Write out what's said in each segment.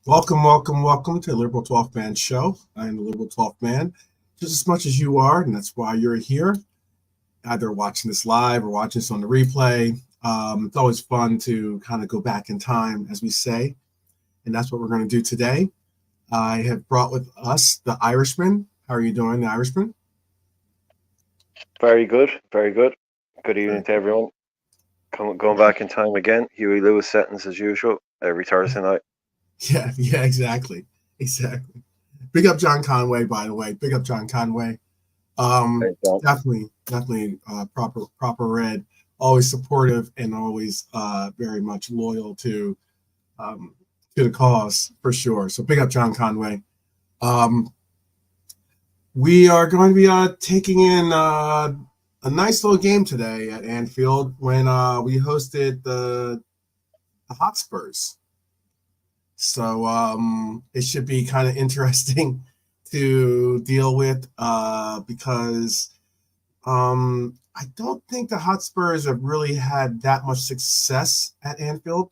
Welcome, welcome, welcome to the Liberal 12th Man Show. I am the Liberal 12th Man, just as much as you are, and that's why you're here, either watching this live or watching this on the replay. It's always fun to kind of go back in time, as we say, and that's what we're going to do today. I have brought with us the Irishman. How are you doing, the Irishman? Very good, very good. Good evening to everyone. Going back in time again. Huey Lewis sentence as usual every Thursday night. Yeah, exactly. Big up John Conway, by the way. Big up John Conway. Definitely, proper red. Always supportive and always very much loyal to the cause for sure. So big up John Conway. We are going to be taking in a nice little game today at Anfield when we hosted the Hotspurs. So it should be kind of interesting to deal with because I don't think the Hotspurs have really had that much success at Anfield,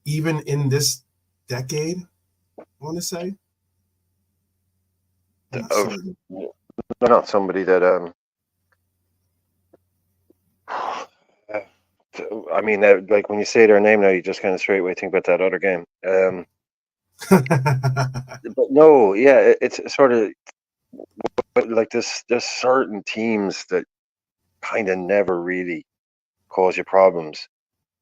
even in this decade, I want to say. They're not somebody that I mean, like when you say their name now, you just kind of straight away think about that other game. But no, yeah, it's sort of like this. There's certain teams that kind of never really cause you problems,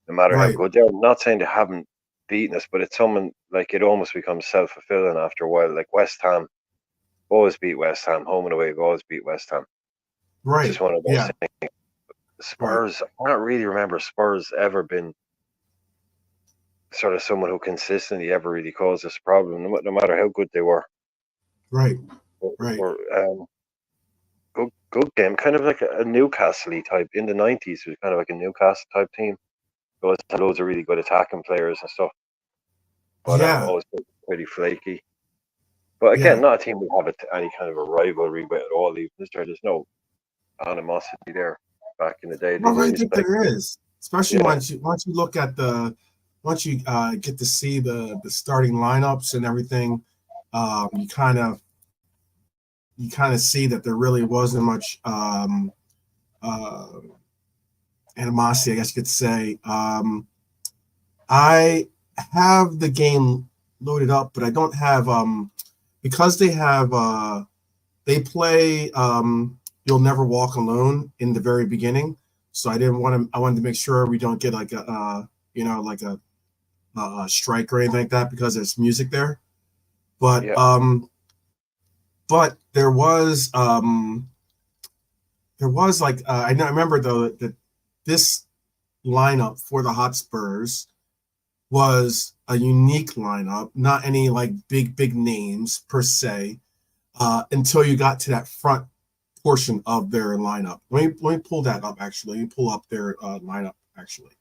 no matter how good they are. I'm not saying they haven't beaten us, but it's someone like it almost becomes self-fulfilling after a while. Like West Ham always beat West Ham, home and away. We always beat West Ham. Right. It's just one of those things. Spurs, I can't really remember Spurs ever been sort of someone who consistently ever really caused us a problem, no matter how good they were. Right. Good game, kind of like a Newcastle type in the 90s. It was kind of like a Newcastle type team. Always had loads of really good attacking players and stuff, but always pretty flaky. But again, not a team we have any kind of a rivalry with at all. Even there's no animosity there back in the day. Well, I think there is, especially once you look at once you get to see the starting lineups and everything. You kind of see that there really wasn't much animosity, I guess you could say. I have the game loaded up, but I don't have because they have they play You'll Never Walk Alone in the very beginning. So I wanted to make sure we don't get like a strike or anything like that because there's music there. But there was like I remember though that this lineup for the Hotspurs was a unique lineup, not any like big names per se, until you got to that front portion of their lineup. Let me pull that up actually. Let me pull up their lineup actually.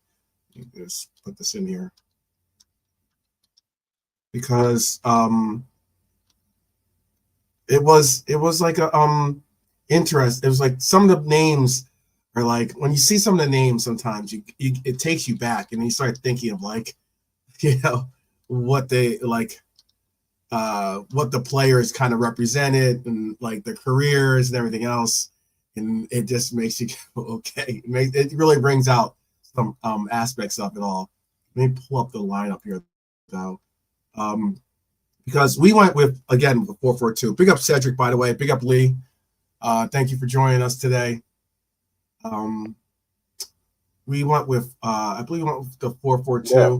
Let me just put this in here because it was like a interest. It was like some of the names are like when you see some of the names, sometimes it takes you back and you start thinking of like, what they like, what the players kind of represented and like their careers and everything else, and it just makes you go, okay. It really brings out some aspects of it all. Let me pull up the lineup here though. Because we went with, again, 4-4-2. Big up Cedric, by the way. Big up Lee. Thank you for joining us today. We went with, I believe we went with the 4-4-2. Yeah.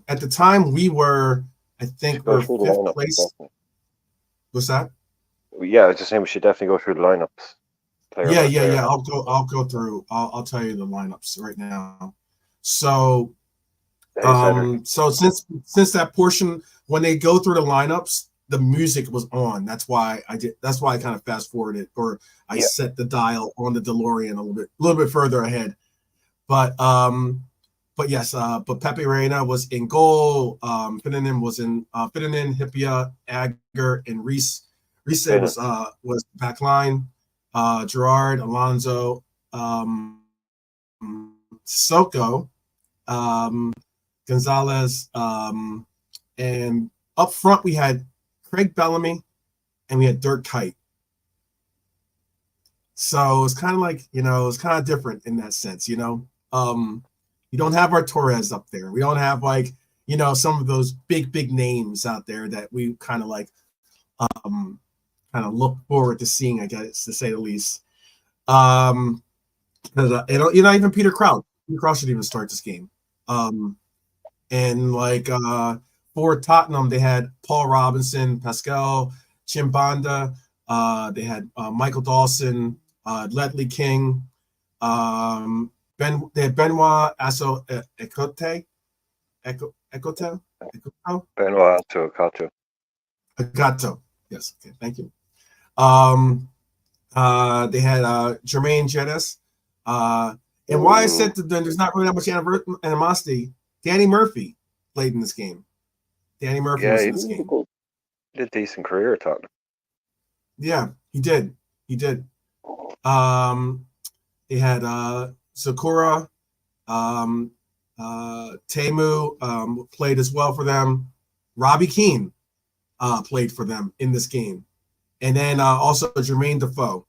At the time, we were, I think, we're fifth place. Definitely. What's that? Yeah, I was just saying we should definitely go through the lineups. Yeah. I'll go through. I'll tell you the lineups right now. So, so since that portion, when they go through the lineups, the music was on. That's why I kind of fast forwarded, or I set the dial on the DeLorean a little bit further ahead. But yes, but Pepe Reina was in goal. Ferdinand was in Ferdinand, Hipia, Agger, and Reese. Reese was back line. Gerard, Alonso, Soko, Gonzalez, And up front, we had Craig Bellamy and we had Dirk Kuyt. So it's kind of like, it's kind of different in that sense, You don't have our Torres up there. We don't have some of those big names out there that we kind of look forward to seeing, I guess, to say the least. Because even Peter Crouch. Peter Crouch should even start this game. And for Tottenham, they had Paul Robinson, Pascal Chimbanda. They had Michael Dawson, Ledley King. They had Benoit Asso Ekote. Benoit Asso Agato. Yes. Okay. Thank you. They had Jermaine Jettis. And why I said that there's not really that much animosity. Danny Murphy played in this game. Danny Murphy was in this game. He did a decent career at Tottenham. Yeah, he did. They had Sakura, Temu played as well for them. Robbie Keane played for them in this game. And then also Jermaine Defoe.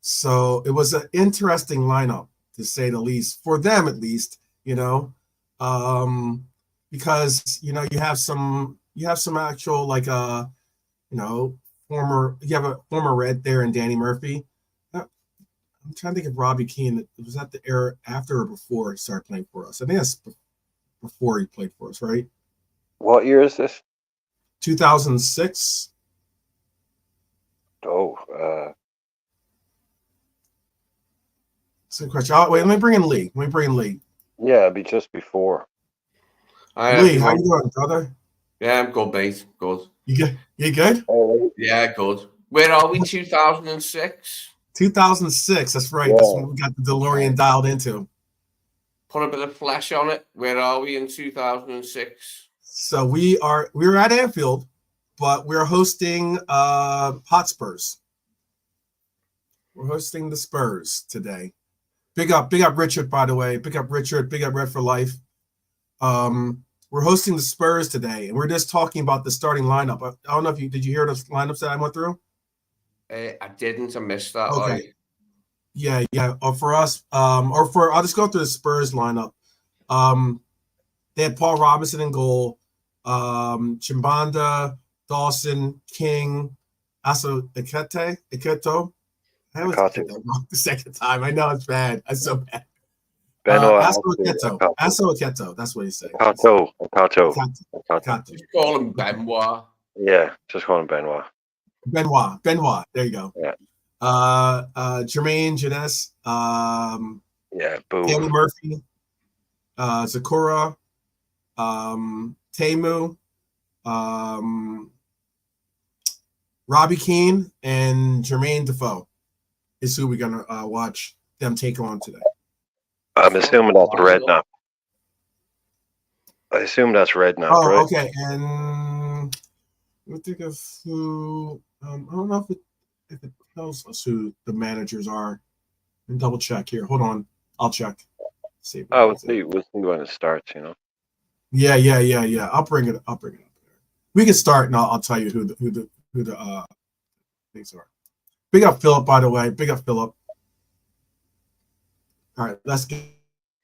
So it was an interesting lineup, to say the least, for them at least, because you have some actual you have a former Red there in Danny Murphy. I'm trying to think of Robbie Keane. Was that the era after or before he started playing for us? I think that's before he played for us, right? What year is this? 2006. Oh, That's a good question. Wait, let me bring in Lee. Yeah, it'd be just before. Lee, how you doing, brother? Yeah, I'm good, mate. Good. You good? Yeah, good. Where are we? 2006? 2006. That's right. Yeah. That's when we got the DeLorean dialed into. Put a bit of flash on it. Where are we in 2006? So we're at Anfield, but we're hosting Hotspurs. We're hosting the Spurs today. Big up Richard, by the way. Big up Richard. Big up Red for Life. We're hosting the Spurs today, and we're just talking about the starting lineup. I don't know if did you hear the lineups that I went through? I didn't. I missed that. Okay. Yeah. For us, I'll just go through the Spurs lineup. They had Paul Robinson in goal, Chimbanda, Dawson, King, Asso Iketo. I always get that wrong the second time. I know it's bad. It's so bad. Asso Iketo. That's what he said. Kato. Just call him Benoit. Yeah, just call him Benoit. Benoit. There you go. Yeah. Jermaine Jeunesse. Yeah, boom. Danny Murphy. Sakura. Temu. Robbie Keane and Jermaine Defoe is who we're gonna watch them take on today. I'm assuming that's Redknapp. Oh, okay. And let me think of who. I don't know if it tells us who the managers are. And double check here. Hold on, I'll check. See. We'll see when it starts. Yeah. I'll bring it up. We can start, and I'll tell you who the things are. Big up Philip, by the way. Big up Philip. All right, let's get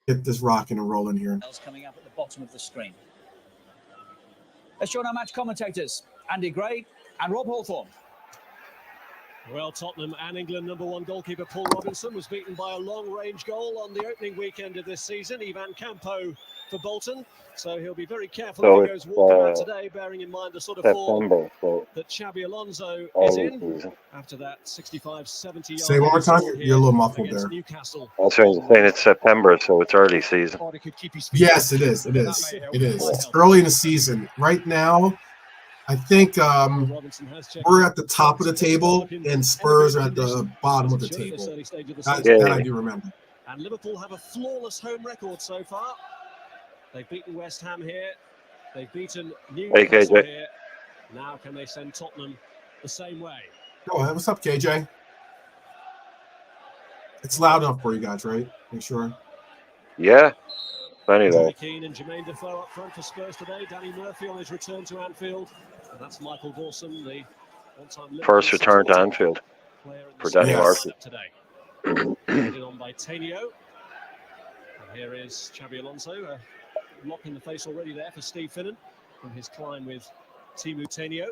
this rocking and rolling here. Coming up at the bottom of the screen. Let's join our match commentators, Andy Gray and Rob Hawthorne. Well, Tottenham and England #1 goalkeeper Paul Robinson was beaten by a long-range goal on the opening weekend of this season. Ivan Campo for Bolton, so he'll be very careful if he goes walking out today, bearing in mind the sort of form that Xabi Alonso is in after that 65-70 yard. Say one more time. You're a little muffled there. Newcastle. I'm saying it's September, so it's early season. Yes, it is. It's early in the season. Right now, I think we're at the top of the table, and Spurs are at the bottom of the table. That I do remember. And Liverpool have a flawless home record so far. They've beaten West Ham here. They've beaten Newcastle here. Now can they send Tottenham the same way? Oh, what's up, KJ? It's loud enough for you guys, right? Make sure. Yeah. Plenty there. Keane and Jermaine Defoe up front for Spurs today. Danny Murphy on his return to Anfield. And that's Michael Dawson, the one-time First return to Anfield for Danny Murphy. Today. Headed on by Tainio. And here is Xabi Alonso, lock in the face already there for Steve Finnan from his climb with Timu Tainio.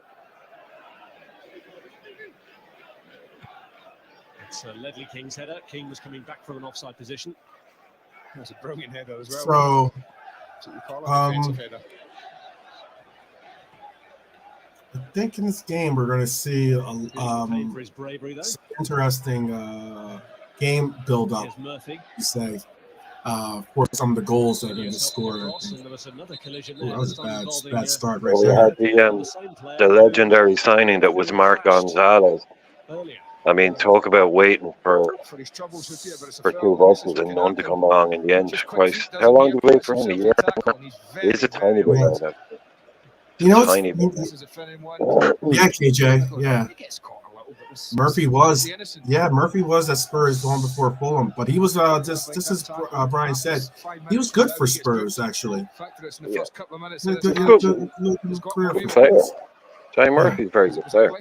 It's Ledley King's header. King was coming back from an offside position. That's a brilliant header as well. So, I think in this game we're going to see some interesting game build-up, you say, for some of the goals that are going to score. That was a bad start right there. We had the legendary signing that was Mark Gonzalez. I mean, talk about waiting for 2 vessels and none to come along in the end. Christ, how long do we wait for him? A year? He's a tiny bit like that. You know, tiny bit. Yeah, KJ, yeah. Murphy was at Spurs long before Fulham, but he was just as Brian said, he was good for Spurs actually. Yeah. Good player. Johnny Murphy's a very good player.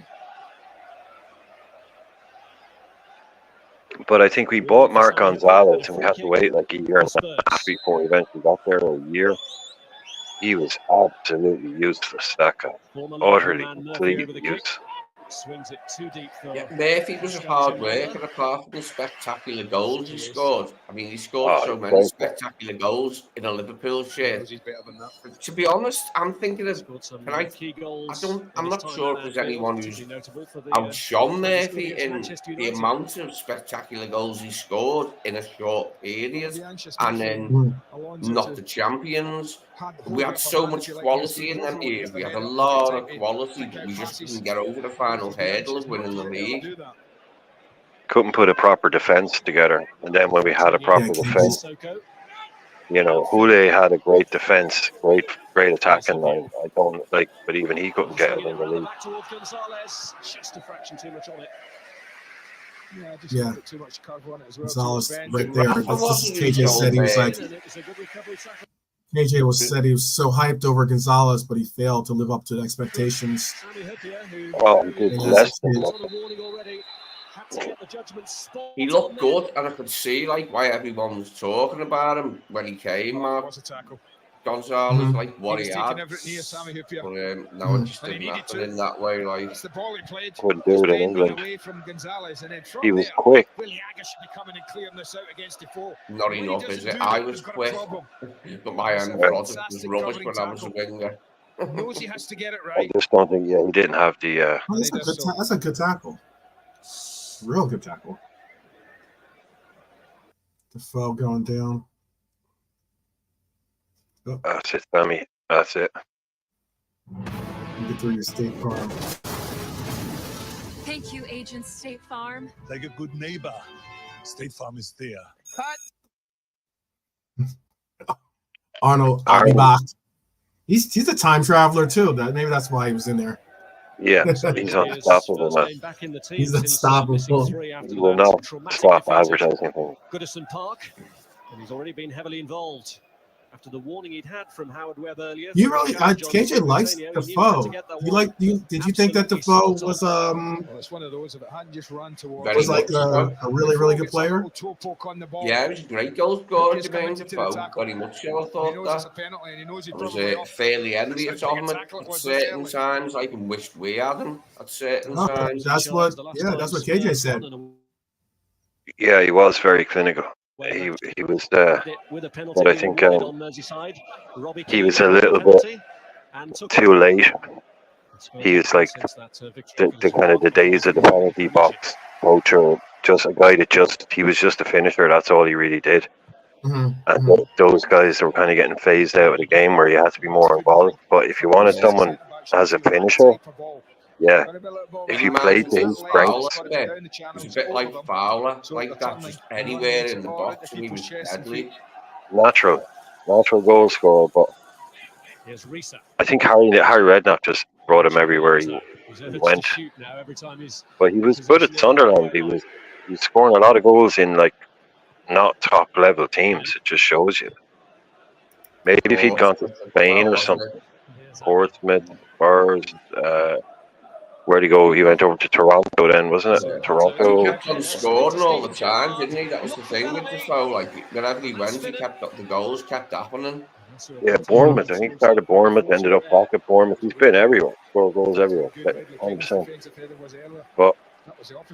But I think we bought Mark Gonzalez and we had to wait like a year and a half before he eventually got there, or a year. He was absolutely useless, that guy. Utterly, completely useless. Swings it too deep. Yeah, Murphy was a hard worker apart from the spectacular goals he scored. I mean, he scored so many spectacular goals in a Liverpool shirt. To be honest, I'm thinking of I'm not sure if there's anyone who's outshone Murphy in the amount of spectacular goals he scored in a short period, and then not the champions. We had so much quality in them years. We had a lot of quality, but we just couldn't get over the final hurdle of winning the league. Couldn't put a proper defense together, and then when we had a proper defense, you know, Houle had a great defense, great attacking line. I don't like, but even he couldn't get it in the league. Yeah, Gonzalez right there. This is KJ said he was like. KJ said he was so hyped over Gonzalez, but he failed to live up to the expectations. Well, he did less than that. He looked good, and I could see like why everyone was talking about him when he came. Mark Gonzalez, like what he had. But now it just didn't happen in that way. Like couldn't do it in England. He was quick. Not enough, is it? I was quick, but my end product was rubbish when I was a winger. I just don't think. Yeah, he didn't have the. That's a good tackle. Real good tackle. Defoe going down. Oh. That's it, Sammy. That's it. You get through your State Farm. Thank you, Agent State Farm. Like a good neighbor, State Farm is there. Arnold Aribach. He's a time traveler too. Maybe that's why he was in there. Yeah, he's unstoppable, man. He's unstoppable. He will not stop advertising him. Goodison Park, and he's already been heavily involved after the warning he'd had from Howard Webb earlier. You really, KJ likes Defoe. Did you think that Defoe was was like a really good player? Yeah, he was a great goal scorer. Defoe, very much so. I thought that. I was fairly envious of him at certain times. I even wished we had him at certain times. That's what KJ said. Yeah, he was very clinical. He was but I think he was a little bit too late. He was like the kind of the days of the penalty box poacher, just a guy that he was just a finisher. That's all he really did. And those guys were kind of getting phased out of the game where you had to be more involved. But if you wanted someone as a finisher, yeah, if you played to his strengths. It was a bit like Fowler, like that, just anywhere in the box, and he was deadly. Natural goal scorer, but I think Harry Redknapp just brought him everywhere he went. But he was good at Sunderland. He was scoring a lot of goals in like not top level teams. It just shows you. Maybe if he'd gone to Spain or something, Portsmouth, Spurs, where'd he go? He went over to Toronto then, wasn't it? Yeah. Toronto. He kept on scoring all the time, didn't he? That was the thing with Defoe. Like, wherever he went, he kept up the goals, kept happening. Yeah, Bournemouth. I think he started Bournemouth, ended up back at Bournemouth. He's been everywhere, scored goals everywhere, 100%. But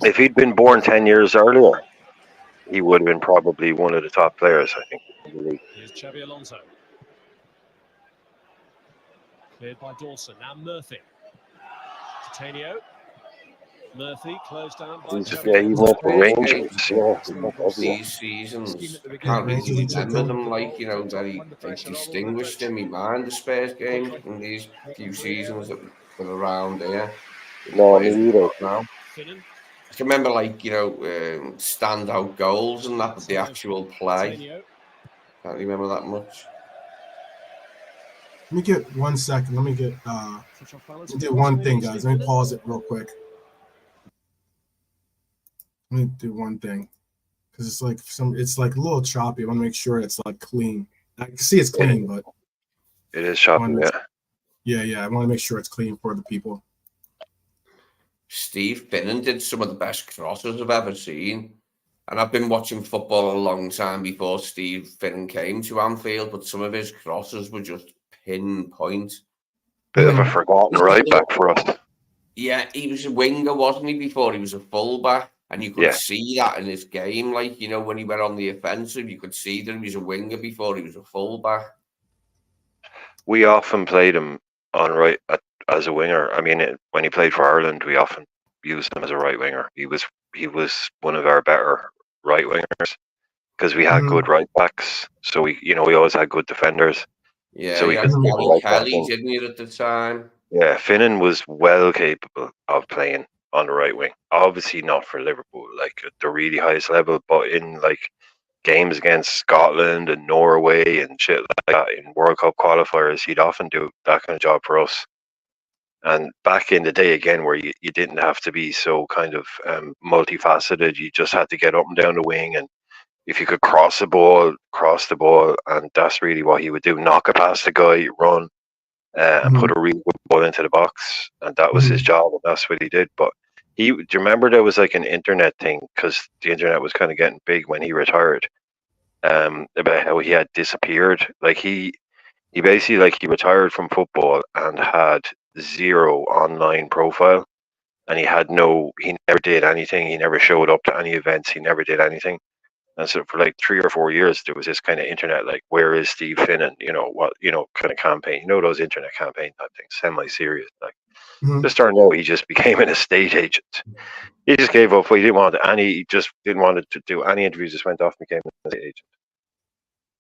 if he'd been born 10 years earlier, he would have been probably one of the top players, I think, in the league. Here's Xabi Alonso. Cleared by Dawson. Now Murphy. Coutinho. Murphy closed down by Yeah, he went for Rangers. Yeah, he went everywhere. These seasons, I can't really remember them like, you know, very distinguished in my mind, the Spurs games in these few seasons that were around there. No, me either. Now. I can remember, like, you know, standout goals and that, but the actual play, can't remember that much. Let me get 1 second. Let me get let me do one thing, guys. Let me pause it real quick. Let me do one thing. Because it's like a little choppy. I want to make sure it's like clean. I can see it's clean, but it is choppy, yeah. I want to make sure it's clean for the people. Steve Finnan did some of the best crosses I've ever seen. And I've been watching football a long time before Steve Finnan came to Anfield, but some of his crosses were just pinpoint. Bit of a forgotten right back for us. Yeah, he was a winger, wasn't he, before he was a fullback? And you could see that in his game. Like, you know, when he went on the offensive, you could see that he was a winger before he was a fullback. We often played him on right as a winger. I mean, when he played for Ireland, we often used him as a right winger. He was one of our better right wingers because we had good right backs. So we always had good defenders. Yeah, so we could Gary Kelly, didn't he, at the time? Yeah, Finnan was well capable of playing on the right wing. Obviously not for Liverpool, like at the really highest level, but in like games against Scotland and Norway and shit like that in World Cup qualifiers, he'd often do that kind of job for us. And back in the day, again, where you didn't have to be so kind of multifaceted, you just had to get up and down the wing, and if you could cross the ball, and that's really what he would do: knock it past the guy, run, and put a really good ball into the box, and that was his job, and that's what he did. But do you remember there was like an internet thing, because the internet was kind of getting big when he retired, about how he had disappeared. Like he basically, like, he retired from football and had zero online profile, and he never did anything. He never showed up to any events. He never did anything. And so for like 3 or 4 years, there was this kind of internet, like, where is Steve Finnan? Kind of campaign. This internet campaign type thing, semi-serious. Like, just turned out he just became an estate agent. He just gave up. He just didn't want to do any interviews. Just went off and became an estate agent.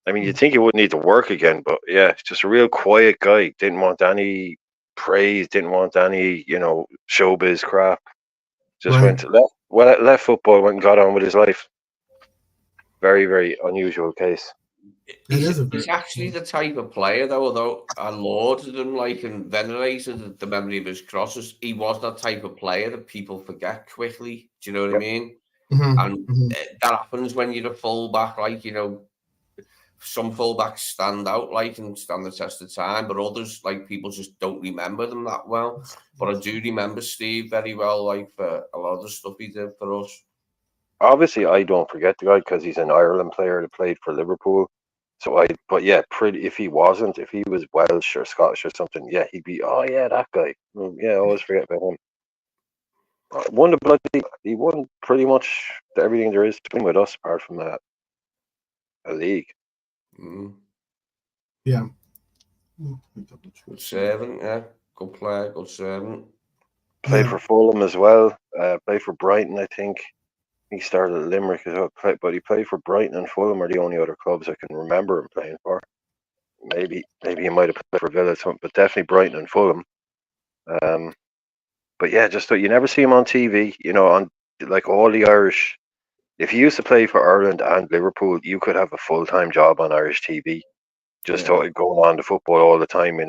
I mean, you'd think he wouldn't need to work again, but yeah, just a real quiet guy. Didn't want any praise. Didn't want any, showbiz crap. Just left football, went and got on with his life. Very, very unusual case. He's actually the type of player, though, although I lauded him, like, and venerated the memory of his crosses, he was that type of player that people forget quickly. Do you know what I mean? And that happens when you're a fullback, like, some fullbacks stand out, like, and stand the test of time, but others, like, people just don't remember them that well. But I do remember Steve very well, like, for a lot of the stuff he did for us. Obviously, I don't forget the guy because he's an Ireland player that played for Liverpool. If he was Welsh or Scottish or something, yeah, he'd be, oh yeah, that guy. Yeah, I always forget about him. He won pretty much everything there is to win with us, apart from a league. Yeah. Good servant, yeah. Good player, good servant. Played for Fulham as well. Played for Brighton, I think. He started at Limerick as well, but he played for Brighton and Fulham are the only other clubs I can remember him playing for. Maybe he might have played for Villa, but definitely Brighton and Fulham. But yeah, just you never see him on TV. On like all the Irish. If you used to play for Ireland and Liverpool, you could have a full-time job on Irish TV. Just going on to football all the time,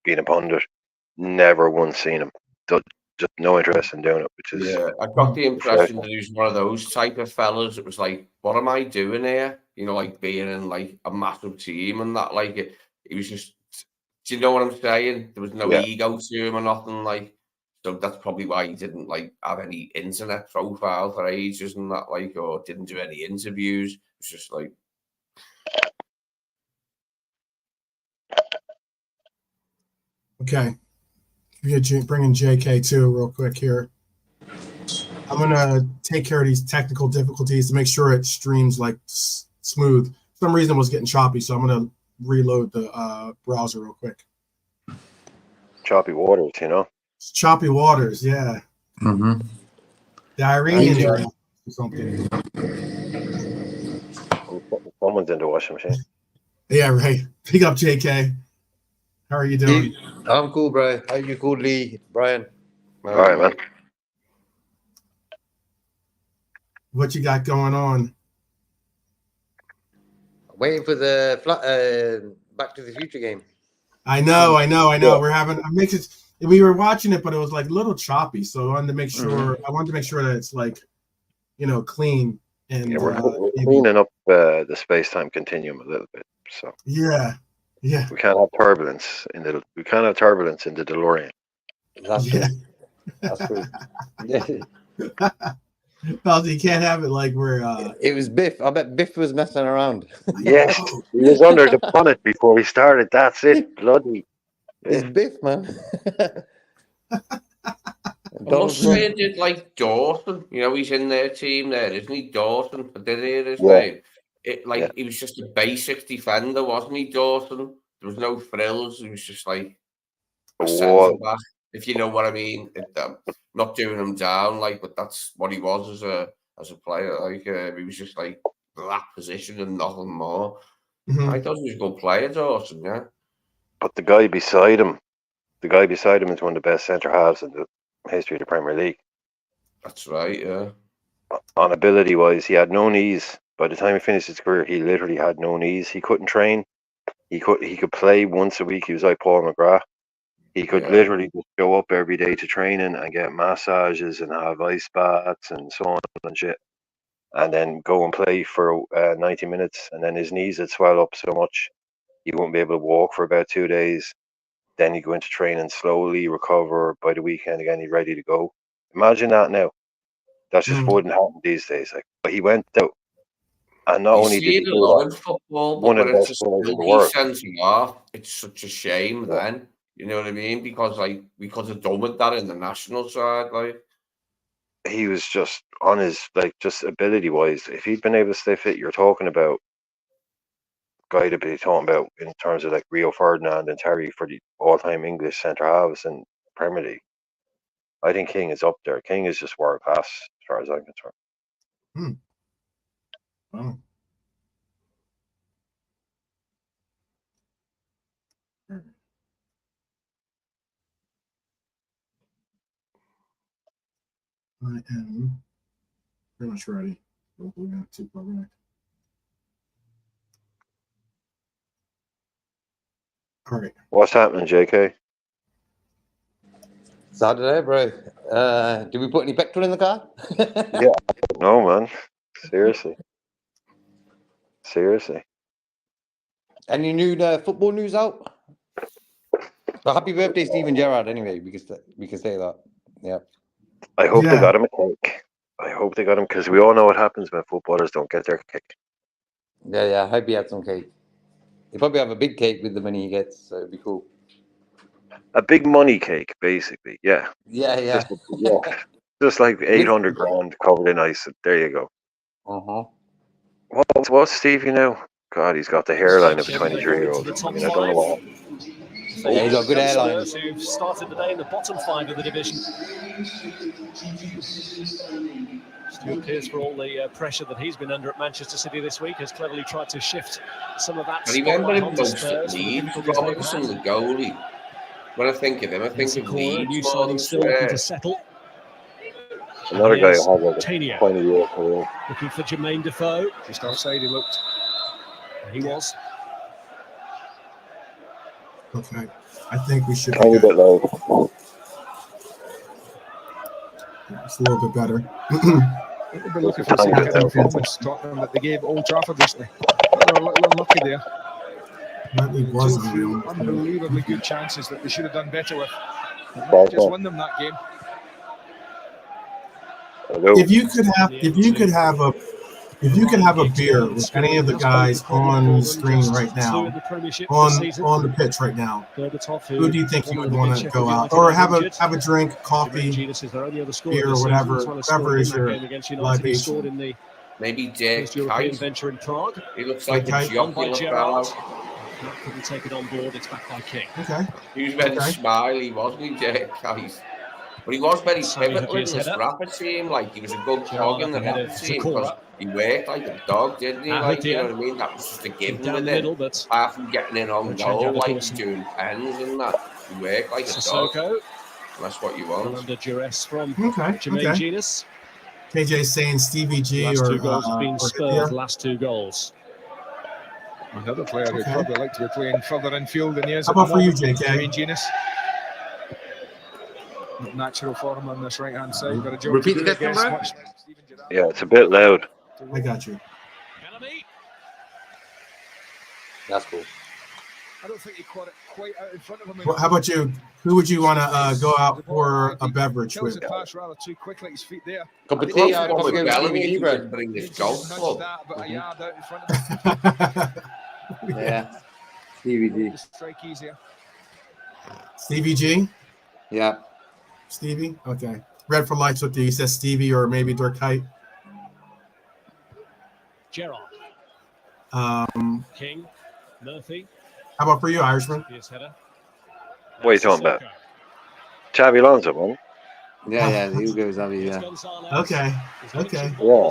being a pundit. Never once seen him. Just no interest in doing it, which is... Yeah, I got the impression that he was one of those type of fellas. It was like, what am I doing here? Like being in like a massive team and that. Like, He was just, do you know what I'm saying? There was no ego to him or nothing like. So that's probably why he didn't like have any internet profile for ages and that, like, or didn't do any interviews. It's just like. Okay, bring in JK too real quick here. I'm gonna take care of these technical difficulties to make sure it streams like smooth. For some reason it was getting choppy, so I'm gonna reload the browser real quick. Choppy waters, you know. It's choppy waters, yeah. Mm-hmm. The Iranians or something. Someone's in the washing machine. Yeah, right. Pick up JK. How are you doing? I'm cool, bro. How you cool, Lee? Brian? All right, man. What you got going on? Waiting for the Back to the Future game. I know. Yeah. We're having we were watching it, but it was like a little choppy. So I wanted to make sure that it's like, clean. And we're cleaning up the space-time continuum a little bit. So yeah. we can't have turbulence in the DeLorean. That's true. Well, you can't have it like we're. It was Biff. I bet Biff was messing around. Yes, he was under the bonnet before we started. That's it, bloody. It's Biff, man. Must say did like Dawson. He's in their team there, isn't he? Dawson. I did hear his name. He was just a basic defender, wasn't he, Dawson? There was no frills. He was just like a centre back, if you know what I mean. Not doing him down, but that's what he was as a player. He was just like that position and nothing more. Mm-hmm. I thought he was a good player, Dawson. Yeah. But the guy beside him is one of the best centre halves in the history of the Premier League. That's right. Yeah. On ability wise, he had no knees. By the time he finished his career, he literally had no knees. He couldn't train. He could play once a week. He was like Paul McGrath. He could literally just go up every day to training and get massages and have ice baths and so on and shit, and then go and play for 90 minutes. And then his knees would swell up so much he wouldn't be able to walk for about 2 days. Then he'd go into training, slowly recover. By the weekend again, he's ready to go. Imagine that now. That just wouldn't happen these days. But he went out. And not only did he do that, football, one of the best players in the world. It's such a shame then. You know what I mean? Because we could have done with that in the national side. He was just on his just ability wise. If he'd been able to stay fit, you're talking about guy to be talking about in terms of Rio Ferdinand and Terry for the all-time English centre halves in Premier League. I think King is up there. King is just world class as far as I'm concerned. Wow. I am pretty much ready. Hopefully not too far back. All right. What's happening, JK? Saturday, bro. Did we put any petrol in the car? Yeah. No, man. Seriously. Any new football news out? Well, happy birthday, Steven Gerrard. Anyway, we can say that. Yeah. I hope they got him a cake. I hope they got him, because we all know what happens when footballers don't get their cake. Yeah. I hope he had some cake. He'll probably have a big cake with the money he gets, so it'd be cool. A big money cake, basically. Yeah. Yeah. Just like 800 grand covered in ice. There you go. What's Stevie now? God, he's got the hairline of a 23-year-old. I mean, I don't know what. Yeah, he's got good hairline. Who've started the day in the bottom 5 of the division. Stuart Pearce, for all the pressure that he's been under at Manchester City this week, has cleverly tried to shift some of that. I remember him most at Leeds, Robertson, the goalie. When I think of him, I think of Leeds. New signing still looking to settle. Another guy who has a 20-year career. Looking for Jermaine Defoe. Just outside he looked. He was. Okay. I think we should be a bit low. It's a little bit better. We've been looking for some performance Tottenham that they gave Old Trafford recently. They're a little unlucky there. That league Two wasn't or three real. unbelievably good chances that they should have done better with. Just won them that game. If you could have a beer with any of the guys on the screen right now, on the pitch right now, who do you think you would want to go out or have a drink, coffee, beer, whatever is your libation? Maybe Dirk European Kuyt. venture in Prague. He looks like a Kuyt. jocular fellow. Couldn't take it on board. It's back by King. Okay. He was very smiley, wasn't he, Dirk Kuyt? But he was very pivotal in this rapid team. Like, he was a good cog in the rapid team because he worked like a dog, didn't he? Like, you know what I mean? That was just a given with him. Apart from getting in on goal, like doing pens and that, he worked like a dog. And that's what you want. Under duress from Okay. Genus. KJ's saying Stevie G Last or two goals have been Spurs' last two goals. Another player who'd probably like to be playing further infield than he is. How about for you, JK? Genus. Natural form on this right-hand side. Got a job Repeat to do, the I guess, question, much like Steven Gerrard. Yeah, it's a bit loud. I got you. That's cool. I don't think he caught it quite out in front of him. Well, how about you? Who would you want to go out for a beverage Kills with? the pass rather too quick, like his feet there. Bring this golf Just club. that, but a yard out in front of him. Yeah. Stevie G. Just strike easier. Stevie G? Yeah. Stevie? Okay. Red for Lights with you. He says Stevie or maybe Dirk Kuyt. Gerrard. King. Murphy. How about for you, Irishman? What are you talking about? Xabi Alonso, man. Yeah, Hugo Xavi, yeah. Okay. Yeah.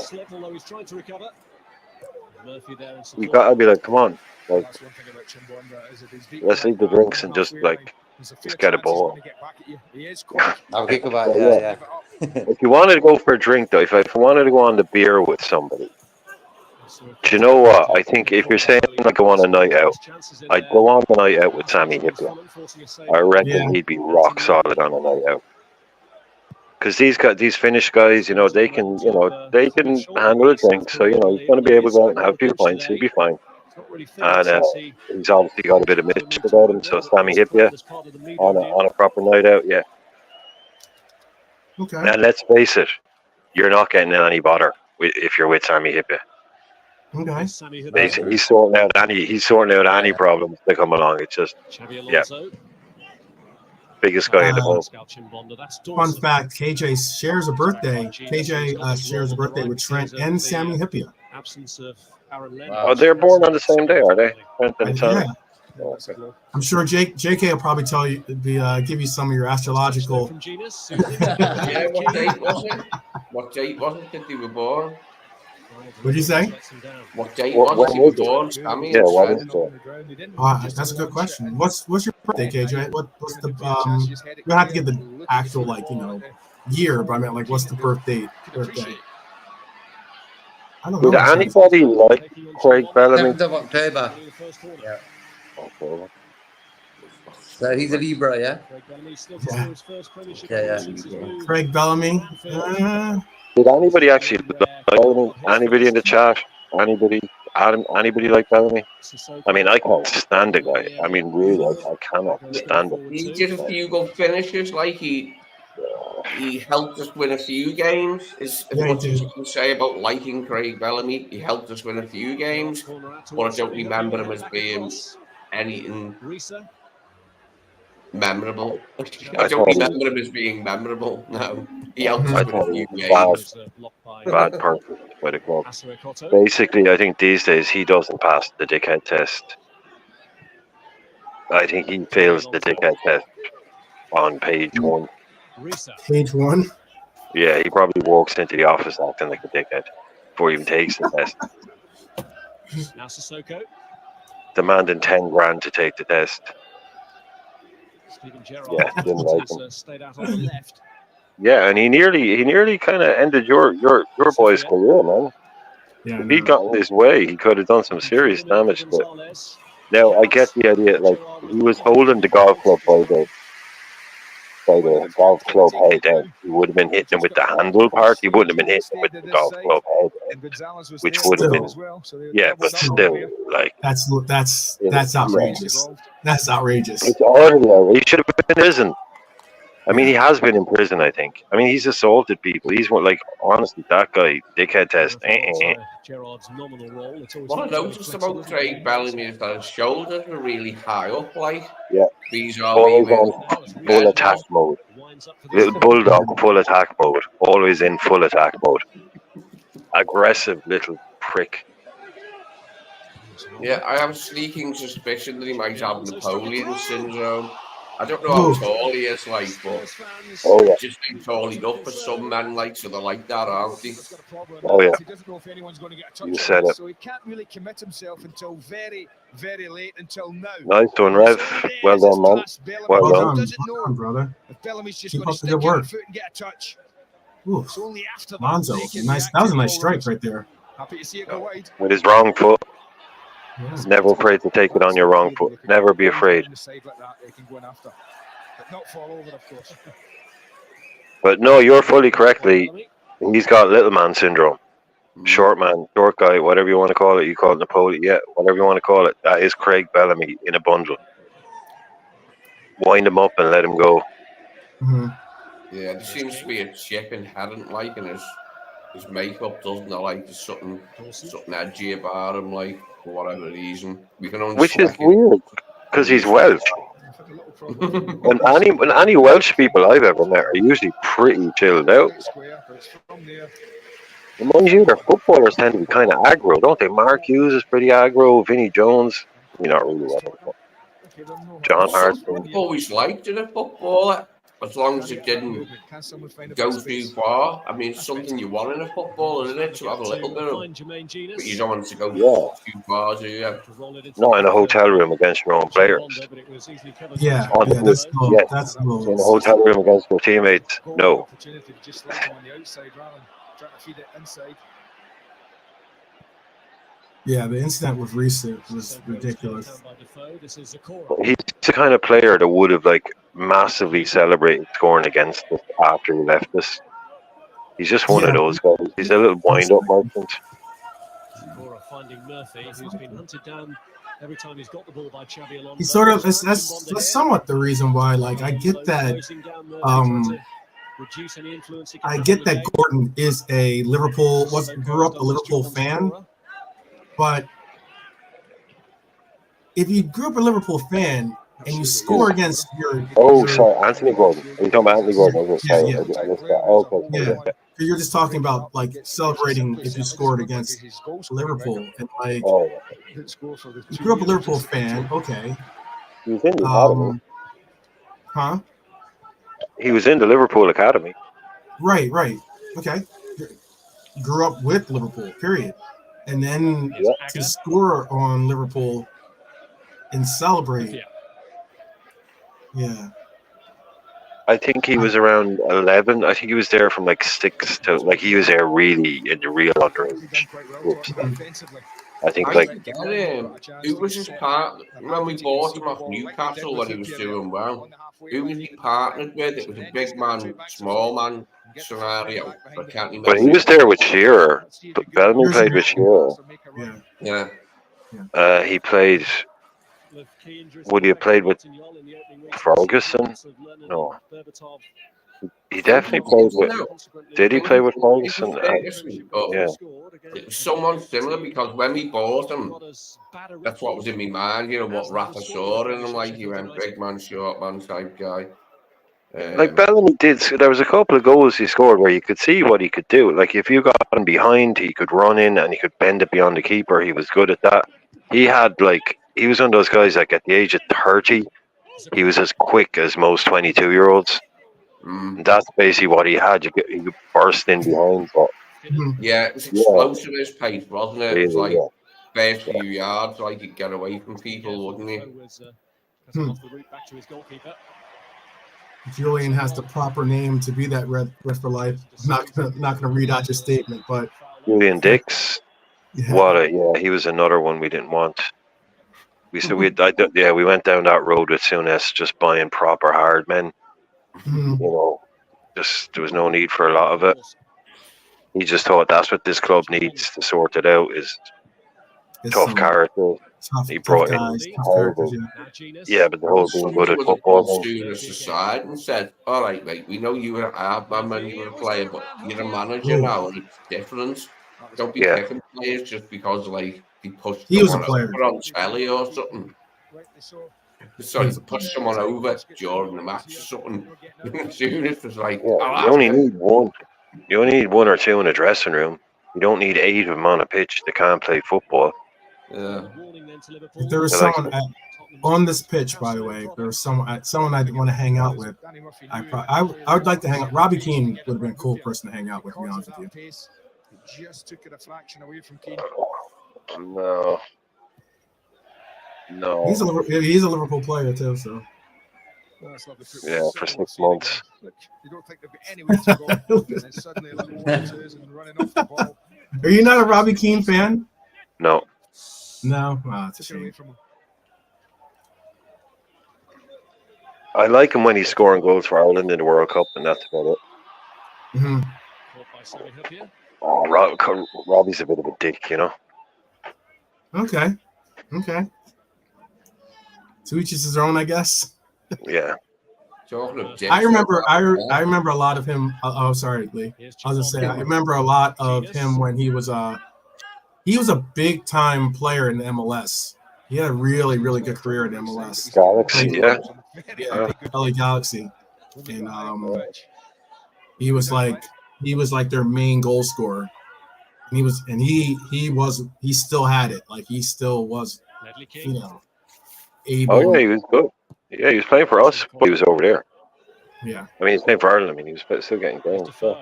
You gotta be like, come on. Like, let's eat the drinks and just get a ball. I'll kick about it, yeah. If you wanted to go for a drink, though, if I wanted to go on the beer with somebody, do you know what? I think if you're saying like go on a night out, I'd go on the night out with Sammy Hipler. I reckon he'd be rock solid on a night out. Because these Finnish guys, they can handle a drink. So he's going to be able to go out and have a few pints. He'll be fine. And he's obviously got a bit of mischief about him. So Sammy Hipler on a proper night out, yeah. Okay. And let's face it, you're not getting in any bother if you're with Sammy Hipler. Okay. Basically, he's sorting out any problems that come along. It's just, yeah, biggest guy in the world. Fun fact: KJ shares a birthday. KJ shares a birthday with Trent and Sammy Hipia. Oh, they're born on the same day, are they? Trent and Sammy. Yeah. I'm sure JK will probably tell you, give you some of your astrological. Yeah, what date was it? What date was it that they were born? What'd you say? What date was it they were born? Sammy and what Trent? is it? That's a good question. What's your birthday, KJ? What's the you have to get the actual year, but I mean what's the birthday? I don't know. Did anybody like Craig Bellamy? 7th of October. Yeah. So he's a Libra, yeah? Yeah. Craig Bellamy. Did anybody actually like anybody in the chat? Anybody like Bellamy? I mean, I can't stand the guy. I mean, really, I cannot stand him. He did a few good finishes, like he helped us win a few games. As much as you can say about liking Craig Bellamy, he helped us win a few games, but I don't remember him as being anything memorable. I don't remember him as being memorable. No, he helped us win a few games. Bad person by the club. Basically, I think these days he doesn't pass the dickhead test. I think he fails the dickhead test on page 1. Page 1? Yeah, he probably walks into the office acting like a dickhead before he even takes the test. Demanding 10 grand to take the test. Yeah, didn't like him. Yeah, and he nearly kind of ended your boy's career, man. Yeah, if he'd gotten his way, he could have done some serious damage to it. Now, I get the idea, like, he was holding the golf club by by the golf club head out. He would have been hitting him with the handle part. He wouldn't have been hitting him with the golf club head out, which would have been, yeah, but still, like That's outrageous. That's outrageous. it's ordinary. He should have been in prison. I mean, he has been in prison, I think. I mean, he's assaulted people. He's one, like, honestly, that guy, dickhead test. What I noticed about Craig Bellamy is that his shoulders were really high up, like. Yeah. These are always on full attack mode. Little bulldog, full attack mode. Always in full attack mode. Aggressive little prick. Yeah, I have a sneaking suspicion that he might have Napoleon syndrome. I don't know how tall he is, like, but just ain't tall enough for some men, like, so they're like that, aren't they? Oh, yeah. You said it. So he can't really commit himself until very, very late, until now. Nice one, Rev. Well done, man. Well done. Well done, brother. If Bellamy's just Keep going up to the stick good out work. the foot and get a touch. Oof. Only after that Monzo. Nice. That was a nice strike right there. Happy to see it go wide. With his wrong foot. Yeah. Never afraid to take it on your wrong foot. Never be afraid. But not fall over, of course. But no, you're fully correctly. He's got little man syndrome. Short man, short guy, whatever you want to call it. You call it Napoleon, yeah, whatever you want to call it. That is Craig Bellamy in a bundle. Wind him up and let him go. Mm-hmm. Yeah, there seems to be a chip inherent, like, in his makeup, doesn't there? Like, there's something edgy about him, like, for whatever reason. We can only Which is weird, because he's Welsh. And any Welsh people I've ever met are usually pretty chilled out. And mind you, their footballers tend to be kind of aggro, don't they? Mark Hughes is pretty aggro. Vinnie Jones, you're not really well. John Hart. I've always liked it, a footballer, as long as it didn't go too far. I mean, it's something you want in a football, isn't it? To have a little bit of, but you don't want it to go too far, do you? Not in a hotel room against your own players. Yeah, that's in a hotel room against your teammates. No. Yeah, the incident with Reese was ridiculous. He's the kind of player that would have like massively celebrated scoring against us after he left us. He's just one of those guys. He's a little wind-up merchant. He's sort of that's somewhat the reason why. Like, I get that. I get that Gordon is a grew up a Liverpool fan. But if you grew up a Liverpool fan and you score against your sorry, Anthony Gordon. Are you talking about Anthony Gordon? Yeah. You're just talking about like celebrating if you scored against Liverpool and like you grew up a Liverpool fan, okay. He was in the academy. Huh? He was in the Liverpool academy. Right. Okay. Grew up with Liverpool, period. And then to score on Liverpool and celebrate. Yeah. I think he was around 11. I think he was there from like 6 to like he was there really in the real underage groups. I think who was his partner when we bought him off Newcastle when he was doing well? Who was he partnered with? It was a big man, small man scenario. I can't remember. But he was there with Shearer. But Bellamy played with Shearer. Yeah. He played. Would he have played with Ferguson? No. He definitely played with. Did he play with Ferguson? Yeah. It was someone similar because when we bought him, that's what was in my mind. You know what Rafa saw in him, like he went big man, short man type guy. Like Bellamy did. There was a couple of goals he scored where you could see what he could do. Like if you got him behind, he could run in and he could bend it beyond the keeper. He was good at that. He was one of those guys like at the age of 30, he was as quick as most 22-year-olds. That's basically what he had. You could burst in behind. But yeah, it was explosive his pace, wasn't it? It was like first few yards, like he'd get away from people, wouldn't he? Julian has the proper name to be that Red for Life. I'm not gonna read out your statement, but Julian Dix. He was another one we didn't want. We went down that road with Souness just buying proper hard men. Mhm. You know, just there was no need for a lot of it. He just thought that's what this club needs to sort it out is It's tough some character. tough He brought in guys, tough characters. Yeah. yeah, but the whole being good Someone at would have gone football sooner aside and said, all right, mate, we know you were a hard man when you were a player, but you're a manager Ooh. now and it's different. Don't be Yeah. picking players just because, like, they pushed He was a someone player. over on telly or something. Sorry, push someone over during the match or something. Soonest was like, Yeah, oh, you only need one. You only need one or two in a dressing room. You don't need 8 of them on a pitch that can't play football. yeah. If there was They're like- someone on this pitch, by the way, if there was someone I'd want to hang out with, I would like to hang out. Robbie Keane would have been a cool person to hang out with, to be honest with you. Just took it a fraction away from Kane. No. He's a Liverpool player too, so. Yeah, for 6 months. Look, you don't think there'd be anywhere to go, and then suddenly a little 1-2s and running off the ball. Are you not a Robbie Keane fan? No. No, it's a Took it away shame. from him. I like him when he's scoring goals for Ireland in the World Cup, and that's about it. Mhm. Oh, Robbie's a bit of a dick, you know. Okay. To each his own, I guess. Yeah. Talking of dicks, I remember a lot of him. Oh, sorry, Lee. I was just saying, I remember a lot of him when he was a big time player in the MLS. He had a really, really good career in MLS. Galaxy, yeah. Yeah, LA Galaxy, and he was like their main goal scorer. And he still had it. Like he still was, able. Oh yeah, he was good. Yeah, he was playing for us. He was over there. Yeah. I mean, he's playing for Ireland. I mean, he was still getting goals. So.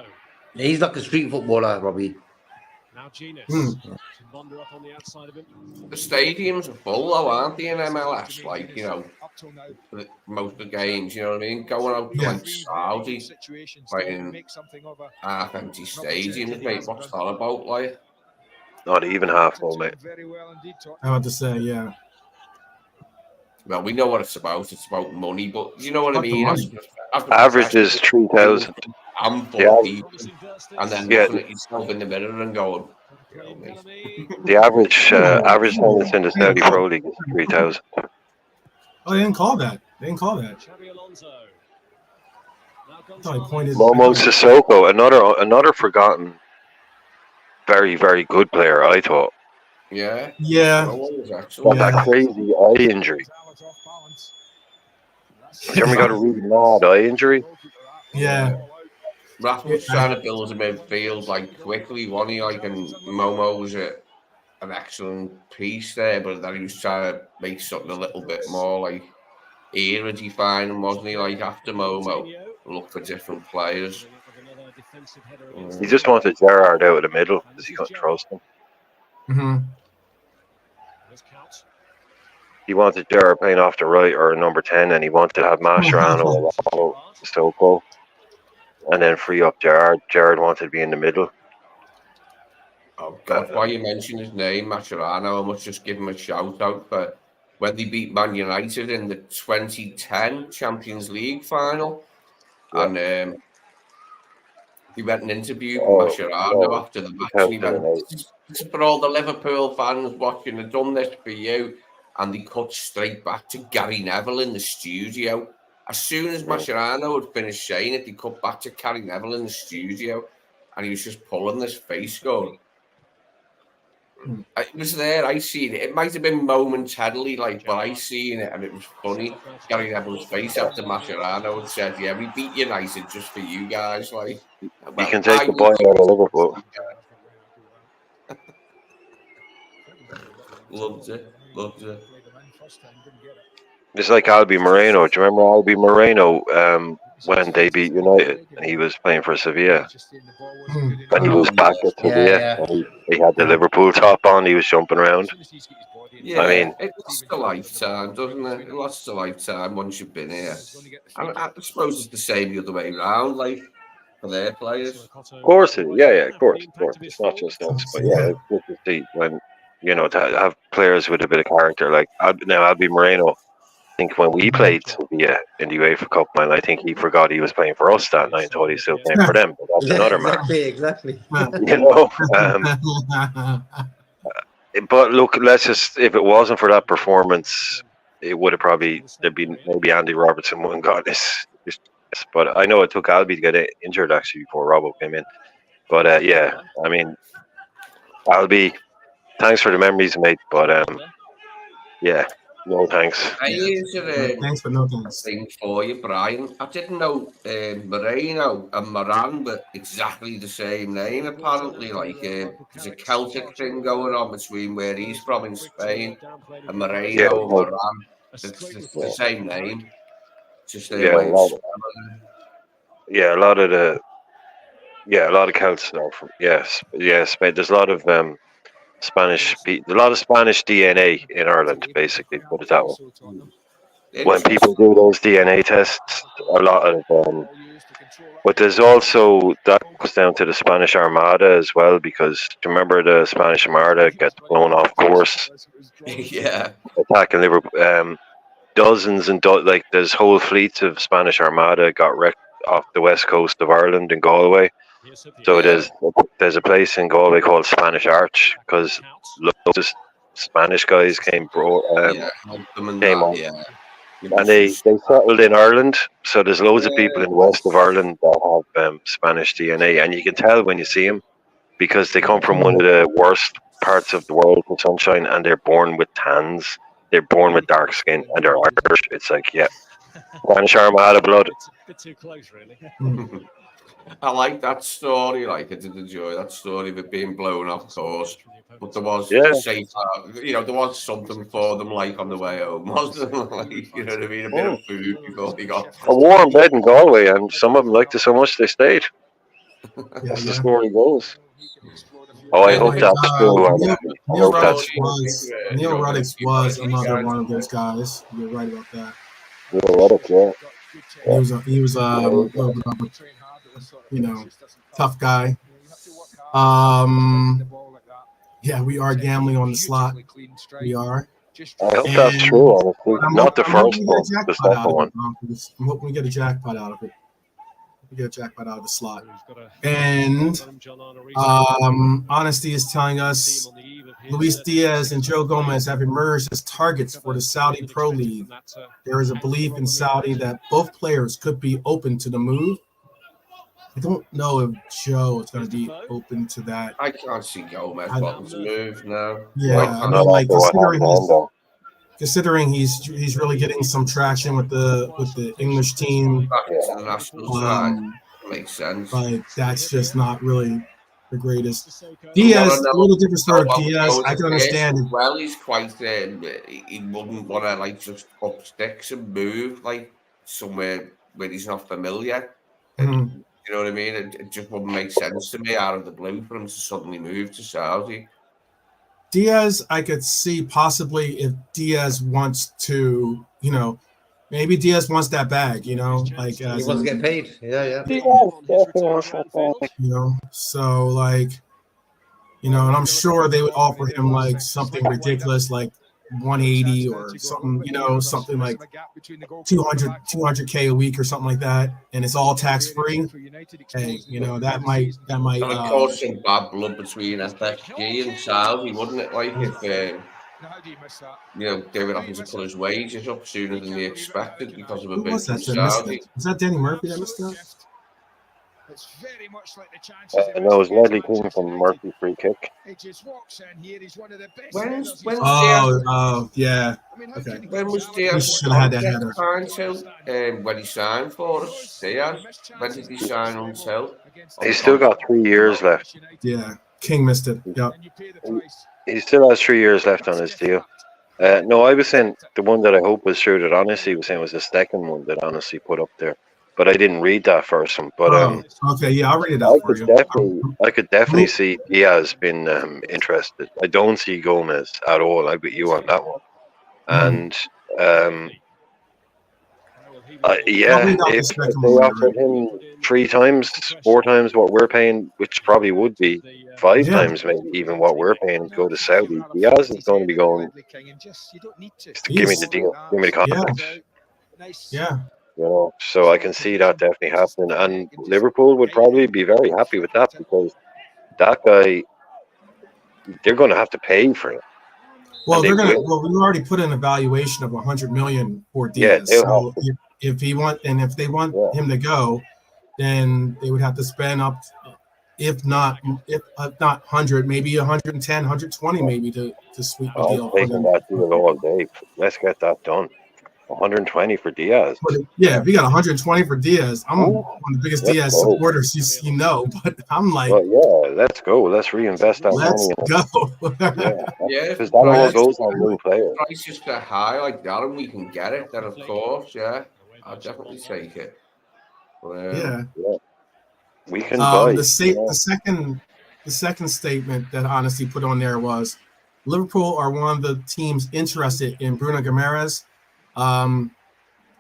Yeah, he's like a street footballer, Robbie. Now Genius. Wander up on the outside of him. The stadiums are full, though, aren't they, in MLS? Like, you know, most of the games, you know what I mean? Going out to like Saudi, playing half-empty stadiums, mate. What's that about, like? Not even half full, mate. I want to say, yeah. Well, we know what it's about. It's about money, but you know what I mean? Average is 3,000. I'm 40, and then looking at yourself in the mirror and going, the average attendance in the Saudi Pro League is 3,000. Oh, they didn't call that. I thought I pointed. Momo Sissoko, another forgotten, very, very good player, I thought. Yeah. Got that crazy eye injury. Jeremy got a really mad eye injury. Yeah. Rafa was trying to build a midfield like quickly, wasn't he? Like, and Momo was an excellent piece there, but then he was trying to make something a little bit more like era defining, wasn't he? Like after Momo, look for different players. He just wanted Gerrard out of the middle because he couldn't trust him. Mm-hmm. He wanted Gerrard playing off the right or number 10, and he wanted to have Mascherano or Sissoko. And then free up Gerrard. Gerrard wanted to be in the middle. Oh God! Why you mentioned his name, Mascherano? I must just give him a shout out for when they beat Man United in the 2010 Champions League final, and he went and interviewed Mascherano after the match. And he went, "This is for all the Liverpool fans watching. I've done this for you." And they cut straight back to Gary Neville in the studio. As soon as Mascherano had finished saying it, they cut back to Gary Neville in the studio, and he was just pulling this face going. It was there, I seen it. It might have been momentarily, like, but I seen it, and it was funny. Gary Neville's face after Mascherano had said, "Yeah, we beat United just for you guys." Like, you can take the boy out of Liverpool. Loved it. It's like Albi Moreno. Do you remember Albi Moreno when they beat United and he was playing for Sevilla? When he was back at Sevilla, and he had the Liverpool top on, he was jumping around. Yeah, I mean, it lasts a lifetime, doesn't it? It lasts a lifetime once you've been here. And I suppose it's the same the other way around, like for their players. Of course, of course. It's not just us, but yeah, it's good to see when to have players with a bit of character. Like now, Albi Moreno, think when we played Sevilla in the UEFA Cup, man, I think he forgot he was playing for us that night. Thought he was still playing for them. But that's another matter. Exactly. You know. But look, if it wasn't for that performance, it would have there'd be maybe Andy Robertson wouldn't got this. But I know it took Albie to get injured actually before Robbo came in. But yeah, I mean, Albie, thanks for the memories, mate. But yeah, no thanks. Thanks for no thanks. Thing for you, Brian. I didn't know Moreno and Moran were exactly the same name. Apparently, like there's a Celtic thing going on between where he's from in Spain and Moreno and Moran. It's the same name. Just their way of spelling it. Yeah, a lot of Celts are from Spain. There's a lot of Spanish DNA in Ireland, basically. Put it that way. When people do those DNA tests, a lot of but there's also that goes down to the Spanish Armada as well, because remember the Spanish Armada gets blown off course. Yeah, attacking Liverpool. Dozens and like there's whole fleets of Spanish Armada got wrecked off the west coast of Ireland in Galway. So there's a place in Galway called Spanish Arch because loads of Spanish guys came on, and they settled in Ireland. So there's loads of people in the west of Ireland that have Spanish DNA, and you can tell when you see them because they come from one of the worst parts of the world for sunshine, and they're born with tans. They're born with dark skin, and they're Irish. It's like, yeah, Spanish Armada blood. A bit too close, really. I like that story. Like, I did enjoy that story of it being blown off course. But there was safe, there was something for them, like on the way home, wasn't there? Like, you know what I mean? A bit of food before they got a warm bed in Galway, and some of them liked it so much they stayed. That's the story goes. Oh, I hope that's true. Neil Ruddock was another one of those guys. You're right about that. Neil Ruddock, yeah. He was tough guy. Yeah, we are gambling on the slot. We are. I hope that's true, honestly. Not the first one, the second one. I'm hoping we get a jackpot out of it. We get a jackpot out of the slot. And Honesty is telling us Luis Diaz and Joe Gomez have emerged as targets for the Saudi Pro League. There is a belief in Saudi that both players could be open to the move. I don't know if Joe is going to be open to that. I can't see Gomez wanting to move now. Yeah, I mean, like considering he's really getting some traction with the English team. The national side makes sense. But that's just not really the greatest. Diaz, a little different story. Diaz, I can understand. Well, he's quite. He wouldn't want to like just up sticks and move like somewhere where he's not familiar. You know what I mean? It just wouldn't make sense to me out of the blue for him to suddenly move to Saudi. Diaz, I could see possibly if Diaz wants to, maybe Diaz wants that bag, like he wants to get paid. Yeah. So like, and I'm sure they would offer him like something ridiculous, like 180 or something, something like 200K a week or something like that, and it's all tax free. Hey, that might. Of course, some bad blood between FSG and Saudi, wouldn't it? Like if they were having to put his wages up sooner than they expected because of a bid from Saudi. Was that Danny Murphy that missed that? It's very much like the chances. No, it was Ledley King from Murphy free kick. He just walks in here. He's one of the best. Yeah. Okay. When was Diaz? Should have had that header. When he signed for us, Diaz. When did he sign until? He's still got 3 years left. Yeah, King missed it. Yep. He still has 3 years left on his deal. No, I was saying the one that I hope was true that Honesty was saying was the second one that Honesty put up there. But I didn't read that first one. But okay, yeah, I'll read it out for you. I could definitely see Diaz been interested. I don't see Gomez at all. I bet you on that one. And if they offered him 3 times, 4 times what we're paying, which probably would be 5 times maybe even what we're paying to go to Saudi. Diaz is going to be going, give me the deal, give me the contract. Yeah. You know, so I can see that definitely happening, and Liverpool would probably be very happy with that because that guy, they're going to have to pay for him. Well, they're gonna. Well, we already put in a valuation of 100 million for Diaz. Yeah, so if they want him to go, then they would have to spend up, if not 100, maybe 110, 120, maybe to sweeten the deal. I'm taking that deal all day. Let's get that done. 120 for Diaz. But yeah, if you got 120 for Diaz, I'm one of the biggest Diaz supporters you know. But I'm like, well, yeah, let's go. Let's reinvest that money. Let's go. Yeah, because that all goes on new players. Prices get high like that, and we can get it. Then of course, yeah, I'll definitely take it. Yeah, we can buy. The second statement that Honesty put on there was, Liverpool are one of the teams interested in Bruno Guimaraes.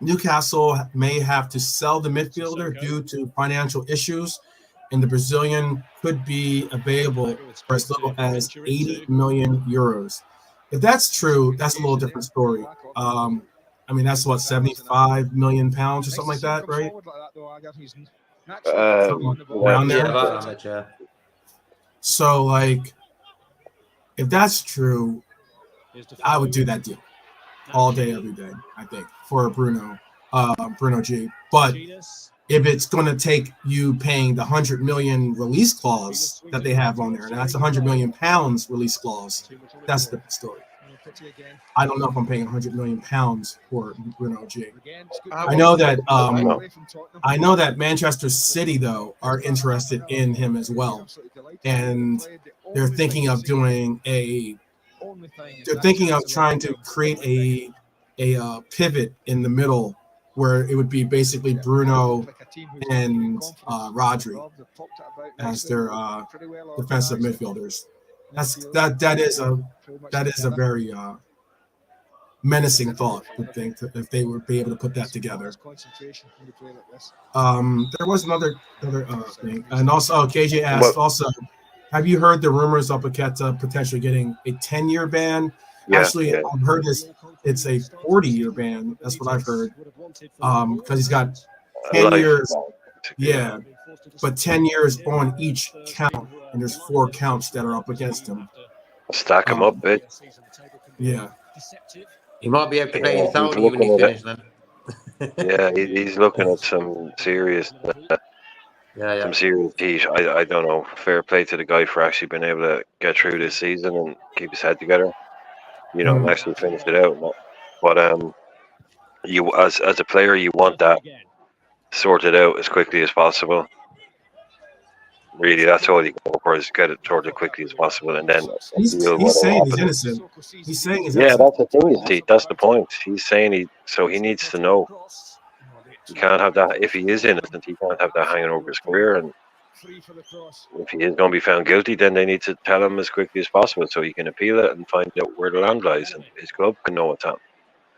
Newcastle may have to sell the midfielder due to financial issues, and the Brazilian could be available for as little as 80 million euros. If that's true, that's a little different story. I mean, that's what, 75 million pounds or something like that, right? Around there. So, like, if that's true, I would do that deal all day, every day, I think, for Bruno G. But if it's going to take you paying the 100 million release clause that they have on there, and that's 100 million pounds release clause, that's a different story. I don't know if I'm paying 100 million pounds for Bruno G. I know that Manchester City, though, are interested in him as well, and they're thinking of doing they're thinking of trying to create a pivot in the middle where it would be basically Bruno and Rodri as their defensive midfielders. That is a very menacing thought, I think, if they would be able to put that together. There was another thing, and also KJ asked also, have you heard the rumors of Paqueta potentially getting a 10-year ban? Yeah, Actually, I've heard it's a 40-year ban. That's what I've heard. Because he's got 10 years. Yeah, but 10 years on each count, and there's 4 counts that are up against him. Stack him up, bit. Yeah. He might be able to play in Saudi when he's finished then. Yeah, he's looking at some serious some serious heat. I don't know. Fair play to the guy for actually being able to get through this season and keep his head together. You know, and actually finish it out. But you as a player, you want that sorted out as quickly as possible. Really, that's all you go for, is get it sorted quickly as possible, and then he's saying he's innocent. He's saying he's innocent. Yeah, that's the thing. You see, that's the point. He's saying he needs to know. He can't have that. If he is innocent, he can't have that hanging over his career. And if he is going to be found guilty, then they need to tell him as quickly as possible so he can appeal it and find out where the land lies, and his club can know what's happening.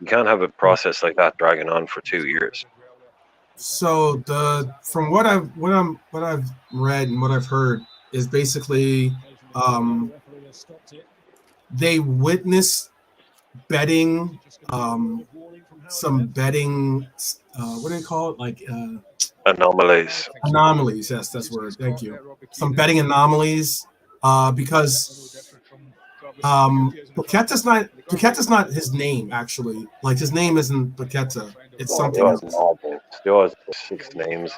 You can't have a process like that dragging on for 2 years. So from what I've read and what I've heard is basically they witnessed betting, some betting, what do they call it? Like anomalies. Anomalies, yes, that's the word. Thank you. Some betting anomalies, because Paqueta's not his name, actually. Like, his name isn't Paqueta. It's something else. Still has 6 names.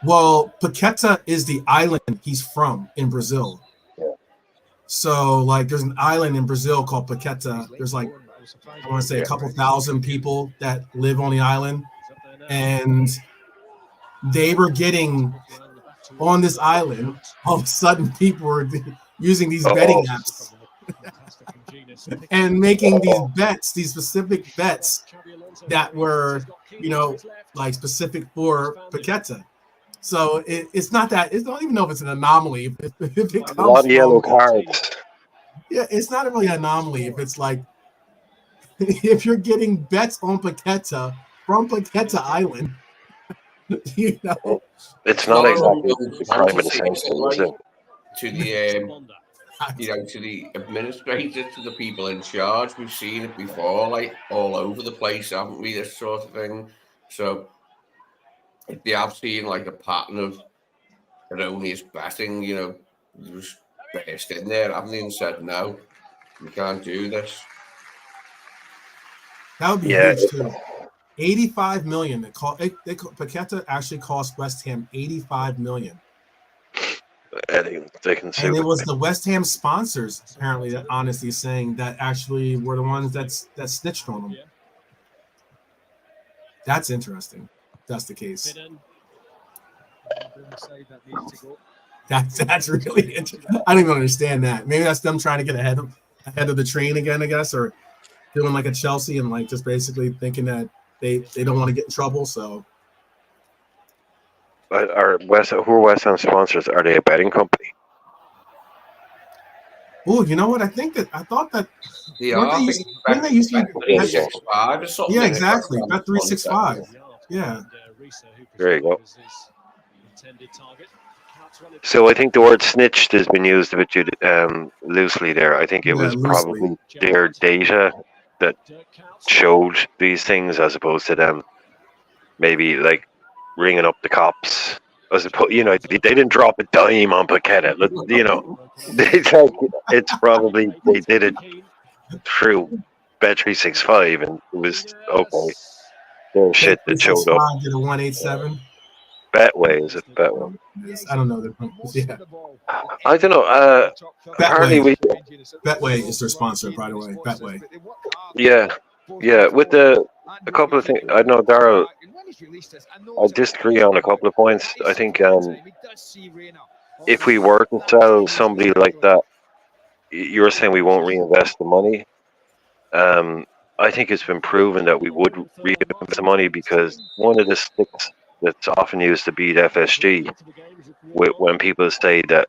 Well, Paqueta is the island he's from in Brazil. Yeah. So, like, there's an island in Brazil called Paqueta. There's, like, I want to say a couple thousand people that live on the island. And they were getting on this island. All of a sudden, people were using these betting apps and making these specific bets that were, like, specific for Paqueta. So it's not that. I don't even know if it's an anomaly. If it comes a lot of yellow cards. Yeah, it's not really an anomaly. If it's like, if you're getting bets on Paqueta from Paqueta Island, You know, It's not exactly the crime of the century, is it? To the to the administrators, to the people in charge. We've seen it before, like all over the place, haven't we? This sort of thing. So if they have seen like a pattern of erroneous betting, they just burst in there, haven't they, and said, no, you can't do this. That would be huge too. 85 million. Paqueta actually cost West Ham 85 million. They can sue. And it was the West Ham sponsors, apparently, that honestly saying that actually were the ones that snitched on them. That's interesting. If that's the case. That's really interesting. I don't even understand that. Maybe that's them trying to get ahead of the train again, I guess, or doing like a Chelsea and like just basically thinking that they don't want to get in trouble. So, who are West Ham sponsors? Are they a betting company? Oh, you know what? I thought that they are. Didn't they used to be Bet365 or something? Yeah, exactly. Bet365. Yeah. There you go. So I think the word snitched has been used a bit too loosely there. I think it was probably their data that showed these things, as opposed to them maybe like ringing up the cops. As opposed, they didn't drop a dime on Paqueta. It's probably they did it through Bet365, and it was okay. There's shit that showed up. Did a 187. Betway, is it Betway? I don't know. Yeah. I don't know. Apparently Betway is their sponsor, by the way. Betway. Yeah. With a couple of things, I know, Darryl, I disagree on a couple of points. I think if we were to sell somebody like that, you're saying we won't reinvest the money. I think it's been proven that we would reinvest the money, because one of the sticks that's often used to beat FSG when people say that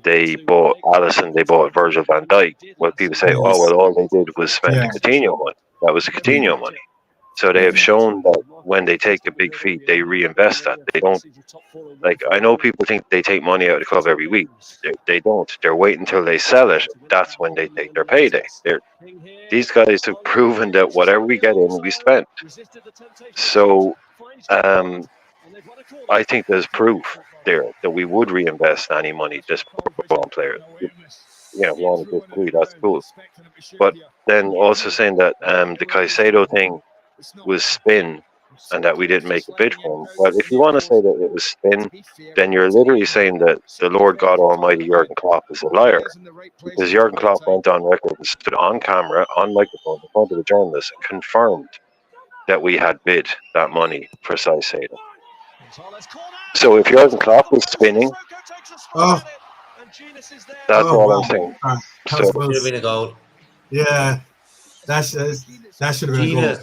they bought Alisson, they bought Virgil van Dijk, when people say, oh, well, all they did was spend the Coutinho money. That was the Coutinho money. So they have shown that when they take a big fee, they reinvest that. They don't, I know people think they take money out of the club every week. They don't. They're waiting until they sell it. That's when they take their payday. These guys have proven that whatever we get in, we spend. So I think there's proof there that we would reinvest any money just for one player. We want to disagree, that's cool. But then also saying that the Caicedo thing was spin and that we didn't make a bid for him. Well, if you want to say that it was spin, then you're literally saying that the Lord God Almighty Jurgen Klopp is a liar. Because Jurgen Klopp went on record and stood on camera, on microphone, in front of the journalists, and confirmed that we had bid that money for Caicedo. So if Jurgen Klopp was spinning, that's all I'm saying. Should have been a goal. Yeah, that should have been a goal.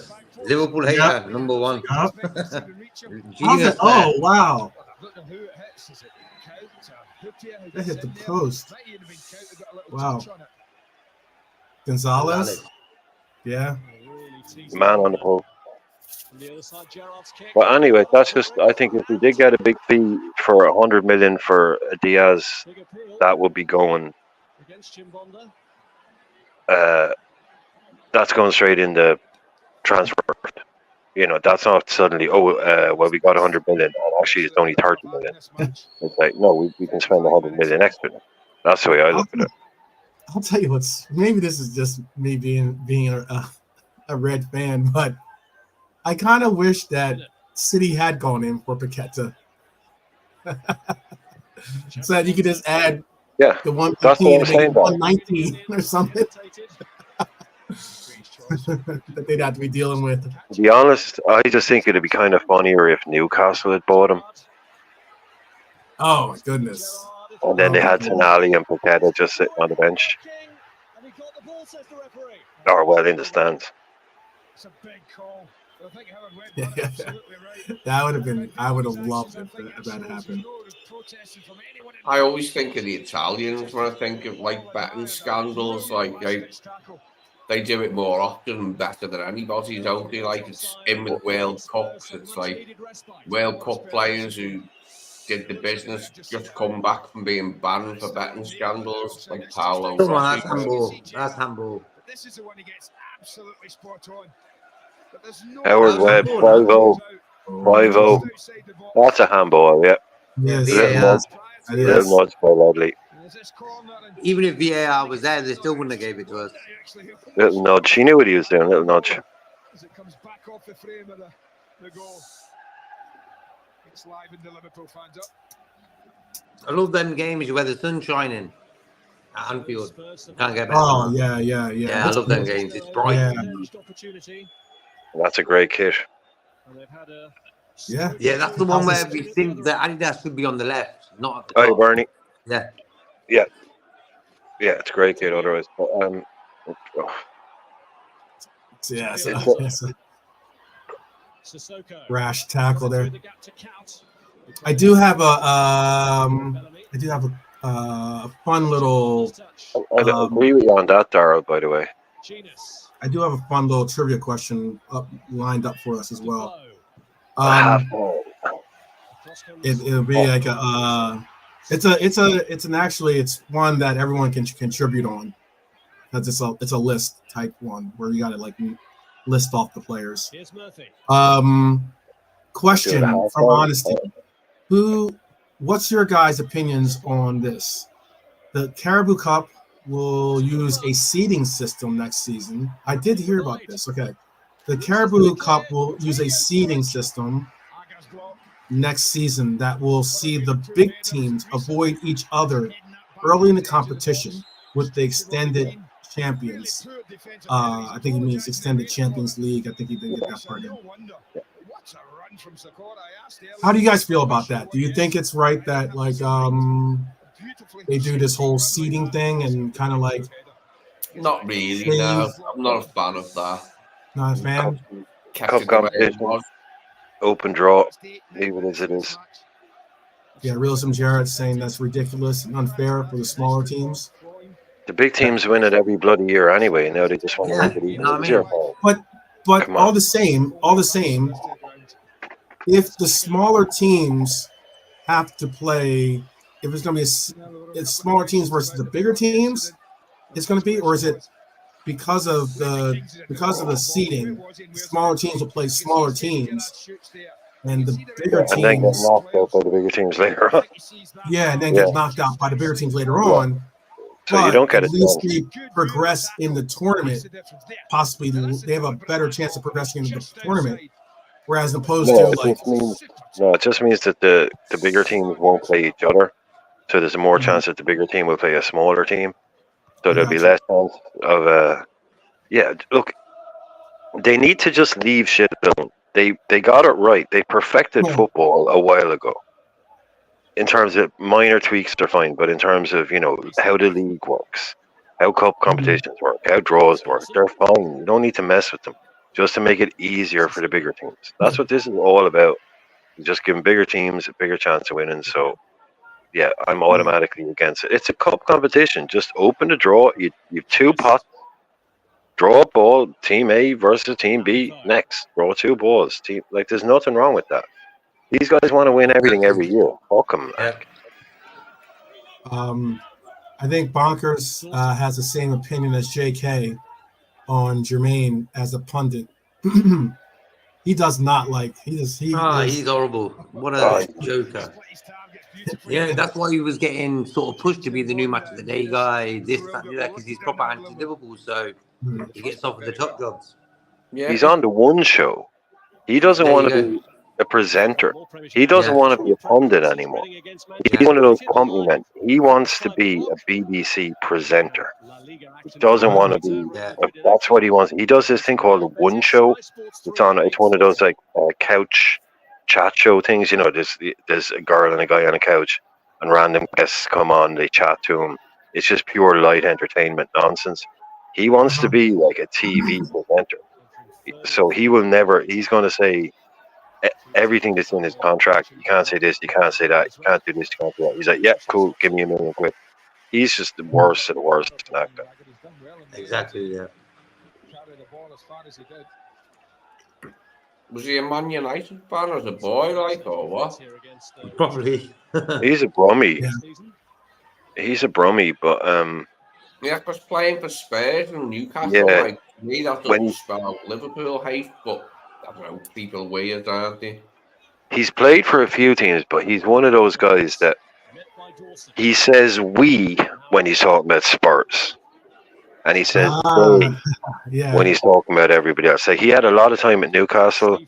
Liverpool hater, number one. Genius. Oh, wow. That hit the post. Wow. Gonzalez? Yeah. Man on the post. But anyway, that's just, I think if we did get a big fee for 100 million for Diaz, that would be going, that's going straight in the transfer. That's not suddenly, well, we got 100 million, and actually it's only 30 million. It's like, no, we can spend 100 million extra. That's the way I look at it. I'll tell you maybe this is just me being a Red fan, but I kind of wish that City had gone in for Paqueta. So that you could just add the 115 to make 119 or something. That they'd have to be dealing with. To be honest, I just think it'd be kind of funnier if Newcastle had bought him. Oh my goodness. And then they had Tonali and Paqueta just sitting on the bench. Or well in the stands. Yeah. That would have been, I would have loved it if that happened. I always think of the Italians when I think of betting scandals. they do it more often and better than anybody, don't they? Like, it's in with World Cups. It's like World Cup players who did the business just come back from being banned for betting scandals, like Paolo Come on, Rossi. that's handball. That's handball. This is the one he gets absolutely spot on. But there's no Howard Webb, 5-0. 5-0. That's a handball, yeah. Yes, VAR. Little nudge by Wadley. Even if VAR was there, they still wouldn't have gave it to us. Little nudge. He knew what he was doing. Little nudge. As it comes back off the frame of the goal. It's live in the Liverpool fans up. I love them games where the sun's shining at Anfield. Can't get better. Oh yeah. Yeah, I love them games. It's bright. Yeah. That's a great kit. Yeah. Yeah, that's the one where we think that Adidas should be on the left, not at the Oh, top. Bernie. Yeah. Yeah, it's a great kit otherwise. But, Yeah. Rash tackle there. I do have a fun little. I agree with you on that, Darryl, by the way. I do have a fun little trivia question lined up for us as well. It'll be like it's one that everyone can contribute on, because it's a list type one where you got to like list off the players. Question from Honesty: what's your guys' opinions on this? The Caribou Cup will use a seeding system next season. I did hear about this. Okay, the Caribou Cup will use a seeding system next season that will see the big teams avoid each other early in the competition with the extended champions. I think it means extended Champions League. I think he didn't get that part in. How do you guys feel about that? Do you think it's right that like they do this whole seeding thing and kind of like? Not really. No, I'm not a fan of that. Not a fan. Cup competition. Open draw, leave it as it is. Yeah, Realism Jarrett saying that's ridiculous and unfair for the smaller teams. The big teams win it every bloody year anyway. Now they just want to make it easier. But all the same, if the smaller teams have to play, if it's going to be it's smaller teams versus the bigger teams, it's going to be, or is it because of the seeding, the smaller teams will play smaller teams, and the bigger teams, and then get knocked out by the bigger teams later on. Yeah, and then get knocked out by the bigger teams later on. So you don't get at least they progress in the tournament. Possibly they have a better chance of progressing in the tournament, whereas opposed to like it just means that the bigger teams won't play each other. So there's more chance that the bigger team will play a smaller team. So there'll be less chance of look, they need to just leave shit alone. They got it right. They perfected football a while ago. In terms of minor tweaks, they're fine. But in terms of, how the league works, how cup competitions work, how draws work, they're fine. You don't need to mess with them. Just to make it easier for the bigger teams. That's what this is all about. Just giving bigger teams a bigger chance of winning. So, yeah, I'm automatically against it. It's a cup competition. Just open the draw. You have two pots. Draw a ball. Team A versus Team B. Next, draw two balls. There's nothing wrong with that. These guys want to win everything every year. Fuck them. I think Bonkers has the same opinion as JK on Jermaine as a pundit. He does not like. He's horrible. What a joker. Yeah, that's why he was getting sort of pushed to be the new match of the day guy. This, that, because he's proper anti-Liverpool, so he gets off of the top jobs. Yeah. He's on the one show. He doesn't want to be a presenter. He doesn't want to be a pundit anymore. He's one of those company men. He wants to be a BBC presenter. He doesn't want to be. That's what he wants. He does this thing called the One Show. It's one of those couch chat show things. There's a girl and a guy on a couch, and random guests come on. They chat to him. It's just pure light entertainment nonsense. He wants to be like a TV presenter. So he will never. He's going to say everything that's in his contract. You can't say this, you can't say that, you can't do this, you can't do that. He's like, yeah, cool, give me $1 million quid. He's just the worst of the worst. Exactly, yeah. as far as he did. Was he a Man United fan as a boy, like, or what? Probably. He's a Brummie. Yeah. He's a Brummie, but Yeah, because playing for Spurs and Newcastle, yeah, like, to me, that when doesn't spell Liverpool hate, but I don't know, people are weird, aren't they? he's played for a few teams, but he's one of those guys that he says "we" when he's talking about Spurs, and he says "they" Yeah. when he's talking about everybody else. Like he had a lot of time at Newcastle,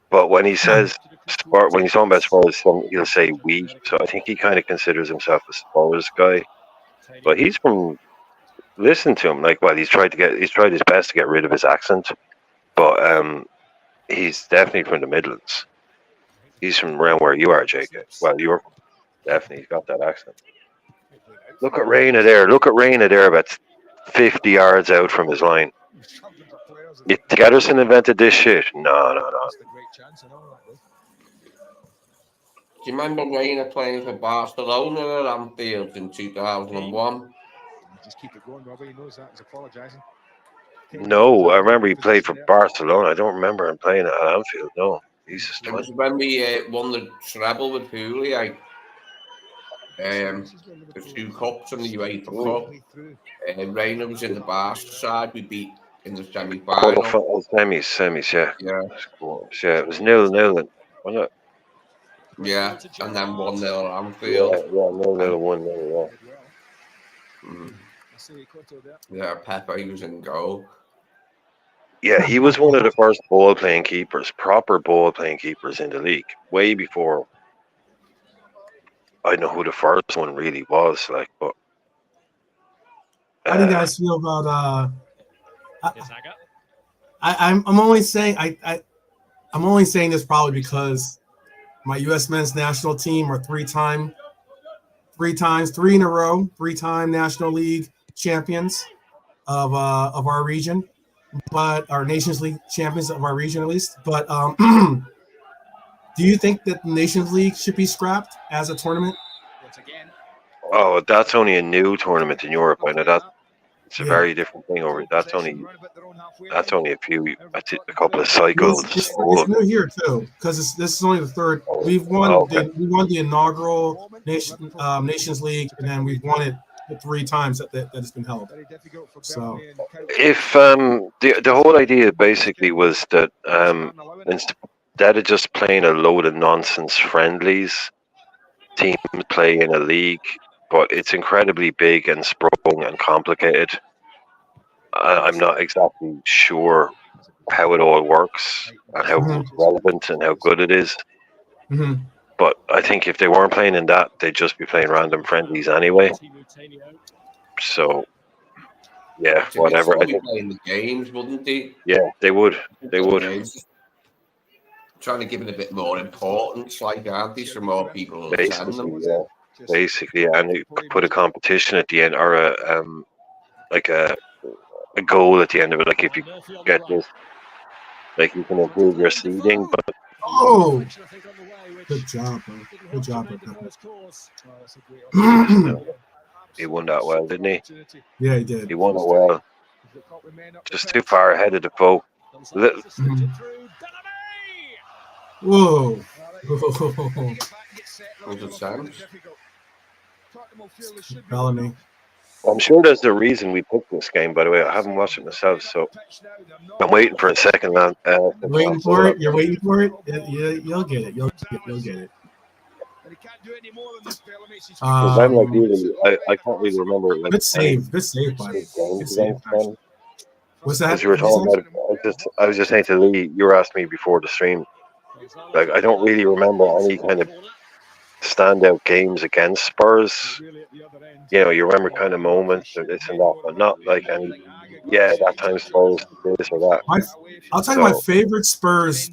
but when he says Spurs, when he's talking about Spurs, he'll say "we." So I think he kind of considers himself a Spurs guy. But he's from. Listen to him, like, well, he's tried his best to get rid of his accent, but he's definitely from the Midlands. He's from around where you are, Jacob. Well, you're definitely got that accent. Look at Reina there. Look at Reina there, about 50 yards out from his line. You think Ederson invented this shit? No. Do you remember Reina playing for Barcelona at Anfield in 2001? Just keep it going, Robbie. He knows that. He's apologising. No, I remember he played for Barcelona. I don't remember him playing at Anfield. No, Jesus. It was when we won the treble with Hooley. The 2 cups and the UEFA Cup. Reina was in the Barca side. We beat in the semi-final. Semis, yeah. Yeah. Yeah, it was 0-0, wasn't it? Yeah, and then 1-0 at Anfield. Yeah, 0-0, 1-0, Yeah, Pepe was in goal. Yeah, he was one of the first ball-playing keepers, proper ball-playing keepers in the league, way before I know who the first one really was. Like, but how do you guys feel about? I'm only saying I'm only saying this probably because my U.S. men's national team are three in a row, 3-time National League champions of our region, but our Nations League champions of our region at least. But do you think that the Nations League should be scrapped as a tournament? Oh, that's only a new tournament in Europe. I know that it's a very different thing over. That's only a couple of cycles. It's new here too because this is only the third. We've won we won the inaugural Nations League, and then we've won it the 3 times that it's been held. So if the whole idea basically was that instead of just playing a load of nonsense friendlies, teams play in a league, but it's incredibly big and sprung and complicated. I'm not exactly sure how it all works and how relevant and how good it is. But I think if they weren't playing in that, they'd just be playing random friendlies anyway. So, yeah, whatever. I think playing the games, wouldn't they? Yeah, they would. They would. Trying to give it a bit more importance, like, aren't they, so more people will attend them. Basically, and you put a competition at the end, or a goal at the end of it. Like if you get this, like you can improve your seeding. But good job, bro. Good job, he won that well, didn't he? Yeah, he did. He won it well. Just too far ahead of the foe. Whoa. Was it Sam? Bellamy. I'm sure there's a reason we picked this game, by the way. I haven't watched it myself, so I'm waiting for a second. Waiting for it? You're waiting for it? You'll get it. You'll get it. I'm like really, I can't really remember. Like, good save, by the What's that? As you were talking about it, I was just saying to Lee, you were asking me before the stream. Like, I don't really remember any kind of standout games against Spurs. You know, you remember kind of moments or this and that, but not like any. Yeah, that time Spurs this or that. I'll tell you my favorite Spurs.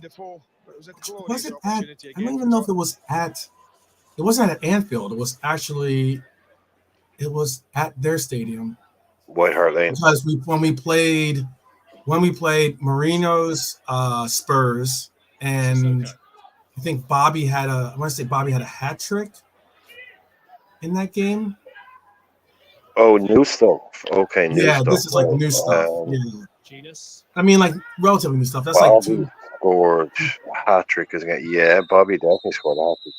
Was it at? I don't even know if it was at. It wasn't at Anfield. It was actually. It was at their stadium. White Hart Lane. Because when we played Marino's Spurs, and I think Bobby had a hat trick in that game. Oh, new stuff. Okay, new stuff. This is like new stuff. I mean, like relatively new stuff. That's like Bobby 2. scored a hat trick. Yeah, Bobby definitely scored a hat trick.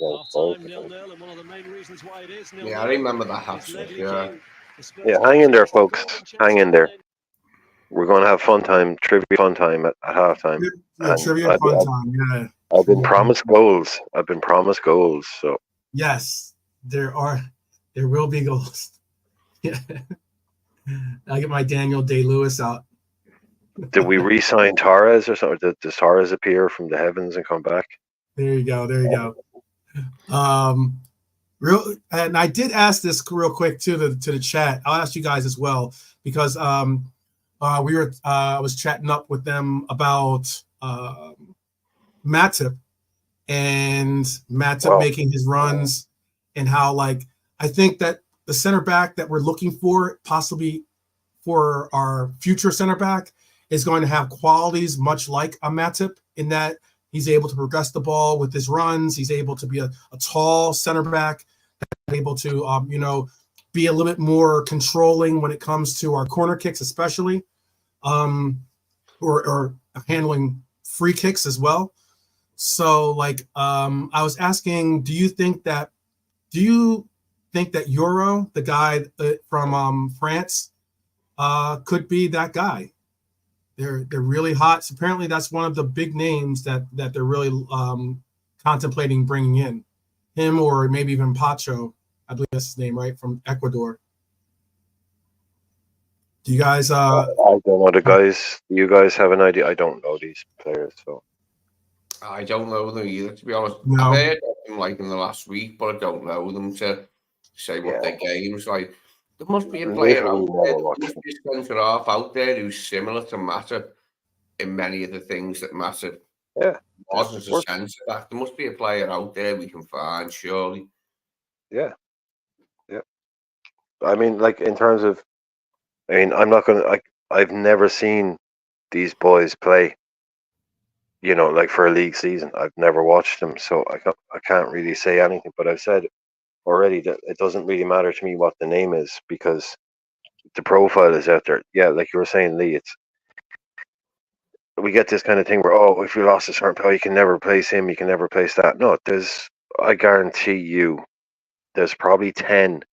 Yeah, I remember that hat trick. Yeah. Yeah, hang in there, folks. Hang in there. We're going to have fun time, trivia fun time at halftime. Yeah, trivia fun time. Yeah. I've been promised goals. So yes, there will be goals. Yeah. I get my Daniel Day-Lewis out. Did we re-sign Torres or something? Does Torres appear from the heavens and come back? There you go. And I did ask this real quick to the chat. I'll ask you guys as well because I was chatting up with them about Matip making his runs and how, like, I think that the center back that we're looking for possibly for our future center back is going to have qualities much like a Matip in that he's able to progress the ball with his runs. He's able to be a tall center back, able to, be a little bit more controlling when it comes to our corner kicks, especially, or handling free kicks as well. So, like, I was asking, do you think that Euro, the guy from France, could be that guy? They're really hot. So apparently, that's one of the big names that they're really contemplating bringing in, him or maybe even Pacho. I believe that's his name, right, from Ecuador. Do you guys? I don't know the guys. Do you guys have an idea? I don't know these players, so I don't know them either, to be honest. No. I've heard of them like in the last week, but I don't know them to say what their game's like. There must be a player out there. There must be a centre half out there who's similar to Matip in many of the things that Matip was as a centre back. There must be a player out there we can find, surely. Yeah. I mean, like in terms of, I'm not gonna. I've never seen these boys play. Like for a league season, I've never watched them, so I can't really say anything. But I've said already that it doesn't really matter to me what the name is because the profile is out there. Yeah, like you were saying, Lee, we get this kind of thing where, if you lost a certain player, you can never replace him, you can never replace that. No, I guarantee you, there's probably 10,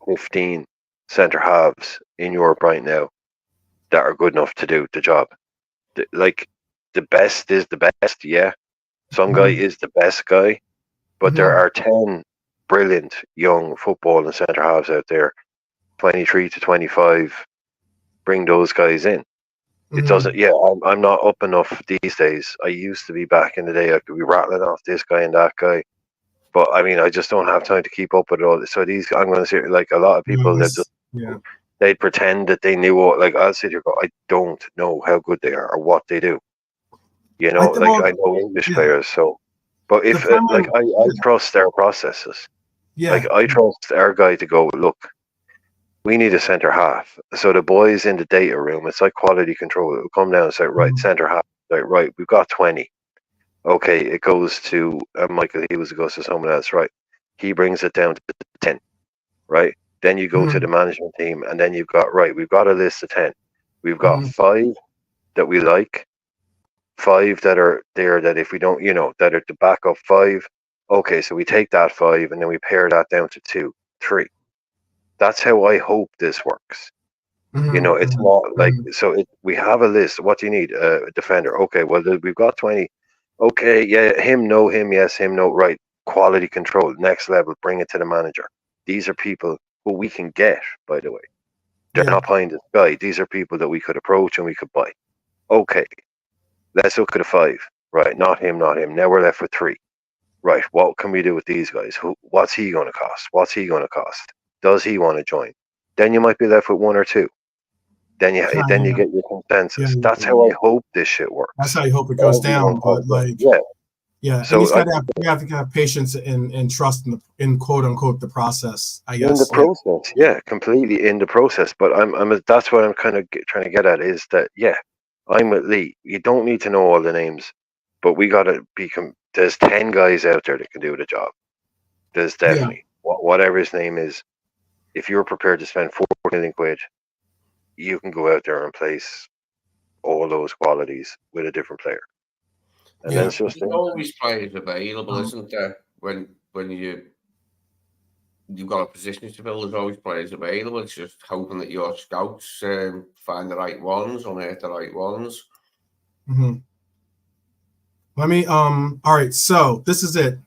15 centre halves in Europe right now that are good enough to do the job. Like the best is the best, yeah. Some guy is the best guy, but there are 10 brilliant young football and centre halves out there, 23 to 25. Bring those guys in. It doesn't. Yeah, I'm not up enough these days. I used to be back in the day. I could be rattling off this guy and that guy, but I just don't have time to keep up with it all. So I'm going to say, like a lot of people that just they pretend that they knew what. Like I'll sit here, go, I don't know how good they are or what they do. I know English players, so. But if I trust their processes. Yeah. Like I trust our guy to go, look, we need a centre half. So the boys in the data room, it's like quality control. It will come down and say, right, centre half. Like, right, we've got 20. Okay, it goes to Michael Hughes, it goes to someone else, right? He brings it down to 10, right? Then you go to the management team, and then we've got a list of 10. We've got 5 that we like, 5 that are there that if we don't, that are the backup 5. Okay, so we take that 5 and then we pare that down to 2, 3. That's how I hope this works. It's not like, we have a list. What do you need? A defender. Okay, well, we've got 20. Okay, yeah, him, no, him, yes, him, no, right. Quality control, next level, bring it to the manager. These are people who we can get, by the way. They're not behind this guy. These are people that we could approach and we could buy. Okay, let's look at a 5. Right, not him, not him. Now we're left with 3. Right, what can we do with these guys? What's he going to cost? What's he going to cost? Does he want to join? Then you might be left with 1 or 2. Then you get your consensus. That's how I hope this shit works. That's how I hope it goes down. But So you have to have patience and trust in quote unquote the process. I guess in the process, completely in the process. But that's what I'm kind of trying to get at is that I'm with Lee. You don't need to know all the names, but we got to there's 10 guys out there that can do the job. There's definitely whatever his name is. If you're prepared to spend 4 million quid, you can go out there and place all those qualities with a different player. And then it's just There's always players available, isn't there? When you've got a position to fill, there's always players available. It's just hoping that your scouts find the right ones, unearth the right ones. Let me all right, so this is it.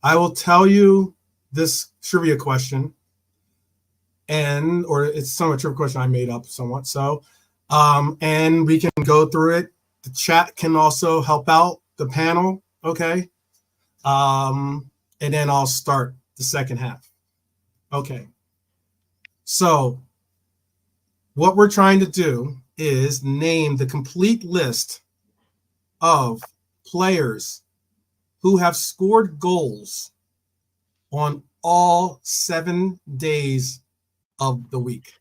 I will tell you this trivia question, or it's somewhat trivia question I made up somewhat. So and we can go through it. The chat can also help out the panel, okay? And then I'll start the second half. Okay. So what we're trying to do is name the complete list of players who have scored goals on all 7 days of the week.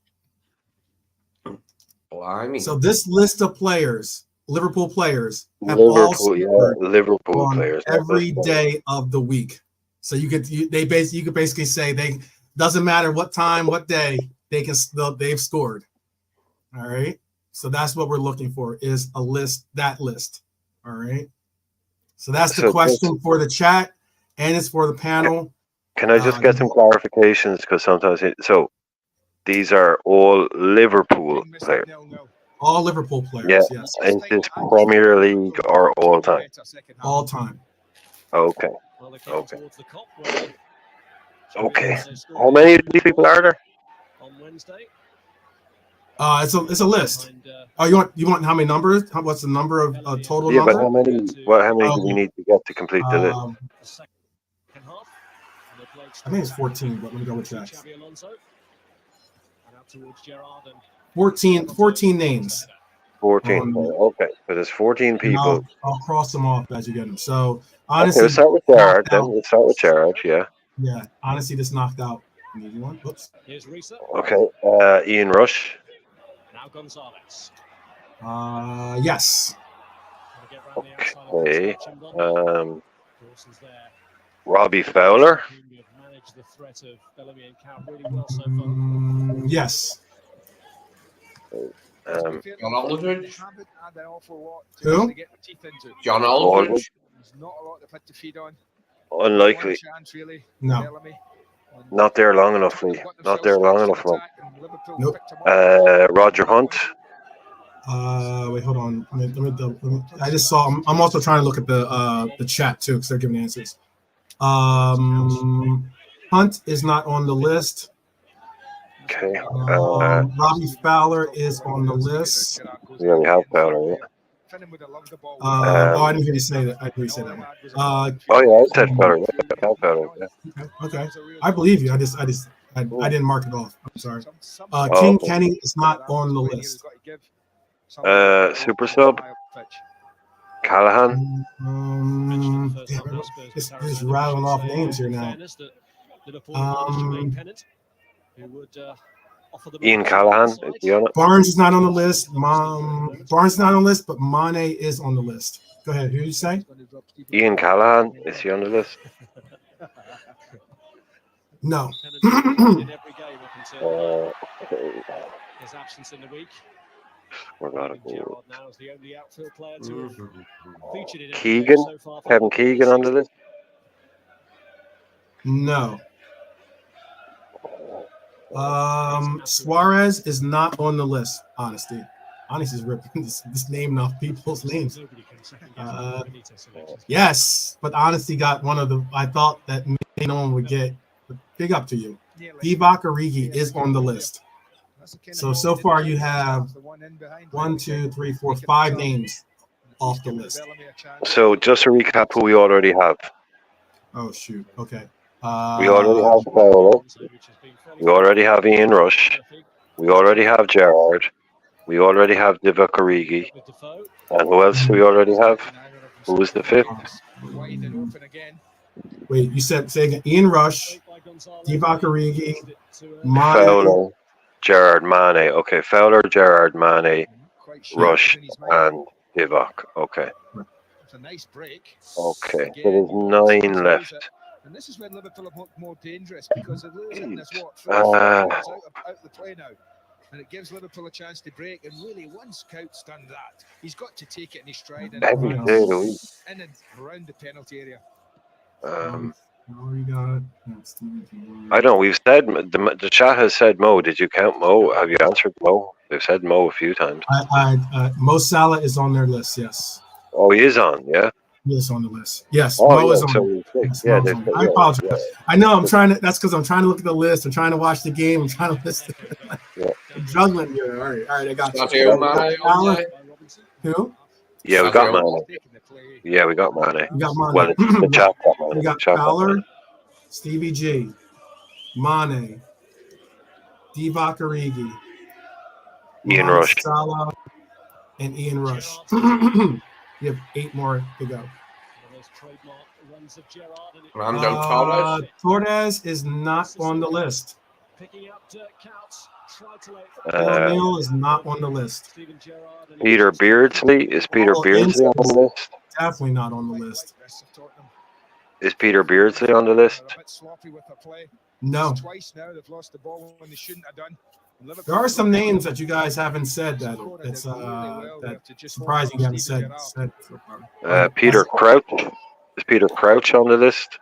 Blimey. So this list of players, Liverpool players, have Liverpool on players every day of the week. So you could basically say they doesn't matter what time, what day they've scored. All right. So that's what we're looking for, is a list, that list. All right. So that's the question for the chat, and it's for the panel. Can I just get some clarifications? Because sometimes these are all Liverpool players. All Liverpool players, yes. Is this Premier League or all time? All time. Okay. Okay. How many of these people are there? On Wednesday. It's a list. Oh, you want how many numbers? What's the number of total Yeah, number? but how many do we need to get to complete the list? I think it's 14, but let me double check. 14 names. 14. Okay, so there's 14 people. I'll cross them off as you get them. So honestly, let's start with Gerrard. Then let's start with Gerrard. Yeah. Yeah. Honestly, this knocked out. Whoops. Okay. Ian Rush. Now Gonzalez. Yes. Okay. Robbie Fowler. Yes. John Aldridge. Who? John Aldridge. Not a lot to put the feet on. Unlikely. No. Not there long enough, Lee. Not there long enough, man. Nope. Roger Hunt. Wait, hold on. Let me I just saw. I'm also trying to look at the chat too, because they're giving answers. Hunt is not on the list. Okay. Robbie Fowler is on the list. We already have Fowler. Yeah. I didn't hear you say that. I didn't say that one. Oh yeah, I said Fowler. Yeah, Fowler. Yeah. Okay. I believe you. I didn't mark it off. I'm sorry. King Kenny is not on the list. Super sub. Callahan. Just rattling off names here now. Ian Callahan, is he on it? Barnes is not on the list. Barnes is not on the list, but Mane is on the list. Go ahead. Who did you say? Ian Callahan, is he on the list? No. His absence in the week. Keegan, Kevin Keegan on the list? No. Suarez is not on the list. Honestly is ripping this name off people's names. Yes, but honestly got one of the. I thought that maybe no one would get. Big up to you. Divock Origi is on the list. So far you have 1, 2, 3, 4, 5 names off the list. So just to recap who we already have. Oh shoot. Okay. We already have Paolo. We already have Ian Rush. We already have Gerrard. We already have Divock Origi. And who else do we already have? Who was the fifth? Wait, you said say again. Ian Rush, Divock Origi, Fowler, Gerrard, Mane. Okay, Fowler, Gerrard, Mane, Rush, and Divock. Okay. Okay, so there's 9 left. And this is when Liverpool are more dangerous because they're losing this, 3 out of the play now. And it gives Liverpool a chance to break. And really, once Coutts done that, he's got to take it in his stride and Every day of the week. in and around the penalty area. We got I don't. We've said the chat has said Mo. Did you count Mo? Have you answered Mo? They've said Mo a few times. Mo Salah is on their list. Yes. Oh, he is on. Yeah. He is on the list. Yes. Oh, Mo is on. So Yes, yeah, Mo's on. I apologize. Yeah. I know. I'm trying to. That's because I'm trying to look at the list. I'm trying to watch the game. I'm trying to listen. I'm juggling here. All right. I got you. Who? Yeah, we got Mane. Yeah, we got Mane. We got Mane. Well, the chat got Mane. We got Fowler, Stevie G, Mane, Divock Origi, Ian Rush, Salah, and Ian Rush. You have 8 more to go. Torres is not on the list. Neil is not on the list. Peter Beardsley. Is Peter Beardsley on the list? Definitely not on the list. Is Peter Beardsley on the list? No. There are some names that you guys haven't said that's surprising you haven't said so far. Peter Crouch. Is Peter Crouch on the list?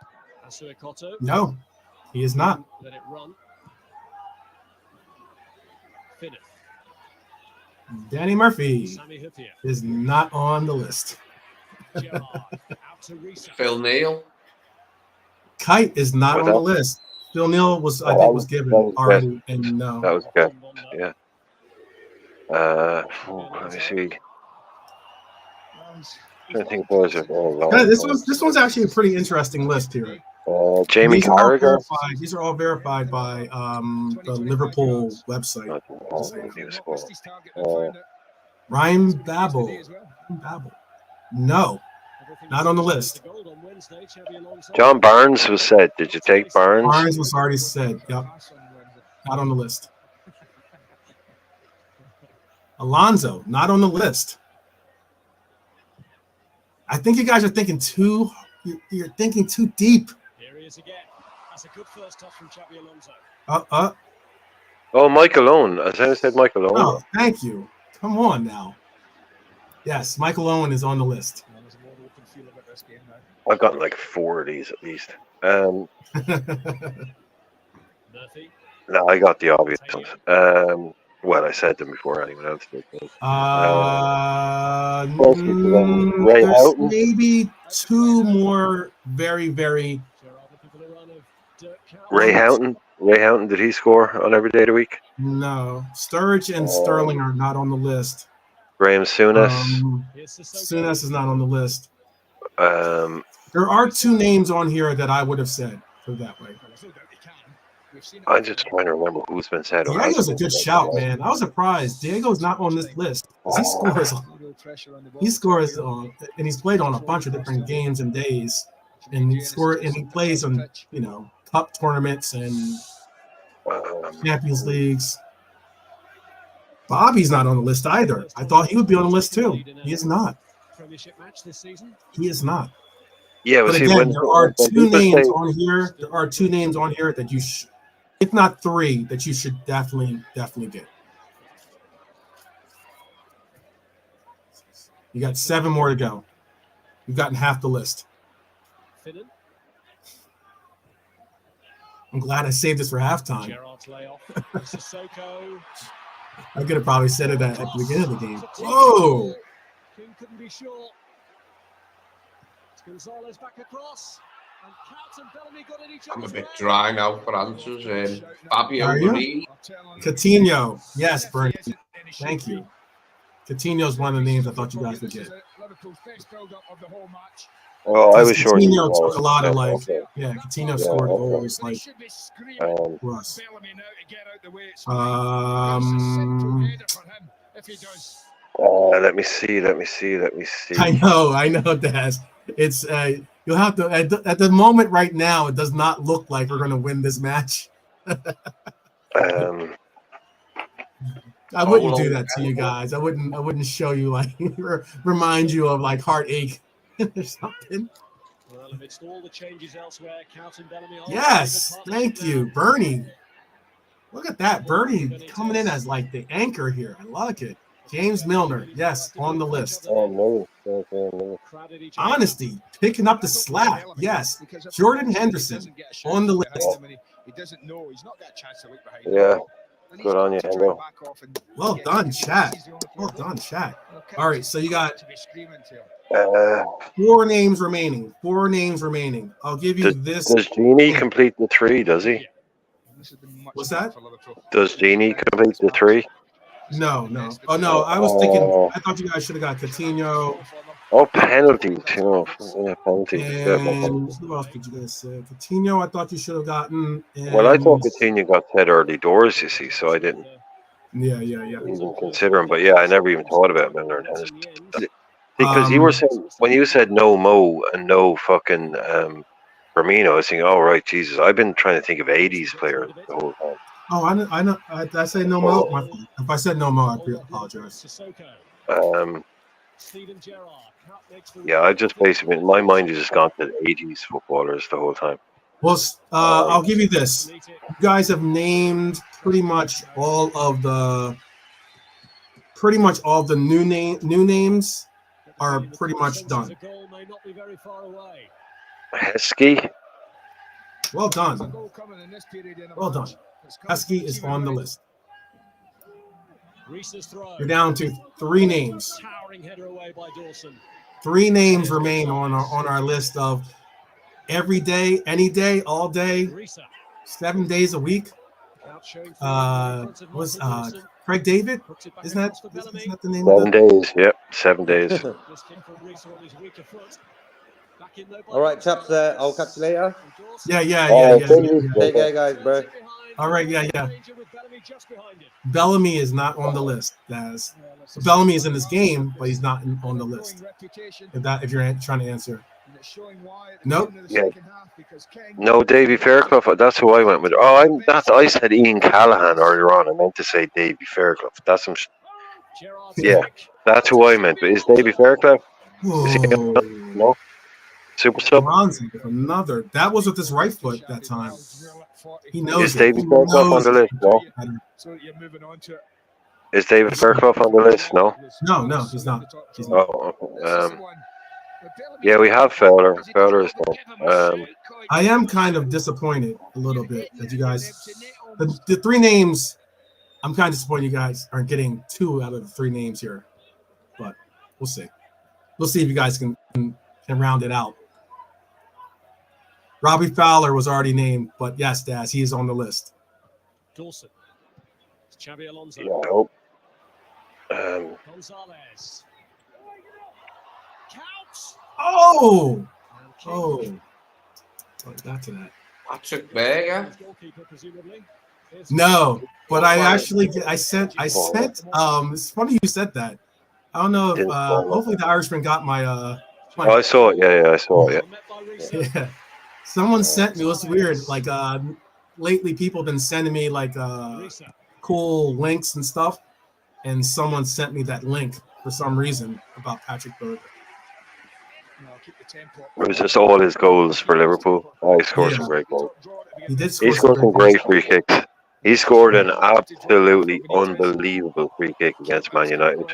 No, he is not. Danny Murphy is not on the list. Phil Neal. Kite is not on the list. Phil Neal was given already, and no. That was good. Yeah. Let me see. I think those are all long. This one's actually a pretty interesting list here. Jamie Carragher. These are all verified by the Liverpool website. Ryan Babel. No, not on the list. John Barnes was said. Did you take Barnes? Barnes was already said. Yep. Not on the list. Alonso, not on the list. I think you guys are thinking you're thinking too deep. Here he is again. That's a good first touch from Xabi Alonso. Oh, Michael Owen. I said Michael Owen. Oh, thank you. Come on now. Yes, Michael Owen is on the list. I've gotten like 4 of these at least. No, I got the obvious ones. Well, I said them before anyone else did. Ray Houghton. Maybe 2 more very, very. Ray Houghton. Ray Houghton, did he score on every day of the week? No. Sturridge and Sterling are not on the list. Graham Souness. Souness is not on the list. There are 2 names on here that I would have said, put it that way. I'm just trying to remember who's been said. Diego's a good shout, man. I was surprised. Diego's not on this list. He scores, and he's played on a bunch of different games and days, and he plays on cup tournaments and Champions Leagues. Bobby's not on the list either. I thought he would be on the list too. He is not. He is not. Yeah, but again, there are 2 names on here. There are 2 names on here that you should, if not 3, that you should definitely get. You got 7 more to go. You've gotten half the list. I'm glad I saved this for halftime. I could have probably said it at the beginning of the game. Whoa! Couldn't be sure. Gonzalez back across. And Coutts and Bellamy got in each I'm a other's bit way. dry now for answers. Fabio Marini. Coutinho. Yes, Bernie. Thank you. Coutinho's one of the names I thought you guys would get. Oh, I was sure. Coutinho took a lot of Coutinho scored goals for us. Let me see. I know, Daz. It's you'll have to at the moment right now. It does not look like we're going to win this match. I wouldn't do that to you guys. I wouldn't show you remind you of heartache or something. Well, amidst all the changes elsewhere, Coutts and Bellamy. Yes, thank you, Bernie. Look at that. Bernie coming in as like the anchor here. I like it. James Milner, yes, on the list. Oh, no. Honesty, picking up the slack, yes. Jordan Henderson, on the list. He doesn't know. He's not got a chance to look behind. Yeah. Good on you, Hendo. Well done, chat. Well done, chat. All right, so you got 4 names remaining. 4 names remaining. I'll give you this. Does Genie complete the 3, does he? What's that? Does Genie complete the 3? No. Oh, no, I was thinking, I thought you guys should have got Coutinho. Oh, penalties. Penalties. And who else did you guys say? Coutinho, I thought you should have gotten. Well, I thought Coutinho got set early doors, you see, so I didn't even consider him. But yeah, I never even thought about Milner and Henderson. Because you were saying, when you said no Mo and no fucking Firmino, I was thinking, oh, right, Jesus, I've been trying to think of 80s players the whole time. Oh, I know. I say no Mo. If I said no Mo, I apologize. Yeah, I just basically, my mind has just gone to the 80s footballers the whole time. Well, I'll give you this. You guys have named pretty much all of the new names are pretty much done. Heskey. Well done. Well done. Heskey is on the list. You're down to 3 names. 3 names remain on our list of every day, any day, all day, 7 days a week. Was Craig David? Isn't that the name? 7 days. Yep, 7 days. All right, chaps. I'll catch you later. Yeah. Take care, guys, bro. All right, yeah. Bellamy is not on the list. Bellamy is in this game, but he's not on the list. If you're trying to answer. Nope. Yeah. No, Davy Fairclough. That's who I went with. Oh, I said Ian Callahan earlier on. I meant to say Davy Fairclough. That's some. Yeah, that's who I meant. But is Davy Fairclough? Is he no? Super sub. Another. That was with his right foot that time. He knows. Is David Fairclough on the list? No. Is David Fairclough on the list? No. No, he's not. Yeah, we have Fowler. Fowler is no. I am kind of disappointed a little bit that you guys. The 3 names. I'm kind of disappointed you guys aren't getting 2 out of the 3 names here, but we'll see. We'll see if you guys can round it out. Robbie Fowler was already named, but yes, Daz, he is on the list. Dawson. Xabi Alonso. Yeah, I hope. Gonzalez. Oh! Got to that. Patrick Berger. No, but I sent. It's funny you said that. I don't know if hopefully the Irishman got my. I saw it. Yeah, I saw it. Yeah. Someone sent me. It was weird. Like lately, people have been sending me like cool links and stuff, and someone sent me that link for some reason about Patrick Berger. It was just all his goals for Liverpool. He scored some great goals. He scored some great free kicks. He scored an absolutely unbelievable free kick against Man United.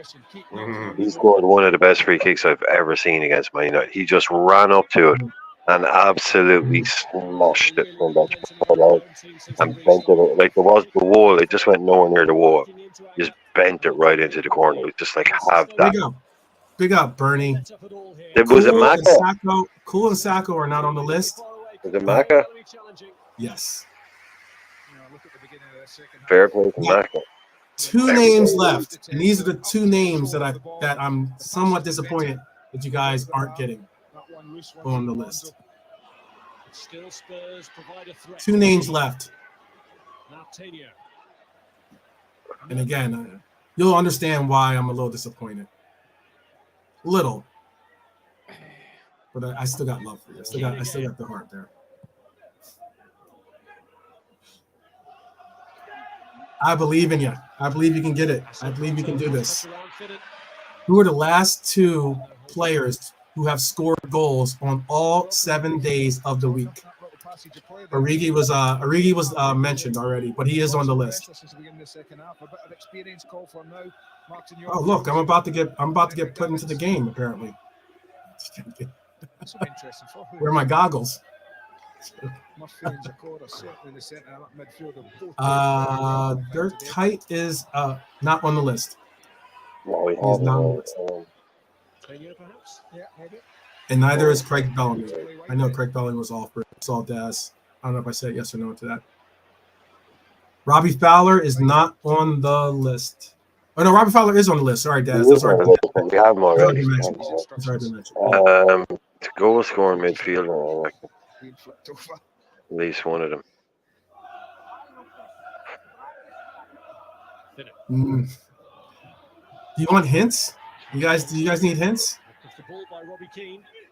He scored one of the best free kicks I've ever seen against Man United. He just ran up to it and absolutely smashed it from that spot out and bent it. Like there was the wall, it just went nowhere near the wall. Just bent it right into the corner. It was just like, have that. Big up, Bernie. Was it Maka? Cool and Sacco are not on the list. Was it Maka? Yes. Fair play to Maka. 2 names left, and these are the 2 names that I'm somewhat disappointed that you guys aren't getting on the list. 2 names left. And again, you'll understand why I'm a little disappointed. Little. But I still got love for you. I still got the heart there. I believe in you. I believe you can get it. I believe you can do this. Who are the last 2 players who have scored goals on all 7 days of the week? Origi was mentioned already, but he is on the list. Oh, look, I'm about to get put into the game apparently. Where are my goggles? Dirk Kuyt is not on the list. No, He's not on the list. And neither is Craig Bellamy. I know Craig Bellamy was offered. Saul Daz. I don't know if I said yes or no to that. Robbie Fowler is not on the list. Oh no, Robbie Fowler is on the list. Sorry, Daz. That's right. We have him already. To goal scoring midfielder, I reckon. At least one of them. Do you want hints? Do you guys need hints?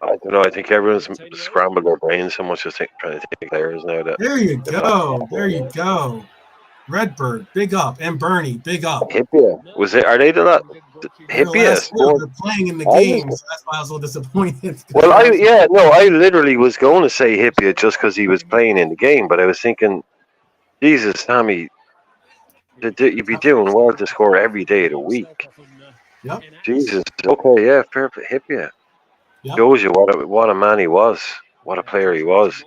I don't know. I think everyone's scrambled their brains so much just trying to take players now. There you go. There you go. Redbird, big up, and Bernie, big up. Hippia, was it? Are they the last? Hippia, they're playing in the game, so that's why I was a little disappointed. Well, I literally was going to say Hippia just because he was playing in the game, but I was thinking, Jesus, Tommy, you'd be doing well to score every day of the week. Yep. Jesus. Okay, yeah, fair play. Hippia. Yep. Shows you what a man he was. What a player he was.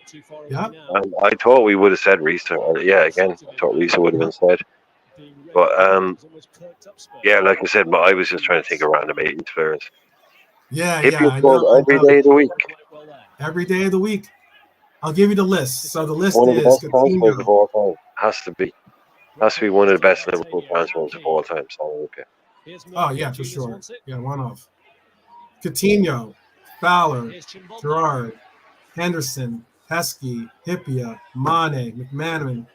Yeah. And I thought we would have said Risa. I thought Risa would have been said. But yeah, like I said, I was just trying to think of random 80s players. Yeah, I know. Every day of the week. Every day of the week. I'll give you the list. So the list one of the is best transfers of all time. Has to be one of the best Liverpool transfers of all time. So okay. Oh yeah, for sure. Yeah, one of Coutinho, Fowler, Gerrard, Henderson, Heskey, Hippia, Mane, McManaman,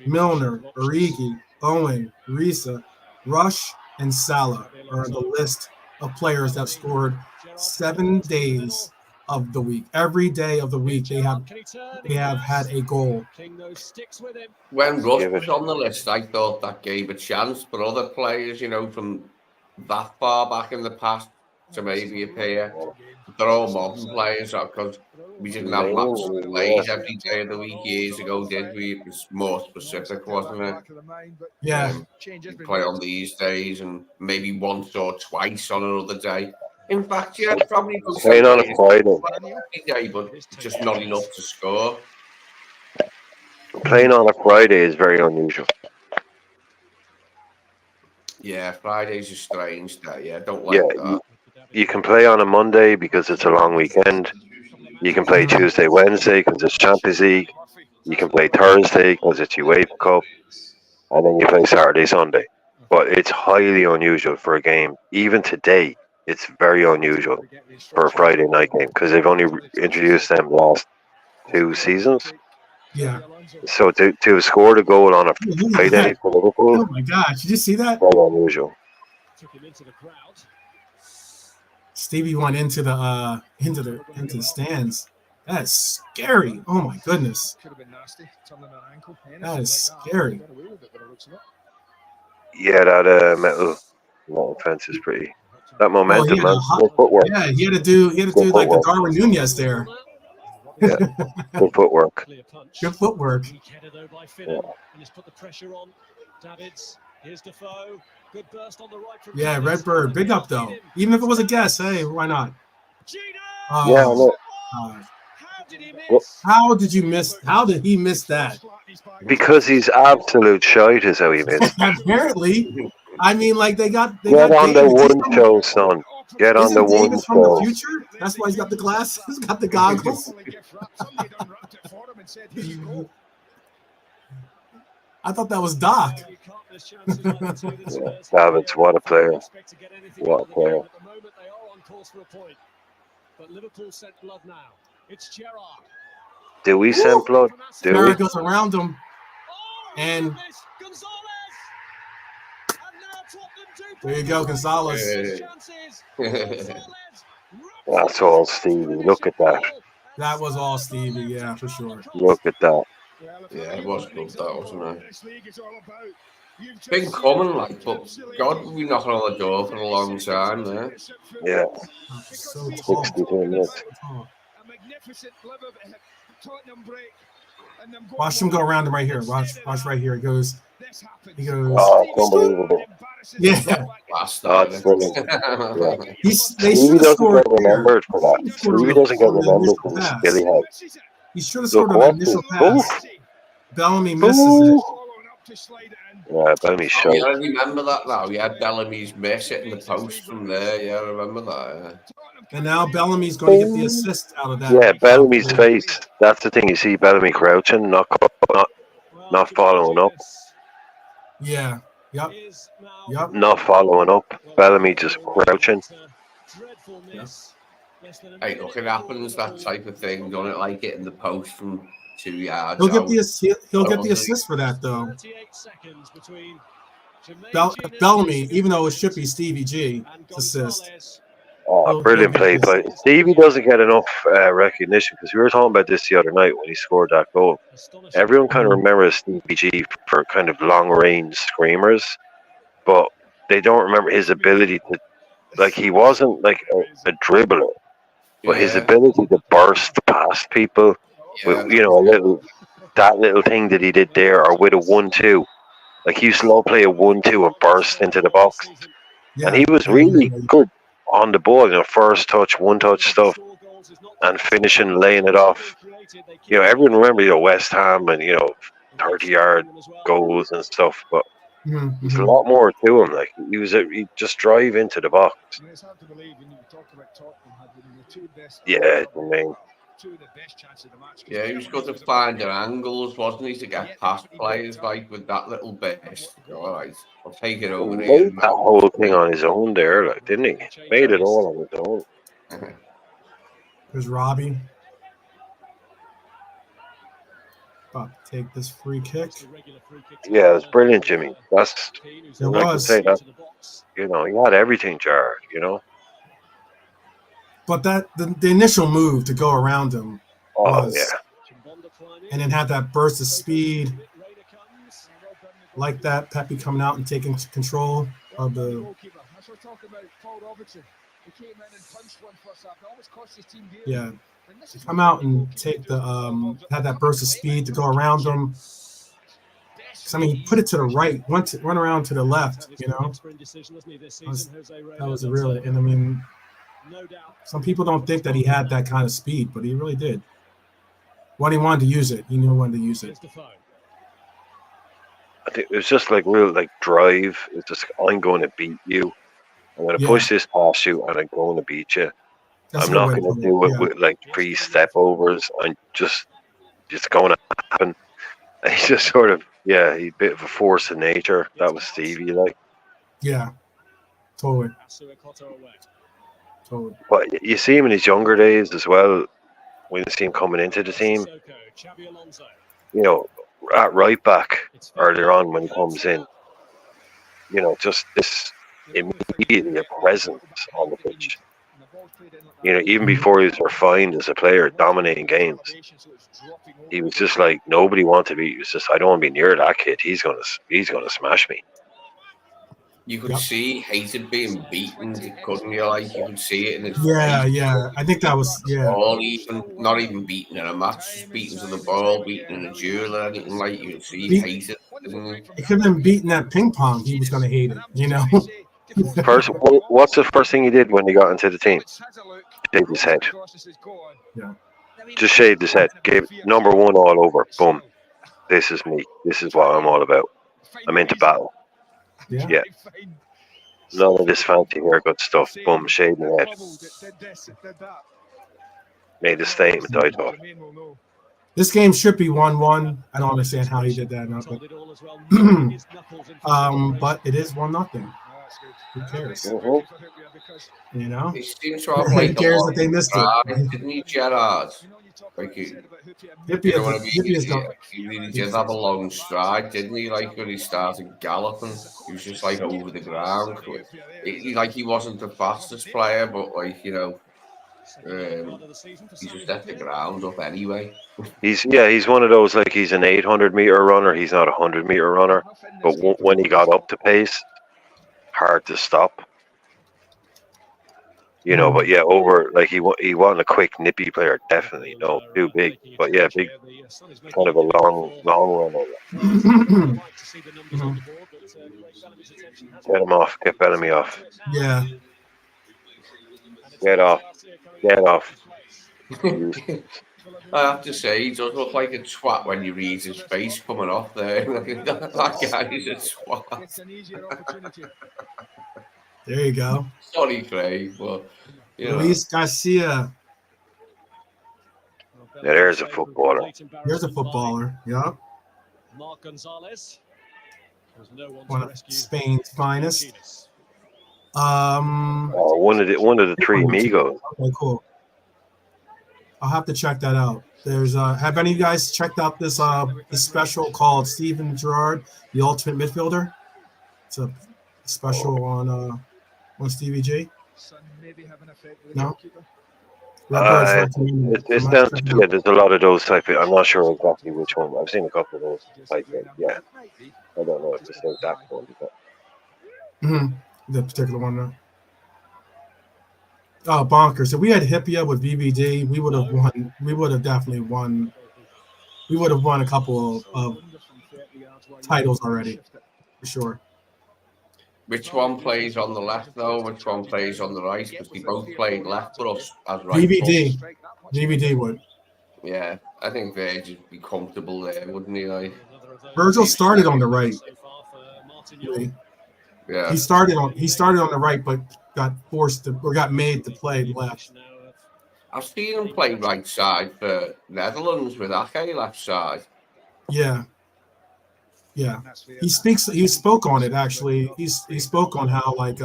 Milner, Origi, Owen, Risa, Rush, and Salah are on the list of players that scored 7 days of the week. Every day of the week, they have had a goal. When Rush was on the list, I thought that gave a chance, but other players, from that far back in the past to maybe appear, they're all modern players because we didn't have matches played every day of the week years ago, did we? It was more specific, wasn't it? Yeah. You play on these days and maybe once or twice on another day. In fact, yeah, probably playing on a Friday. Every day, but just not enough to score. Playing on a Friday is very unusual. Yeah, Fridays are strange day. Yeah, don't like that. You can play on a Monday because it's a long weekend. You can play Tuesday, Wednesday because it's Champions League. You can play Thursday because it's UEFA Cup. And then you play Saturday, Sunday. But it's highly unusual for a game. Even today, it's very unusual for a Friday night game because they've only introduced them the last 2 seasons. Yeah. So to have scored a goal on a Friday for Liverpool. Oh my gosh, did you see that? Very unusual. Stevie went into the stands. That's scary. Oh my goodness. That is scary. Yeah, that metal fence is pretty. That momentum, man. Good footwork. Yeah, he had to do like the Darwin Nunez there. Yeah, good footwork. Good footwork. Yeah, Redbird, big up though. Even if it was a guess, hey, why not? Yeah, look. How did he miss that? Because he's absolute shite is how he missed. Apparently. I mean, like they got on the one show, son. Get on the one Davis from the future? That's why he's got the glasses, got the goggles. I thought that was Doc. Davids, what a player. What a player. Do we send blood? Gerrard goes around him. And there you go, Gonzalez. That's all Stevie. Look at that. That was all Stevie, yeah, for sure. Look at that. Yeah, it was good, that, wasn't it? It's been coming, like, but God, we've been knocking on the door for a long time, there. Yeah. So 62 minutes. A magnificent Tottenham break. Watch him go around him right here. Watch right here. He goes. Oh, it's unbelievable. Yeah. Oh, it's brilliant. Yeah. They Stevie should have doesn't scored get here. remembered for that. Stevie doesn't get remembered for the skill he had. He should have Look, scored on the initial pass. Bellamy misses it. Yeah, Bellamy Oh, showed. yeah, I remember that now. Yeah, Bellamy's miss hitting the post from there. Yeah, I remember that. And now Bellamy's going to get the assist out of that. Yeah, Bellamy's face. That's the thing. You see Bellamy crouching, not following up. Yeah. Yep. Yep. Not following up. Bellamy just crouching. Yep. Hey, look, it happens, that type of thing. Don't it, like hitting the post from 2 yards He'll get out. he'll get the assist for that though. Bellamy, even though it should be Stevie G, assist. Oh, brilliant play. But Stevie doesn't get enough recognition because we were talking about this the other night when he scored that goal. Everyone kind of remembers Stevie G for kind of long-range screamers, but they don't remember his ability to, like, he wasn't like a dribbler, but his ability to burst past people with, you know, that little thing that he did there, or with a 1-2. Like, he used to play a 1-2 and burst into the box. And he was really good on the ball, you know, first touch, one-touch stuff, and finishing, laying it off. You know, everyone remember, you know, West Ham and, you know, 30-yard goals and stuff, but there's a lot more to him. Like, he'd just drive into the box. Yeah, I mean, yeah, he was good to find their angles, wasn't he, to get past players, like, with that little bit. All right, I'll take it over he here. made that whole thing on his own there, like, didn't he? Made it all on his own. There's Robbie. About to take this free kick. Yeah, it's brilliant, Jimmy. That's, it like I was. say, that, you know, he had everything, Jar, you know? But that the initial move to go around him was, and then had that burst of speed, like that Pepe coming out and taking control of the. Yeah, come out and take the had that burst of speed to go around him. Because I mean, he put it to the right, run around to the left. You know, that was really, and I mean. Some people don't think that he had that kind of speed, but he really did. When he wanted to use it, he knew when to use it. I think it was just like real, like, drive. It's just, I'm going to beat you. I'm going to push this past you, and I'm going to beat you. I'm not going to do it with like 3 step overs. I'm just going to happen. And he's just sort of, he's a bit of a force of nature. That was Stevie, like. Yeah, totally. But you see him in his younger days as well, when you see him coming into the team. You know, at right back earlier on when he comes in, you know, just this immediately a presence on the pitch. You know, even before he was refined as a player, dominating games, he was just like, nobody wanted to be. He was just, I don't want to be near that kid. He's gonna smash me. You could see he hated being beaten, couldn't you? Like, you could see it in his face. Yeah. I think that was, not even beaten in a match, just beaten to the ball, beaten in a duel or anything, like, you could see he hated it. He could have been beaten at ping pong. He was going to hate it, you know? What's the first thing he did when he got into the team? Shaved his head. Yeah. Just shaved his head. Gave number 1 all over. Boom. This is me. This is what I'm all about. I'm into battle. Yeah. None of this fancy haircut stuff. Boom, shaved my head. Made a statement, I thought. This game should be 1-1. I don't understand how he did that, but it is 1-0. Who cares? You know? He seems to have, like, who cares that they missed it? Didn't he, Gerard? Like, he really did have a long stride, didn't he? Like, when he started galloping, he was just, like, over the ground. He wasn't the fastest player, but, like, you know, he just left the ground up anyway. He's one of those, like, he's an 800-meter runner. He's not a 100-meter runner, but when he got up to pace, hard to stop. You know, but yeah, over like he wanted a quick, nippy player, definitely. No, too big, but yeah, big, kind of a long run over. Get him off. Get Bellamy off. Yeah. Get off. Get off. I have to say, he does look like a twat when you read his face coming off there. That guy is a twat. There you go. Sorry, Craig, but Luis Garcia. Yeah, there's a footballer. Here's a footballer. Yeah. Mark Gonzalez. One of Spain's finest. One of the three amigos. Okay, cool. I'll have to check that out. There's have any of you guys checked out this special called Steven Gerrard, the Ultimate Midfielder? It's a special on Stevie G. No. It's down to, yeah, there's a lot of those type of, I'm not sure exactly which one, but I've seen a couple of those type of, yeah. I don't know if it's that one. But... The particular one, though. Oh, bonkers. If we had Hippia with VVD, we would have won. We would have definitely won. We would have won a couple of titles already, for sure. Which one plays on the left, though? Which one plays on the right? Because they both played left for us as right. VVD would. Yeah, I think Virgil would be comfortable there, wouldn't he? Like, Virgil started on the right. Yeah. He started on the right, but got forced to or got made to play left. I've seen him play right side for Netherlands with Ake left side. Yeah. Yeah. He spoke on it actually. He spoke on how like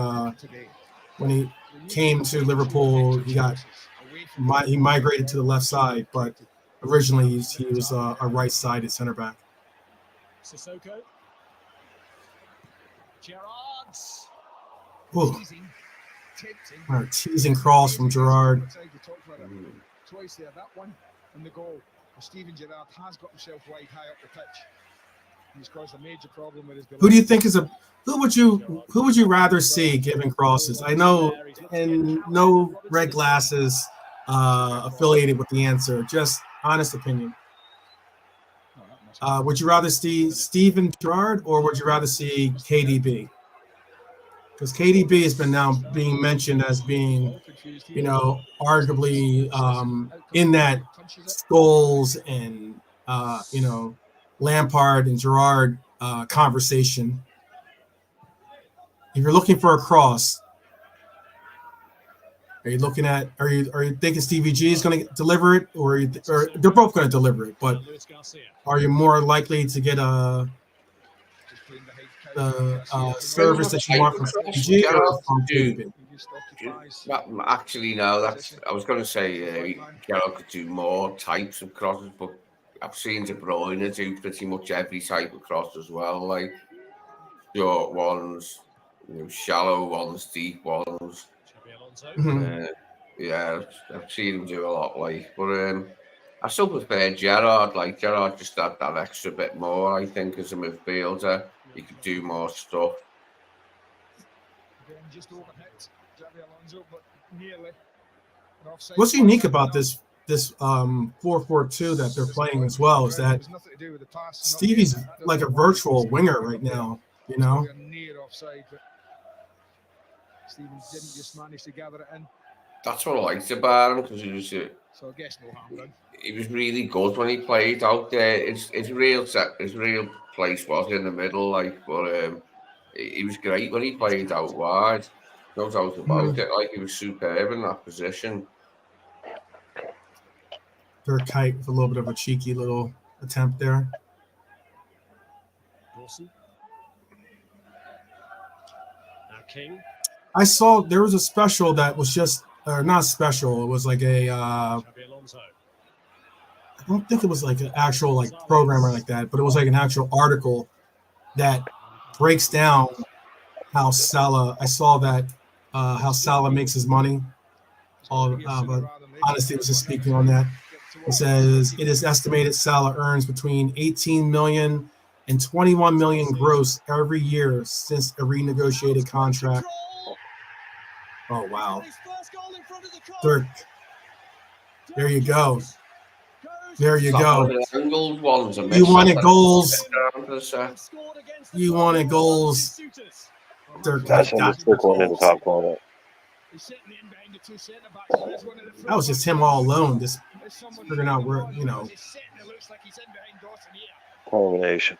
when he came to Liverpool, he migrated to the left side, but originally he was a right-sided center back. Sissoko. Gerrard's. Teasing cross from Gerrard. Twice there, that one and the goal. Steven Gerrard has got himself wide high up the pitch. He's caused a major problem with his. Who do you think is who would you rather see giving crosses? I know, and no red glasses affiliated with the answer. Just honest opinion. Would you rather see Steven Gerrard or would you rather see KDB? Because KDB has been now being mentioned as being, arguably in that Scholes and Lampard and Gerrard conversation. If you're looking for a cross, are you thinking Stevie G is going to deliver it, or they're both going to deliver it? But are you more likely to get a service that you want from Stevie G or from KDB? Actually, no. I was going to say Gerrard could do more types of crosses, but I've seen De Bruyne do pretty much every type of cross as well, like short ones, shallow ones, deep ones. Yeah, I've seen him do a lot, but I still prefer Gerrard. Like Gerrard just had that extra bit more, I think, as a midfielder. He could do more stuff. What's unique about this 4-4-2 that they're playing as well is that Stevie's like a virtual winger right now, Steven didn't just manage to gather it in. That's what I liked about him, because he was really good when he played out there. His real place was in the middle, but he was great when he played out wide. No doubt about it. He was superb in that position. Kite with a little bit of a cheeky little attempt there. Wilson. Now King. I saw there was a special that was just, or not special. It was like I don't think it was like an actual programmer like that, but it was like an actual article that breaks down how Salah. I saw that how Salah makes his money. But honestly, it was just speaking on that. It says it is estimated Salah earns between 18 million and 21 million gross every year since a renegotiated contract. Oh, wow. Dirk. There you go. There you go. Angled ones are You wanted goals. down to the set. You wanted goals. Dirk That's got him. Stick one in the top corner. That was just him all alone, just figuring out where, you know. Combination.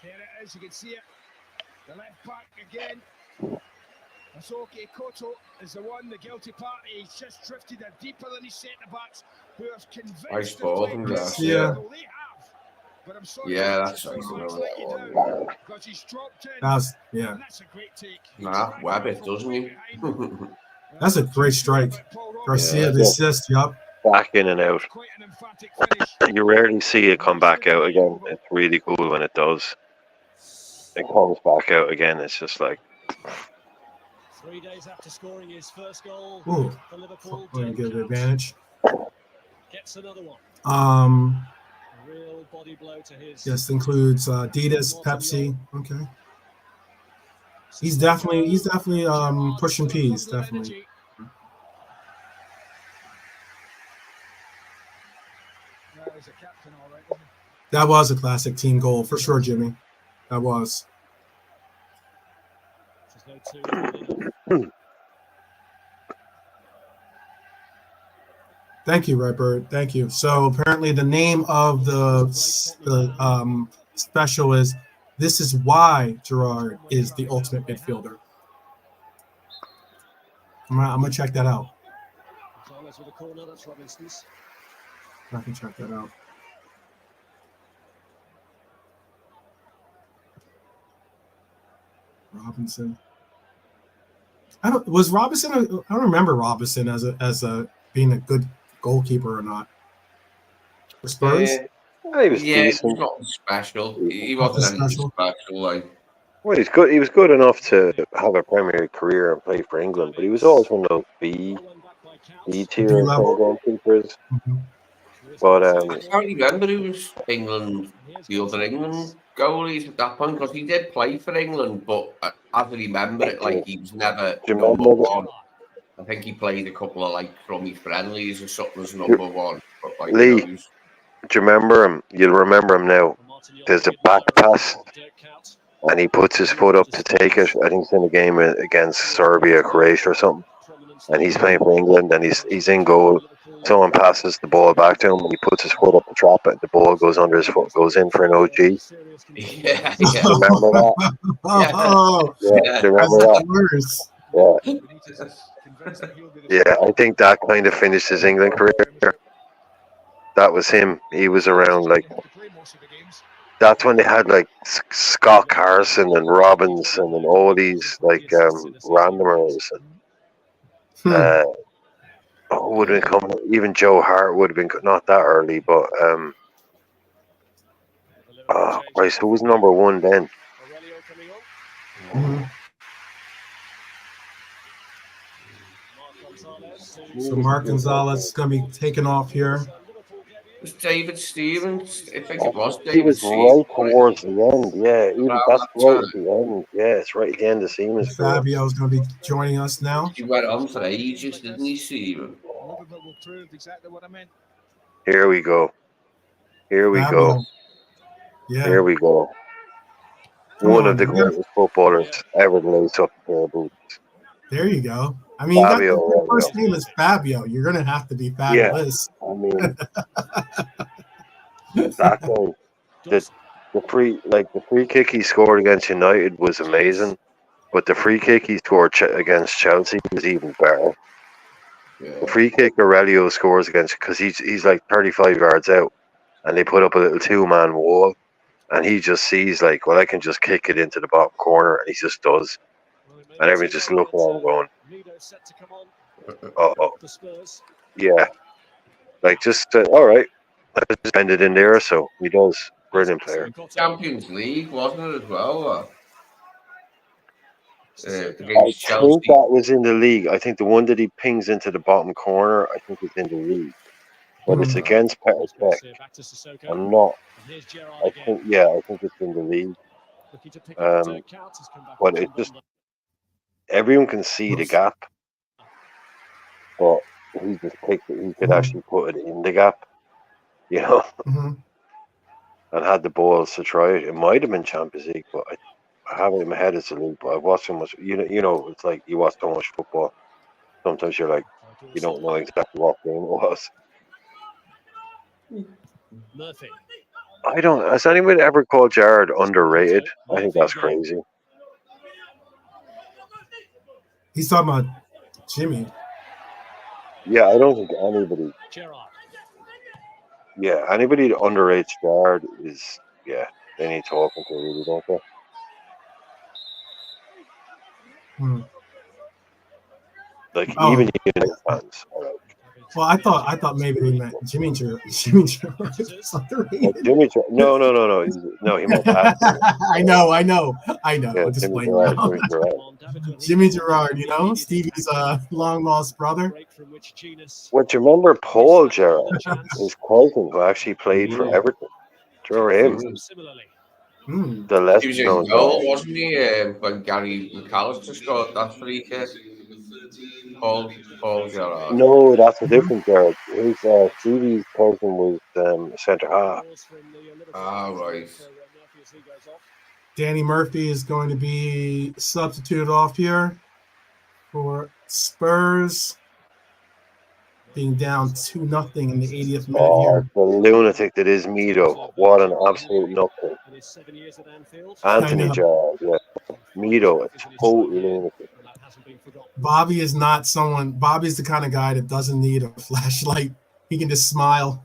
There it is, you can see it. The left back again. Asoke Koto is the one, the guilty party. He's just drifted it deeper than his centre backs, who are convinced Nice ball from Josh. Yeah. But I'm sorry, Yeah, that's let you that down because he's dropped in. That's, yeah. And that's a great take. Nah, web it, doesn't he? That's a great strike. Garcia, Yeah. the assist, yup. Back in and out. Quite an emphatic finish. You rarely see it come back out again. It's really cool when it does. It comes back out again. It's just like 3 days after scoring his first goal Ooh. for Liverpool, Let me Dirk get the Kuyt advantage. gets another one. A real body blow to his. Yes, includes Adidas, Pepsi. Okay. He's definitely pushing P's, definitely. That was a classic team goal for sure, Jimmy. That was. Thank you, Redbird. Thank you. So apparently the name of the special is "This is why Gerrard is the ultimate midfielder." I'm gonna check that out. I can check that out. Robinson. I don't remember Robinson as a being a good goalkeeper or not. For Spurs? he was Yeah, decent. he's not special. He wasn't anything special. Like, Well, he's good. He was good enough to have a Premier career and play for England, but he was always one of those B tier goalkeepers. Mm-hmm. But I can't remember who was the other England goalies at that point, because he did play for England, but as I remember it, like, he was never number one. I think he played a couple of like crummy friendlies or something as number one. But like, Lee, do you remember him? You'll remember him now. There's a back pass, and he puts his foot up to take it. I think it's in a game against Serbia, Croatia, or something. And he's playing for England, and he's in goal. Someone passes the ball back to him, and he puts his foot up to trap it. The ball goes under his foot, goes in for an OG. Yeah. Remember that? Yeah. Remember that? Yeah, I think that kind of finished his England career. That was him. He was around like. That's when they had like Scott Carson and Robinson and all these like randomers. Who would have been coming? Even Joe Hart would have been not that early, but Christ, who was number one then? Mm-hmm. So Mark Gonzalez is going to be taken off here. It was David Stevens. I think it was David He was Stevens. right towards the end. Yeah, that's right at the end. Yeah, it's right at the end of Siemens. Fabio is going to be joining us now. He went on for ages, didn't he, Steven? Here we go. Fabio. Yeah. Here we go. One of the greatest footballers ever to lace up a pair of boots. There you go. I mean, your first name is Fabio. You're going to have to be fabulous. Yeah, I mean, that goal, the free kick he scored against United was amazing, but the free kick he scored against Chelsea was even better. Yeah. The free kick Aurelio scores against, because he's like 35 yards out, and they put up a little 2-man wall, and he just sees like, well, I can just kick it into the bottom corner, and he just does. And everyone's just looking at him going, yeah. Like, just, all right. I just ended in there, so he does. Brilliant player. Champions League, wasn't it, as well? I think that was in the league. I think the one that he pings into the bottom corner, I think it's in the league. But it's against Petr Cech. I'm not. I think it's in the league. But it's just, everyone can see the gap. but he just picked it. He could actually put it in the gap, you know, and had the balls to try it. It might have been Champions League, but I have it in my head it's a league. But I've watched so much. You know, it's like you watch so much football. Sometimes you're like, you don't know exactly what game it was. Murphy. I don't. Has anyone ever called Jared underrated? I think that's crazy. He's talking about Jimmy. Yeah, I don't think anybody. Yeah, anybody that underrates Jared is they need talking to, really, don't they? Like even United fans. Well, I thought maybe they meant Jimmy Gerard. Jimmy Gerard is underrated. No, he meant that. I know. Yeah, I'm just Jimmy playing Gerard. Jimmy Gerard, you know, Stevie's long lost brother. Well, do you remember Paul Gerrard, his cousin, who actually played for Everton? Do you remember him? The less He was in known goal, guy. wasn't he? When Gary McAllister scored that free kick. Paul Gerrard. No, that's a different Gerrard. His Stevie's cousin was centre half. Ah, right. Danny Murphy is going to be substituted off here for Spurs, being down 2-0 in the 80th minute here. The lunatic that is Mido. What an absolute nutcase. Anthony Gerrard, yeah. Mido, a total lunatic. Bobby's the kind of guy that doesn't need a flashlight. He can just smile.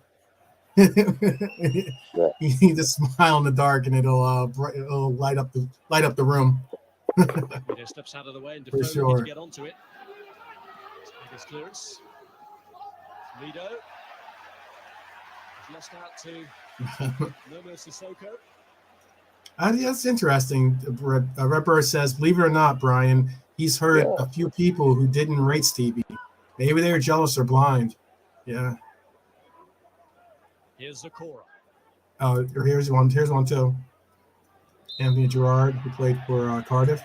He can just smile in the dark and it'll light up the room. Steps out of the way and For sure. to get onto it. His clearance. Mido. He's lost out to Nomo Sissoko. That's interesting. Redbird says, believe it or not, Brian, he's heard a few people who didn't rate Stevie. Maybe they were jealous or blind. Yeah. Here's Zakora. Oh, here's one too. Anthony Gerrard, who played for Cardiff.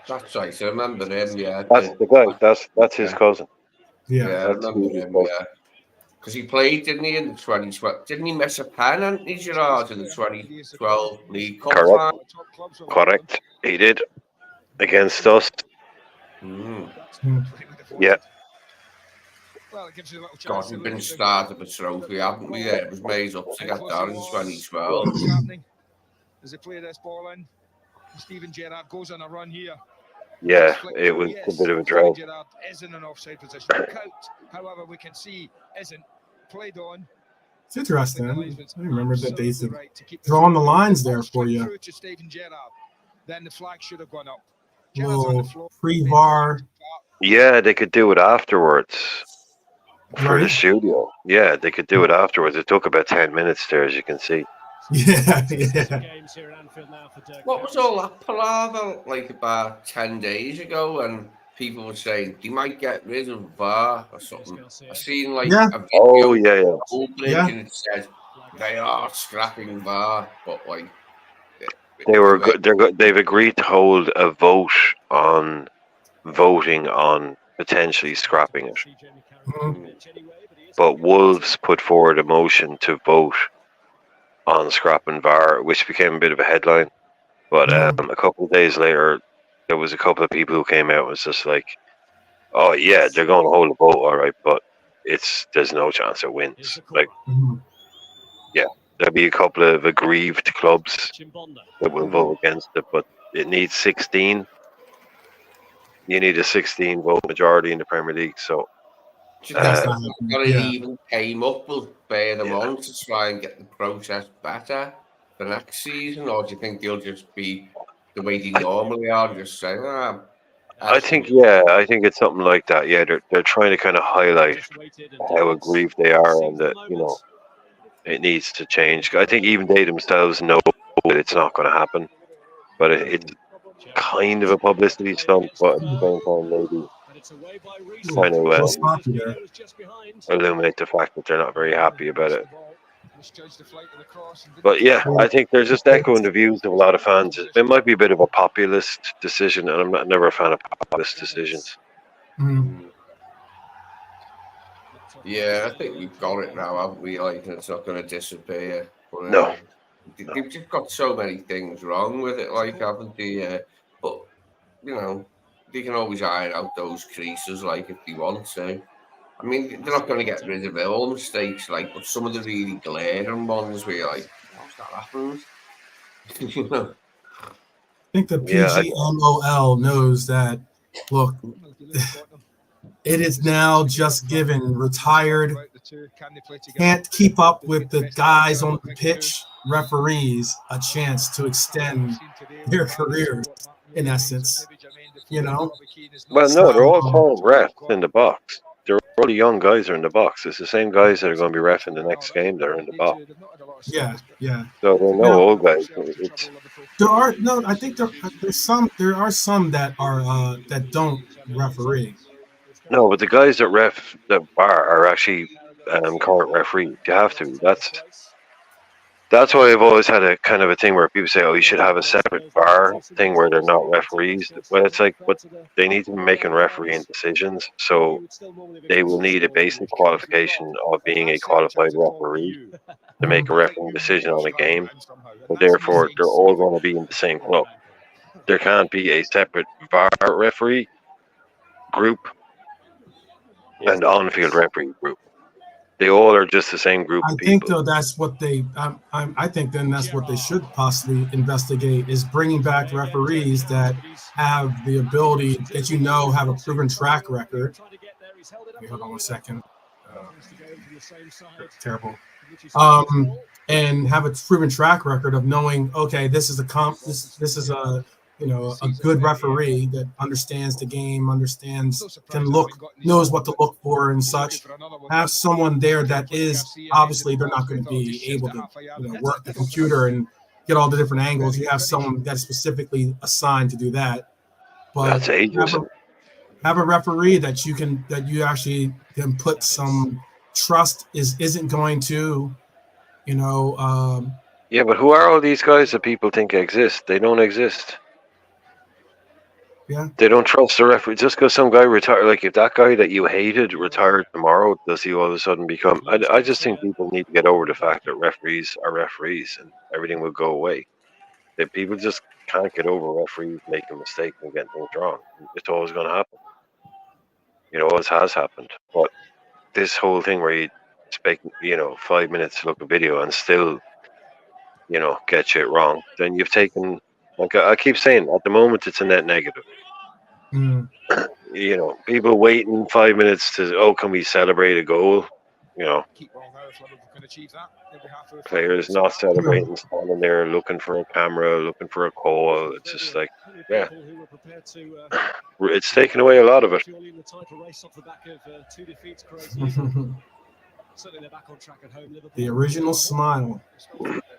That's right. I remember him. Yeah. That's the guy. That's his cousin. Yeah, I remember him. Yeah. Because he played, didn't he, in the 2012? Didn't he miss a pen, Anthony Gerrard, in the 2012 League Cup? Correct. He did. Against us. Yeah. God, we've been starved of a trophy, haven't we? It was made up to get that in 2012. As they play this ball in, Steven Gerrard goes on a run here. Yeah, it was a bit of a drought. Gerrard is in an offside position. However, we can see isn't played on. It's interesting. I remember that they drawing the lines there for you. Then the flag should have gone up. Little pre-VAR. Yeah, they could do it afterwards for the studio. Yeah, they could do it afterwards. It took about 10 minutes there, as you can see. Yeah. What was all that palaver like about 10 days ago when people were saying they might get rid of VAR or something? I seen like a video and it said they are scrapping VAR, but like they've agreed to hold a vote on voting on potentially scrapping it. But Wolves put forward a motion to vote on scrapping VAR, which became a bit of a headline. But a couple of days later, there was a couple of people who came out and was just like, "Oh yeah, they're going to hold a vote, all right, but there's no chance it wins." Like, yeah, there'll be a couple of aggrieved clubs that will vote against it, but it needs 16. You need a 16 vote majority in the Premier League, so. Do you think it even came up will bear them on to try and get the process better for next season, or do you think they'll just be the way they normally are, just saying, I think it's something like that. Yeah, they're trying to kind of highlight how aggrieved they are and that, you know, it needs to change. I think even they themselves know that it's not going to happen, but it's kind of a publicity stunt, but at the same time, maybe trying to illuminate the fact that they're not very happy about it. But yeah, I think they're just echoing the views of a lot of fans. It might be a bit of a populist decision, and I'm never a fan of populist decisions. Yeah, I think we've got it now, haven't we? Like, it's not going to disappear. But, No. they've just got so many things wrong with it, like, haven't they? But, you know, they can always iron out those creases, like, if they want to. I mean, they're not going to get rid of all mistakes, like, but some of the really glaring ones where you're like, how's that happened? You know? I think the PGMOL knows that, look, it is now just given retired, can't keep up with the guys on the pitch, referees, a chance to extend their careers, in essence, you know? Well, no, they're all tall refs in the box. They're all the young guys are in the box. It's the same guys that are going to be reffing the next game that are in the box. Yeah. So they're no old guys. There are no. I think there's some. There are some that are that don't referee. No, but the guys that ref the bar are actually current referees. You have to. That's why I've always had a kind of a thing where people say, "Oh, you should have a separate bar thing where they're not referees." Well, it's like, but they need to be making refereeing decisions, so they will need a basic qualification of being a qualified referee to make a refereeing decision on a game. So therefore, they're all going to be in the same club. There can't be a separate VAR referee group and on-field referee group. They all are just the same group of people. I think though that's what they. I think then that's what they should possibly investigate is bringing back referees that have the ability that have a proven track record. Hold on 1 second. Terrible. And have a proven track record of knowing, okay, this is this is a a good referee that understands the game, knows what to look for and such. Have someone there that is obviously they're not going to be able to work the computer and get all the different angles. You have someone that's specifically assigned to do that. But that's ages. Have a referee that you actually can put some trust isn't going to, yeah, but who are all these guys that people think exist? They don't exist. Yeah. They don't trust the referee. Just because some guy retired, like if that guy that you hated retired tomorrow, does he all of a sudden become? I just think people need to get over the fact that referees are referees and everything will go away. That people just can't get over referees making mistakes and getting things wrong. It's always going to happen. Always has happened. But this whole thing where you spend 5 minutes to look at video and still get shit wrong, then you've taken, like I keep saying, at the moment it's a net negative. People waiting 5 minutes to, can we celebrate a goal? Players not celebrating, standing there looking for a camera, looking for a call. It's just like, yeah, it's taken away a lot of it. The original smile.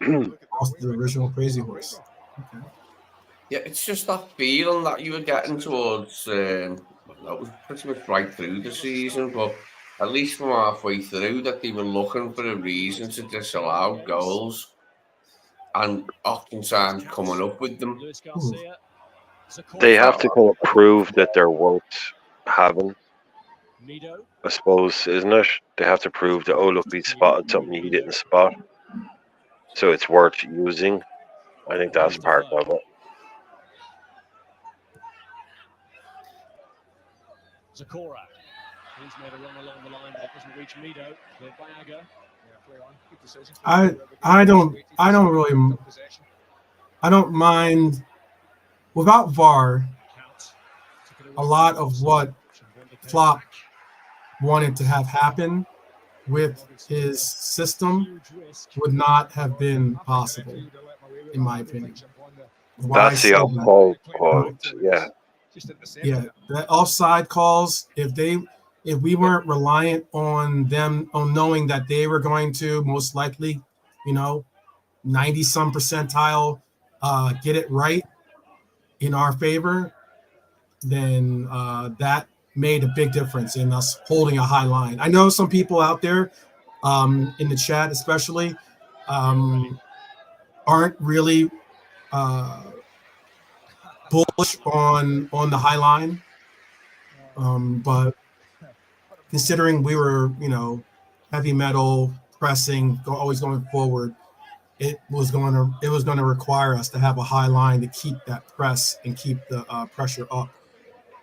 The original Crazy Horse. Okay. Yeah, it's just that feeling that you were getting towards. That was pretty much right through the season, but at least from halfway through, that they were looking for a reason to disallow goals, and oftentimes coming up with them. They have to kind of prove that they're worth having. I suppose, isn't it? They have to prove that, look, we spotted something he didn't spot, so it's worth using. I think that's part of it. Zakora. He's made a run along the line, but it doesn't reach Mido. I don't mind without VAR. A lot of what Klopp wanted to have happen with his system would not have been possible, in my opinion. That's the offside calls, yeah. Yeah, that offside calls. If we weren't reliant on them on knowing that they were going to most likely, 90-some percentile, get it right in our favor, then that made a big difference in us holding a high line. I know some people out there, in the chat especially, aren't really bullish on the high line, but considering we were, heavy metal pressing, always going forward, it was going to require us to have a high line to keep that press and keep the pressure up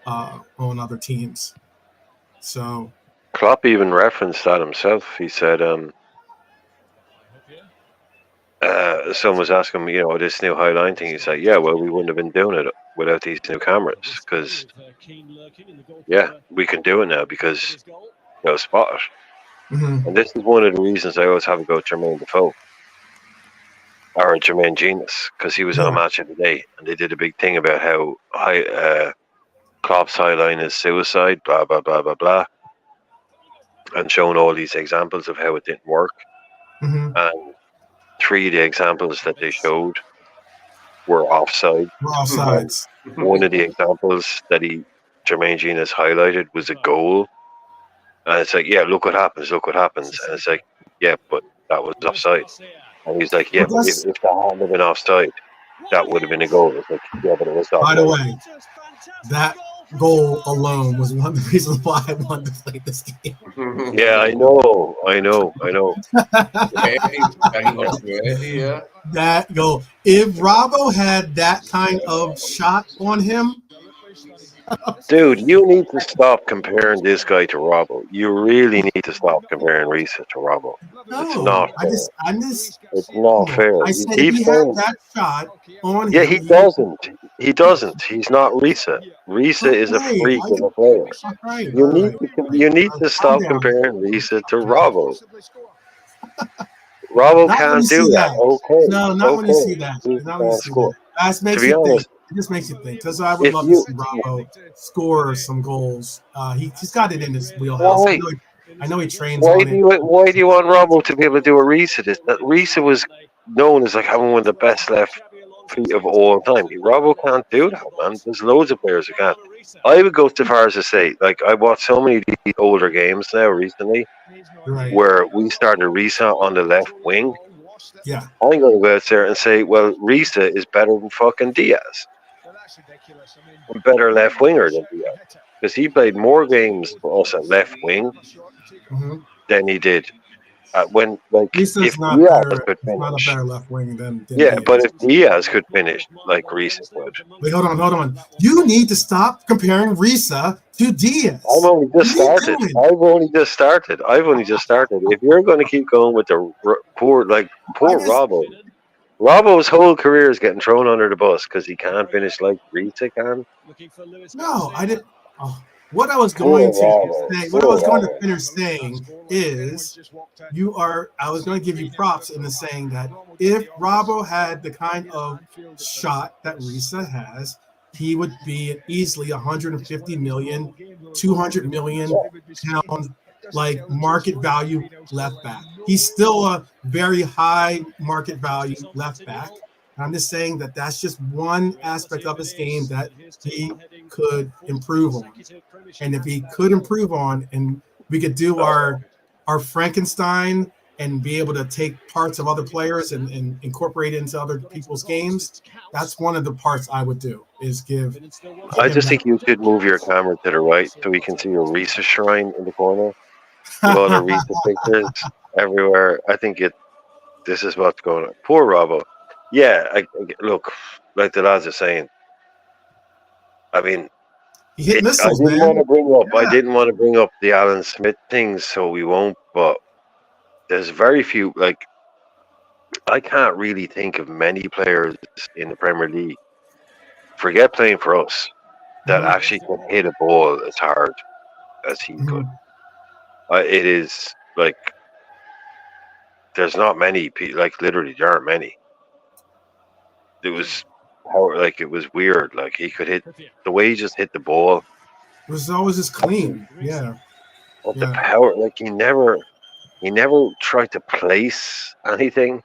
on other teams. So Klopp even referenced that himself. He said, someone was asking me, this new high line thing. He's like, yeah, well, we wouldn't have been doing it without these new cameras because, we can do it now because they'll spot it. Mm-hmm. And this is one of the reasons I always have a go at Jermaine Defoe or Jermaine Genius, because he was on a Match of the Day and they did a big thing about how Klopp's high line is suicide, blah, blah, blah, blah, blah, and showing all these examples of how it didn't work. Mm-hmm. And 3 of the examples that they showed were offside. Offsides. One of the examples that Jermaine Genius highlighted was a goal. And it's like, yeah, look what happens. And it's like, yeah, but that was offside. And he's like, yeah, but if that hadn't been offside, that would have been a goal. It's like, yeah, but it was offside. By the way, that goal alone was one of the reasons why I wanted to play this game. Yeah, I know. That goal. If Robbo had that kind of shot on him, dude, you need to stop comparing this guy to Robbo. You really need to stop comparing Risa to Robbo. No, it's not fair. It's not fair. I said he had that shot on him. Yeah, he doesn't. He doesn't. He's not Risa. Risa is a freak of a player. You need to stop comparing Risa to Robbo. Robbo can't do that. Okay. No, not when you see that. Not when you see that. That makes you think. It just makes you think, because I would love to see Robbo score some goals. He's got it in his wheelhouse. I know he trains on it. Why do you want Robbo to be able to do what Risa did? Risa was known as like having one of the best left feet of all time. Robbo can't do that, man. There's loads of players who can't. I would go so far as to say, like, I watched so many of these older games now recently where we started Risa on the left wing. Yeah. I'm going to go out there and say, well, Risa is better than fucking Diaz. A better left winger than Diaz. Because he played more games for us at left wing than he did when, like, Risa's if not Diaz better, could finish. not a better left wing than yeah, Diaz. but if Diaz could finish like Risa would. Wait, hold on. You need to stop comparing Risa to Diaz. I've only just started. If you're going to keep going with the poor Robbo, Robbo's whole career is getting thrown under the bus because he can't finish like Risa can. No, I didn't. Oh, what I was going to finish saying is, I was going to give you props in the saying that if Robbo had the kind of shot that Risa has, he would be easily 150 million, 200 million pound, like, market value left back. He's still a very high market value left back. I'm just saying that that's just one aspect of his game that he could improve on. And if he could improve on, and we could do our Frankenstein and be able to take parts of other players and incorporate it into other people's games, that's one of the parts I would do, is give. I just think you should move your camera to the right so we can see your Risa shrine in the corner. With all the Risa pictures everywhere. I think this is what's going on. Poor Robbo. Yeah, look, like the lads are saying. I mean, he hit missiles, I didn't want to bring up the Alan Smith things, so we won't. But there's very few. Like, I can't really think of many players in the Premier League. Forget playing for us, that actually can hit a ball as hard as he could. It is like there's not many. Like, literally, there aren't many. It was weird. Like, he could hit the way he just hit the ball. It was always just clean. Yeah. But the power, like, he never tried to place anything.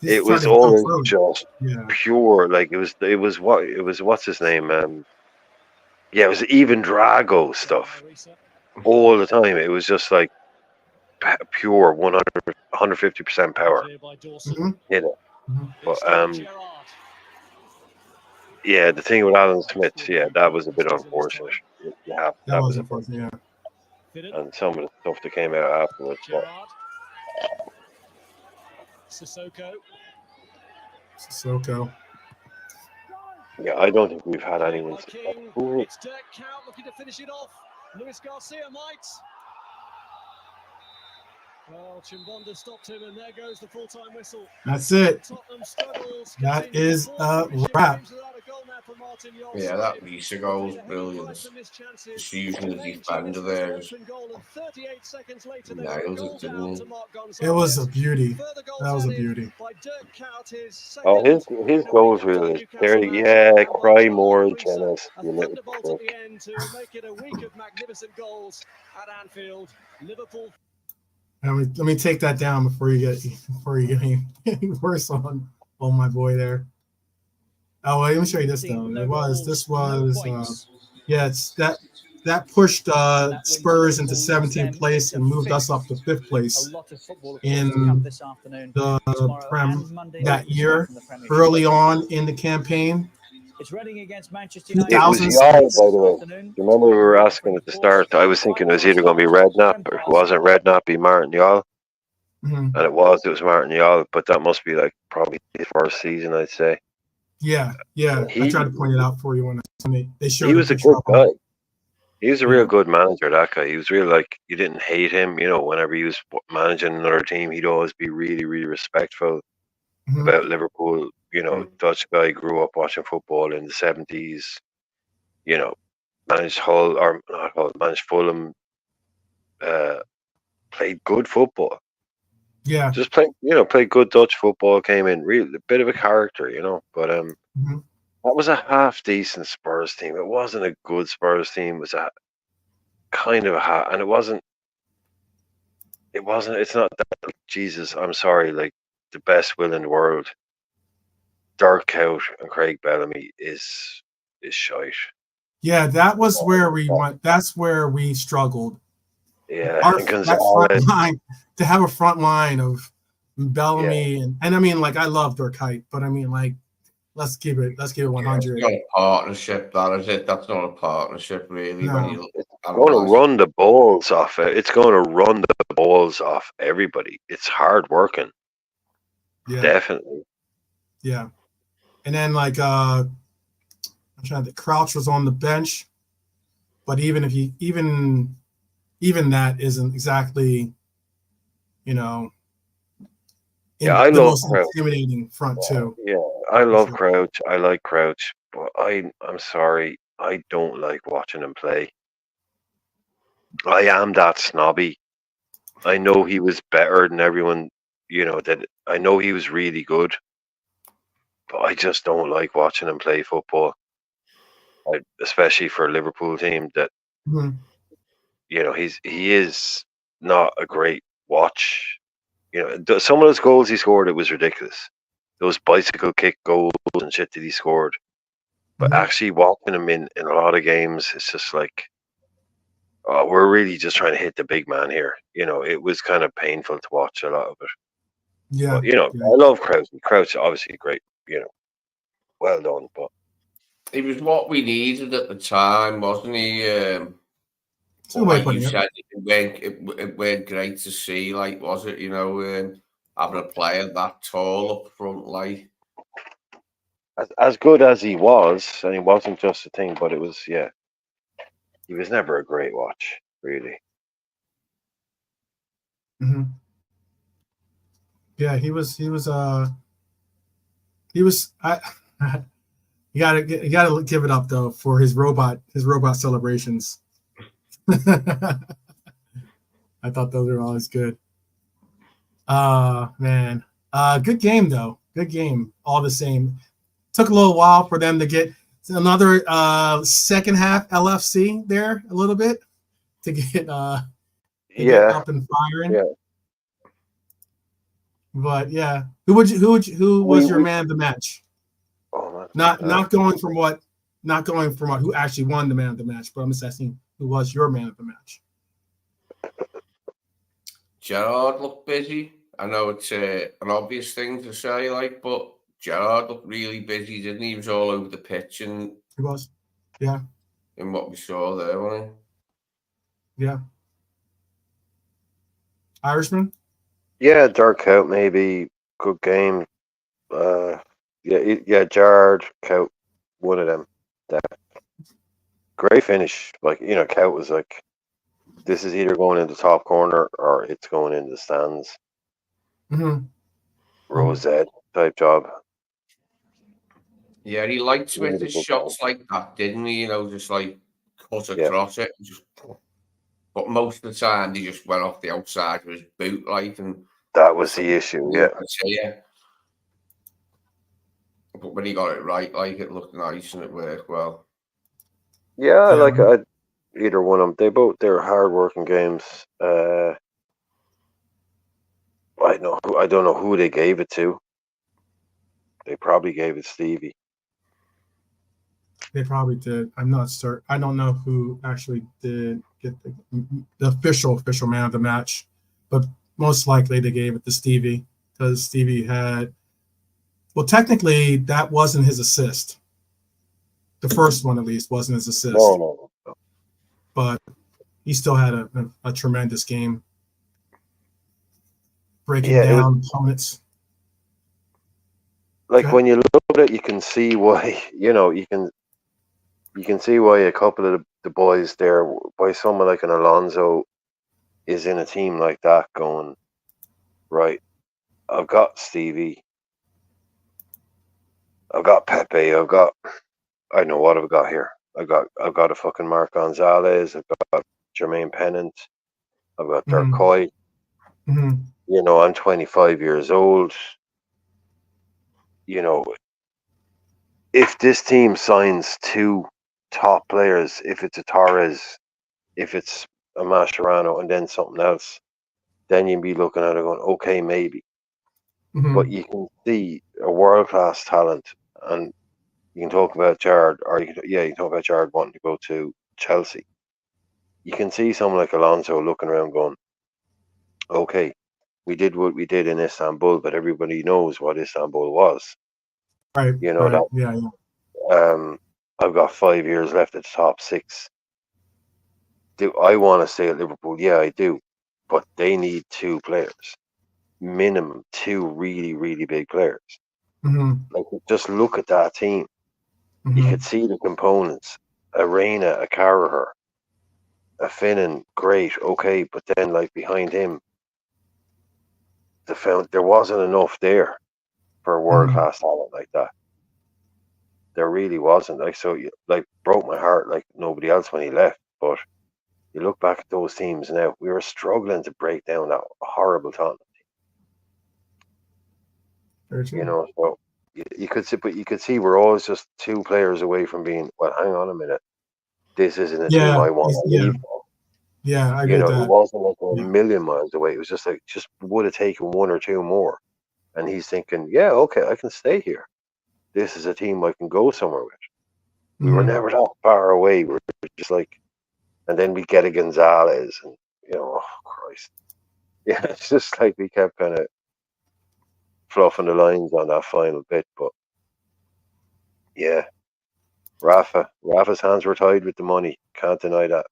It was always just pure. Like, it was what's his name? It was even Drago stuff all the time. It was just like pure 150% power. Hit it. But yeah, the thing with Alan Smith, that was a bit unfortunate. That was unfortunate. and some of the stuff that came out afterwards. But Sissoko. yeah, I don't think we've had anyone. It's Dirk Kuyt looking to finish it off. Luis Garcia might. Well, Chimbonda stopped him, and there goes the full-time whistle. That's it. That is a wrap. Yeah, that Lisa goal's brilliant. Just using the defender there. Just nails it, didn't he? It was a beauty. That was a beauty. Oh, his goals really dirty. Yeah, cry more, Janice. You little prick. Let me take that down before you get any worse on my boy there. Oh, well, let me show you this though. This was it's that pushed Spurs into 17th place and moved us up to 5th place in the Prem that year, early on in the campaign. It's Reading against Manchester United. It was Yal, by the way. Remember we were asking at the start, I was thinking it was either going to be Redknapp, or if it wasn't Redknapp, be Martin Yal. And it was Martin Yal, but that must be like probably his first season, I'd say. Yeah. I tried to point it out for you when they showed. He was a good guy. He was a real good manager, that guy. He was really like, you didn't hate him, whenever he was managing another team, he'd always be really, really respectful about Liverpool. Dutch guy, grew up watching football in the 70s, managed Fulham, played good football. Yeah. Just played good Dutch football, came in, really a bit of a character, but that was a half decent Spurs team. It wasn't a good Spurs team. It was a kind of a half, and it's not that, Jesus, I'm sorry, like the best will in the world. Dirk Kuyt and Craig Bellamy is shite. Yeah, that was where we went. That's where we struggled. Yeah, that front line, to have a front line of Bellamy and I mean, like, I love Dirk Kuyt, but I mean, like, let's give it 100. It's not a partnership, that is it. That's not a partnership, really. No. It's going to run the balls off it. It's going to run the balls off everybody. It's hard working. Yeah. Definitely. Yeah. And then, like, I'm trying to. Crouch was on the bench, but even that isn't exactly, I love most Crouch. Intimidating front two. Yeah, I love Crouch. I like Crouch, but I'm sorry, I don't like watching him play. I am that snobby. I know he was better than everyone. That I know he was really good. But I just don't like watching him play football, especially for a Liverpool team that, he is not a great watch. Some of those goals he scored, it was ridiculous. Those bicycle kick goals and shit that he scored. But actually watching him in a lot of games, it's just like, we're really just trying to hit the big man here. It was kind of painful to watch a lot of it. Yeah. But, I love Crouch. Crouch, obviously great. Well done, but he was what we needed at the time, wasn't he? Like you said, it weren't great to see. Like, was it? Having a player that tall up front, like as good as he was, and he wasn't just a thing, but it was, he was never a great watch, really. Yeah, he was. You gotta give it up though for his robot celebrations. I thought those were always good. Man. Good game though. Good game. All the same. Took a little while for them to get another second half LFC there a little bit to get up and firing. Yeah. But yeah, who was your man of the match? Oh, Not going from what who actually won the man of the match, but I'm just asking who was your man of the match. Gerrard looked busy. I know it's an obvious thing to say, like, but Gerrard looked really busy, didn't he? He was all over the pitch, and he was, yeah. In what we saw there, wasn't he? Yeah. Irishman? Yeah, Dirk out maybe. Good game. Jard, Cout, one of them. That great finish. Like, Cout was like, this is either going in the top corner or it's going in the stands. Mm-hmm. Rosette type job. Yeah, he liked to hit his Beautiful shots goal. like that, didn't he? Just like cut Yeah. across it. But most of the time, he just went off the outside with his boot, like, and That was the issue, yeah. But when he got it right, like, it looked nice and it worked well. Yeah, like either one of them. They're hard-working games. I don't know who they gave it to. They probably gave it Stevie. They probably did. I'm not certain. I don't know who actually did get the official man of the match, but most likely they gave it to Stevie because Stevie had. Well, technically, that wasn't his assist. The first one, at least, wasn't his assist. No. But he still had a tremendous game, breaking down opponents. Like, when you look at it, you can see why. You can see why a couple of the boys there, why someone like an Alonso is in a team like that going, right, I've got Stevie, I've got Pepe, I don't know what I've got here. I've got a fucking Mark Gonzalez, I've got Jermaine Pennant, I've got Dirk Coy. Mm-hmm. I'm 25 years old. If this team signs 2 top players, if it's a Torres, if it's a Mascherano, and then something else, then you'd be looking at it going, okay, maybe. Mm-hmm. But you can see a world-class talent, and you can talk about Gerrard, or you can talk about Gerrard wanting to go to Chelsea. You can see someone like Alonso looking around going, okay, we did what we did in Istanbul, but everybody knows what Istanbul was. Right. That. Yeah. I've got 5 years left at the top 6. Do I want to stay at Liverpool? Yeah, I do. But they need 2 players. Minimum 2 really, really big players. Mm-hmm. Like, just look at that team. Mm-hmm. You could see the components. A Reina, a Carragher, a Finnan, great, okay, but then like behind him, there wasn't enough there for a world class talent like that. There really wasn't. Like, so, broke my heart like nobody else when he left. But you look back at those teams now, we were struggling to break down that horrible talent. So you could see we're always just 2 players away from being, well, hang on a minute, this isn't a team I want to leave. Yeah, I get that. It wasn't like a million miles away. It was just like, just would have taken 1 or 2 more. And he's thinking, yeah, okay, I can stay here. This is a team I can go somewhere with. We were never that far away. We were just like, and then we get a Gonzalez, and oh Christ, yeah, it's just like we kept kind of fluffing the lines on that final bit. But yeah, Rafa's hands were tied with the money. Can't deny that.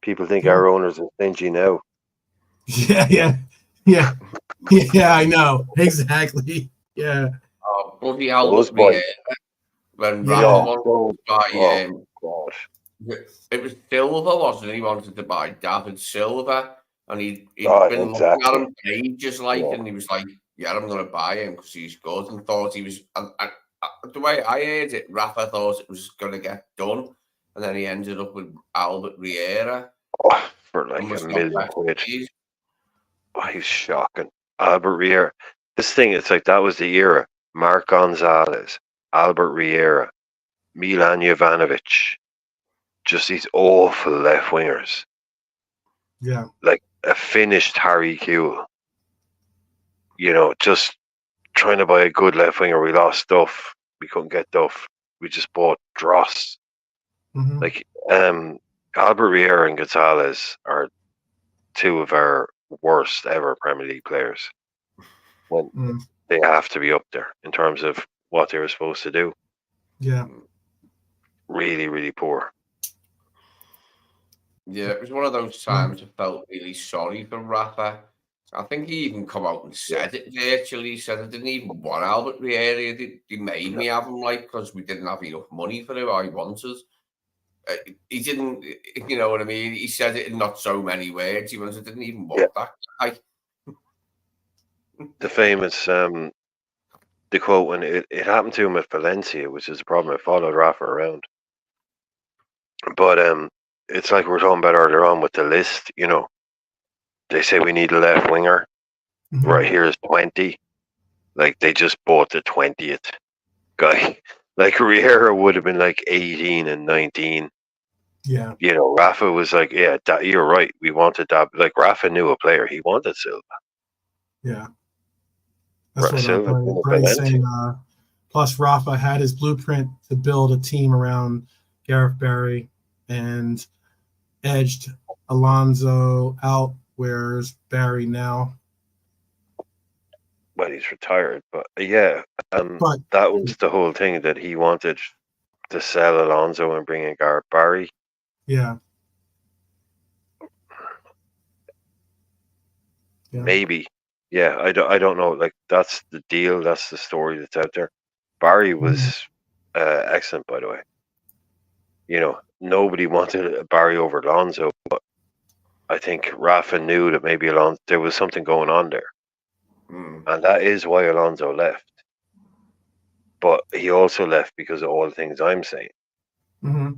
People think our owners are stingy now. Yeah. I know exactly. Yeah. Oh, bloody hell! When Rafa wanted to buy, God. It was Silva, wasn't it? He wanted to buy David Silva, and he'd been looking at him for ages, and he was like, "Yeah, I'm going to buy him because he's good," and thought he was. And the way I heard it, Rafa thought it was going to get done, and then he ended up with Albert Riera for like £1 million. He's shocking. Albert Riera. This thing, it's like that was the era. Mark Gonzalez, Albert Riera, Milan Jovanovic. Just these awful left wingers. Yeah. Like a finished Harry Kewell. Just trying to buy a good left winger. We lost Duff. We couldn't get Duff. We just bought Dross. Mm-hmm. Like, Albert Riera and Gonzalez are 2 of our worst ever Premier League players. When they have to be up there in terms of what they were supposed to do. Yeah. Really, really poor. Yeah, it was one of those times I felt really sorry for Rafa I think he even come out and said it virtually. He said I didn't even want Albert Riera. They made me have him, like, because we didn't have enough money for who I wanted. He didn't, you know what I mean? He said it in not so many words. He was, I didn't even want that guy. The famous, the quote, when it happened to him at Valencia, which is a problem. It followed Rafa around. But it's like we were talking about earlier on with the list, you know. They say we need a left winger. Mhm. Right here is 20. Like, they just bought the 20th guy. Like, Riera would have been like 18 and 19. Yeah. You know, Rafa was like, yeah, you're right. We wanted that. Like, Rafa knew a player. He wanted Silva. Yeah. That's what Silva Bernie's saying. Plus, Rafa had his blueprint to build a team around Gareth Barry and edged Alonso out. Where's Barry now? Well, he's retired. But yeah, that was the whole thing, that he wanted to sell Alonso and bring in Gareth Barry. Yeah. Maybe. Yeah, I don't know. Like, that's the deal. That's the story that's out there. Barry was excellent, by the way. You know, nobody wanted Barry over Alonso, but I think Rafa knew that maybe there was something going on there. And that is why Alonso left. But he also left because of all the things I'm saying.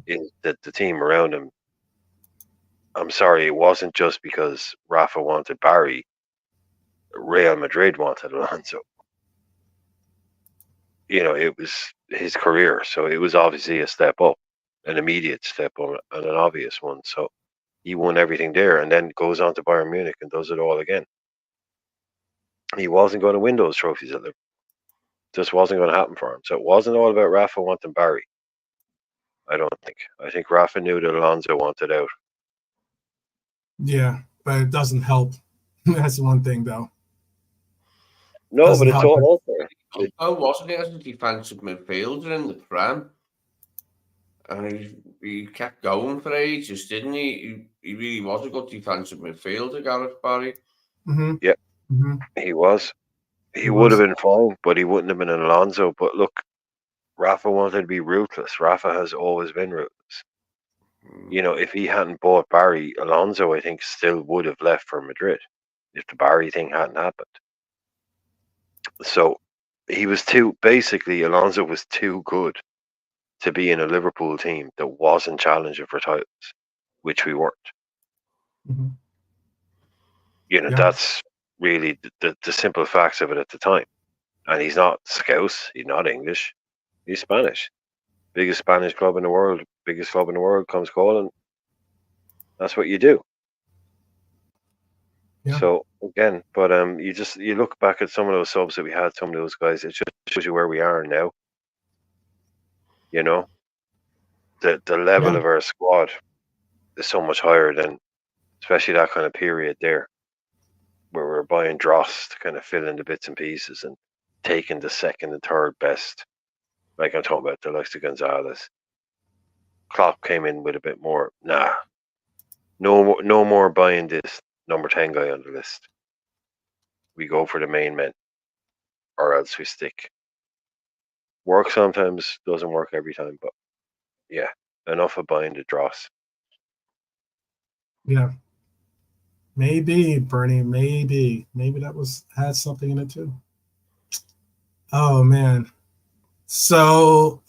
Is that the team around him, I'm sorry, it wasn't just because Rafa wanted Barry. Real Madrid wanted Alonso. You know, it was his career, so it was obviously a step up, an immediate step up, and an obvious one. So he won everything there, and then goes on to Bayern Munich and does it all again. He wasn't going to win those trophies at Liverpool. Just wasn't going to happen for him. So it wasn't all about Rafa wanting Barry. I don't think. I think Rafa knew that Alonso wanted out. Yeah, but it doesn't help. That's one thing, though. No, Doesn't but it's help. all out there. Oh, wasn't he as a defensive midfielder in the Prem? And he kept going for ages, didn't he? He really was a good defensive midfielder, Gareth Barry. Yeah, he was. He would have been fine, but he wouldn't have been an Alonso. But look, Rafa wanted to be ruthless. Rafa has always been ruthless. You know, if he hadn't bought Barry, Alonso, I think, still would have left for Madrid if the Barry thing hadn't happened. So he was Alonso was too good to be in a Liverpool team that wasn't challenging for titles, which we weren't. You know, that's really the simple facts of it at the time. And he's not Scouse, he's not English, he's Spanish. Biggest Spanish club in the world, biggest club in the world comes calling. That's what you do. Yeah. So again, but you look back at some of those subs that we had, some of those guys, it just shows you where we are now. You know, the level of our squad is so much higher than, especially that kind of period there, where we're buying dross to kind of fill in the bits and pieces and taking the second and third best. Like I'm talking about the likes of Gonzalez. Klopp came in with a bit more. No more buying this number 10 guy on the list. We go for the main men, or else we stick. Work sometimes, doesn't work every time, but yeah, enough of buying the dross. Yeah. Maybe, Bernie, maybe that had something in it too. Oh man. So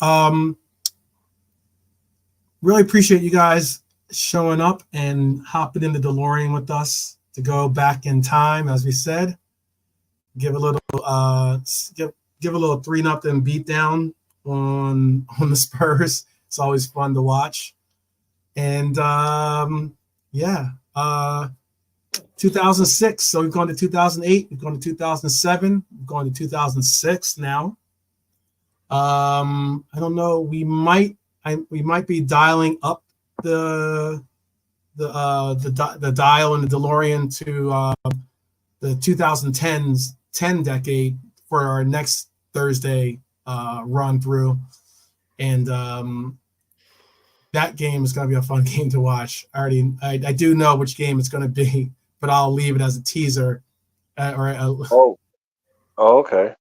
really appreciate you guys showing up and hopping in the DeLorean with us to go back in time, as we said. Give a little give a little 3-0 beatdown on the Spurs. It's always fun to watch. And 2006. So we've gone to 2008. We've gone to 2007. We've gone to 2006 now. I don't know. We might be dialing up the dial in the DeLorean to the 2010 decade for our next Thursday run through, and that game is going to be a fun game to watch. I do know which game it's going to be, but I'll leave it as a teaser. Oh, okay.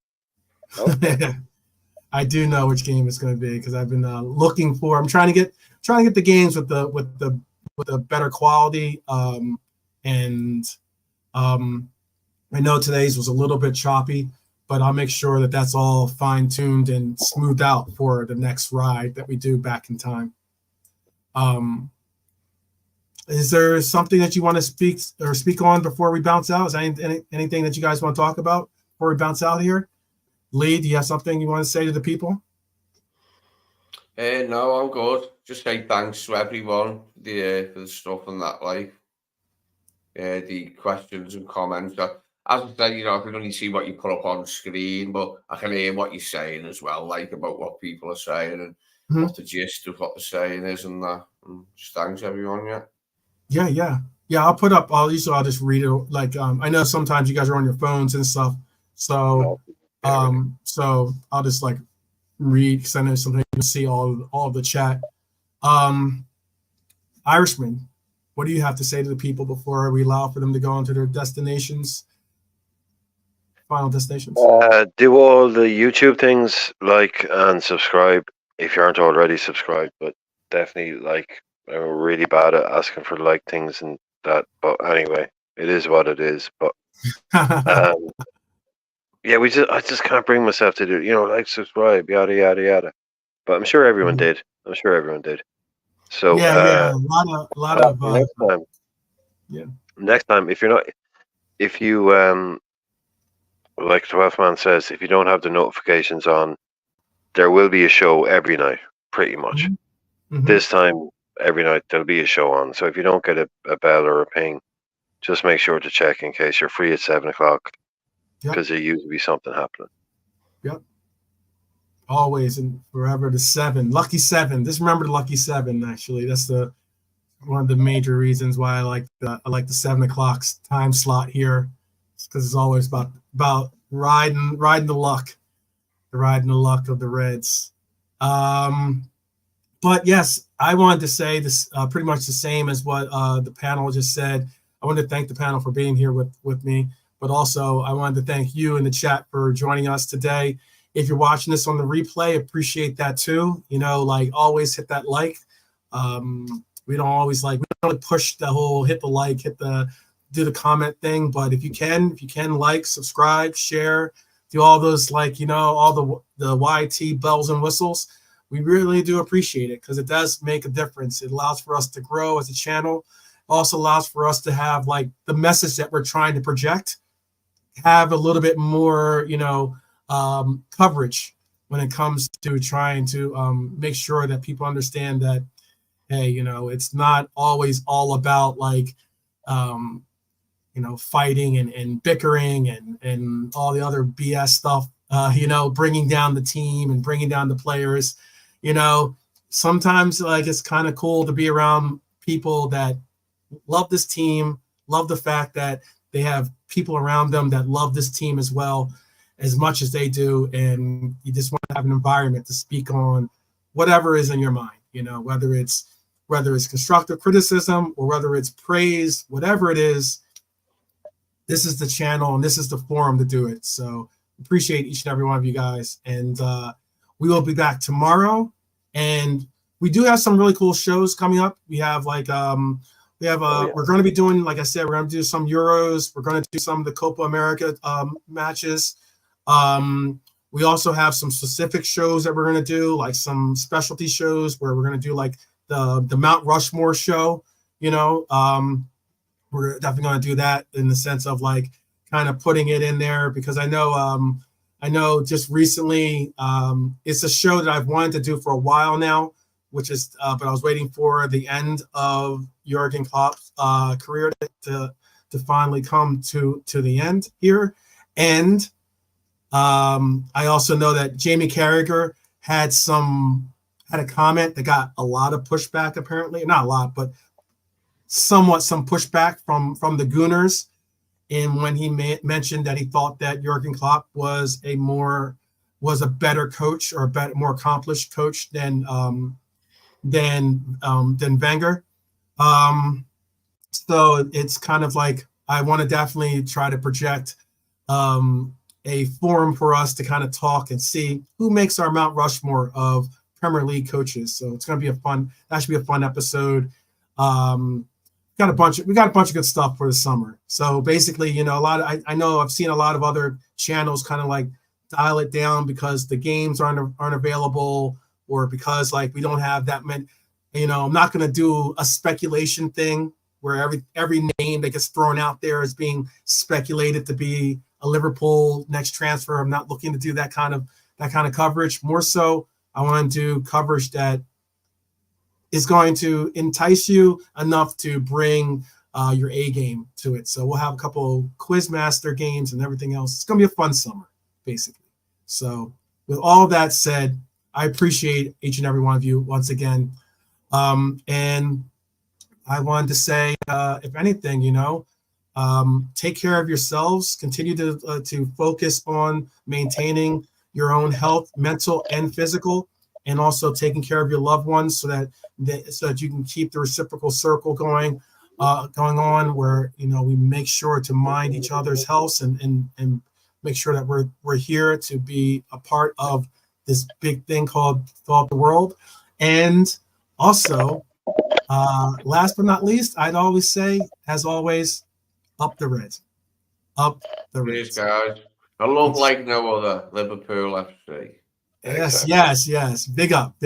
I do know which game it's going to be because I've been looking for. I'm trying to get the games with the better quality. I know today's was a little bit choppy, but I'll make sure that that's all fine tuned and smoothed out for the next ride that we do back in time. Is there something that you want to speak on before we bounce out? Is there anything that you guys want to talk about before we bounce out here? Lee, do you have something you want to say to the people? No, I'm good. Just say thanks to everyone for the stuff and that, like the questions and comments. As I said, I can only see what you put up on the screen, but I can hear what you're saying as well, like about what people are saying and what the gist of what they're saying is and that. And just thanks everyone, Yeah. I'll put up. I'll just read it. Like I know sometimes you guys are on your phones and stuff, so so I'll just like read because I know sometimes you see all of the chat. Irishman, what do you have to say to the people before we allow for them to go on to their final destinations? Do all the YouTube things, like and subscribe if you aren't already subscribed. But definitely, like, I'm really bad at asking for like things and that. But anyway, it is what it is. But yeah, I just can't bring myself to do, like, subscribe, yada yada yada. But I'm sure everyone did. So a lot of next time. Yeah. Next time, if you like 12th Man says, if you don't have the notifications on, there will be a show every night, pretty much. This time, every night there'll be a show on. So if you don't get a bell or a ping, just make sure to check in case you're free at 7:00, because there usually be something happening. Yep. Always and forever the 7, lucky 7. Just remember the lucky 7. Actually, that's one of the major reasons why I like the 7:00 time slot here, because it's always about riding the luck of the Reds. But yes, I wanted to say this pretty much the same as what the panel just said. I want to thank the panel for being here with me, but also I wanted to thank you in the chat for joining us today. If you're watching this on the replay, appreciate that too. Like, always hit that like. We don't push the whole hit the like, do the comment thing, but if you can like, subscribe, share, do all those, all the YT bells and whistles. We really do appreciate it because it does make a difference. It allows for us to grow as a channel. Also allows for us to have like the message that we're trying to project, have a little bit more, coverage when it comes to trying to make sure that people understand that, hey, it's not always all about like, fighting and bickering and all the other BS stuff, bringing down the team and bringing down the players. Sometimes like it's kind of cool to be around people that love this team, love the fact that they have people around them that love this team as well, as much as they do. And you just want to have an environment to speak on whatever is in your mind, whether it's constructive criticism or whether it's praise, whatever it is, this is the channel and this is the forum to do it. So appreciate each and every one of you guys. And we will be back tomorrow. And we do have some really cool shows coming up. We have we're going to be doing, like I said, we're going to do some Euros. We're going to do some of the Copa America matches. We also have some specific shows that we're going to do, like some specialty shows where we're going to do like the Mount Rushmore show. We're definitely going to do that in the sense of like kind of putting it in there, because I know just recently it's a show that I've wanted to do for a while now, which is but I was waiting for the end of Jurgen Klopp's career to finally come to the end here. And I also know that Jamie Carragher had a comment that got a lot of pushback, apparently. Not a lot, but some pushback from the Gooners. And when he mentioned that he thought that Jurgen Klopp was a better coach or a more accomplished coach than Wenger. So it's kind of like I want to definitely try to project a forum for us to kind of talk and see who makes our Mount Rushmore of Premier League coaches. So it's going to be that should be a fun episode. We got a bunch of good stuff for the summer. So basically, you know, I know I've seen a lot of other channels kind of like dial it down because the games aren't available, or because like we don't have that many. You know, I'm not going to do a speculation thing where every name that gets thrown out there is being speculated to be a Liverpool next transfer. I'm not looking to do that kind of coverage. More so, I want to do coverage that is going to entice you enough to bring your A game to it. So we'll have a couple Quizmaster games and everything else. It's going to be a fun summer, basically. So with all that said, I appreciate each and every one of you once again. And I wanted to say, if anything, you know, take care of yourselves. Continue to focus on maintaining your own health, mental and physical, and also taking care of your loved ones so that you can keep the reciprocal circle going on, where, you know, we make sure to mind each other's health and make sure that we're here to be a part of this big thing called the world. And also, last but not least, I'd always say, as always, up the Reds. Up the Reds. Cheers, guys. I love like no other, Liverpool FC. Yes. Big up.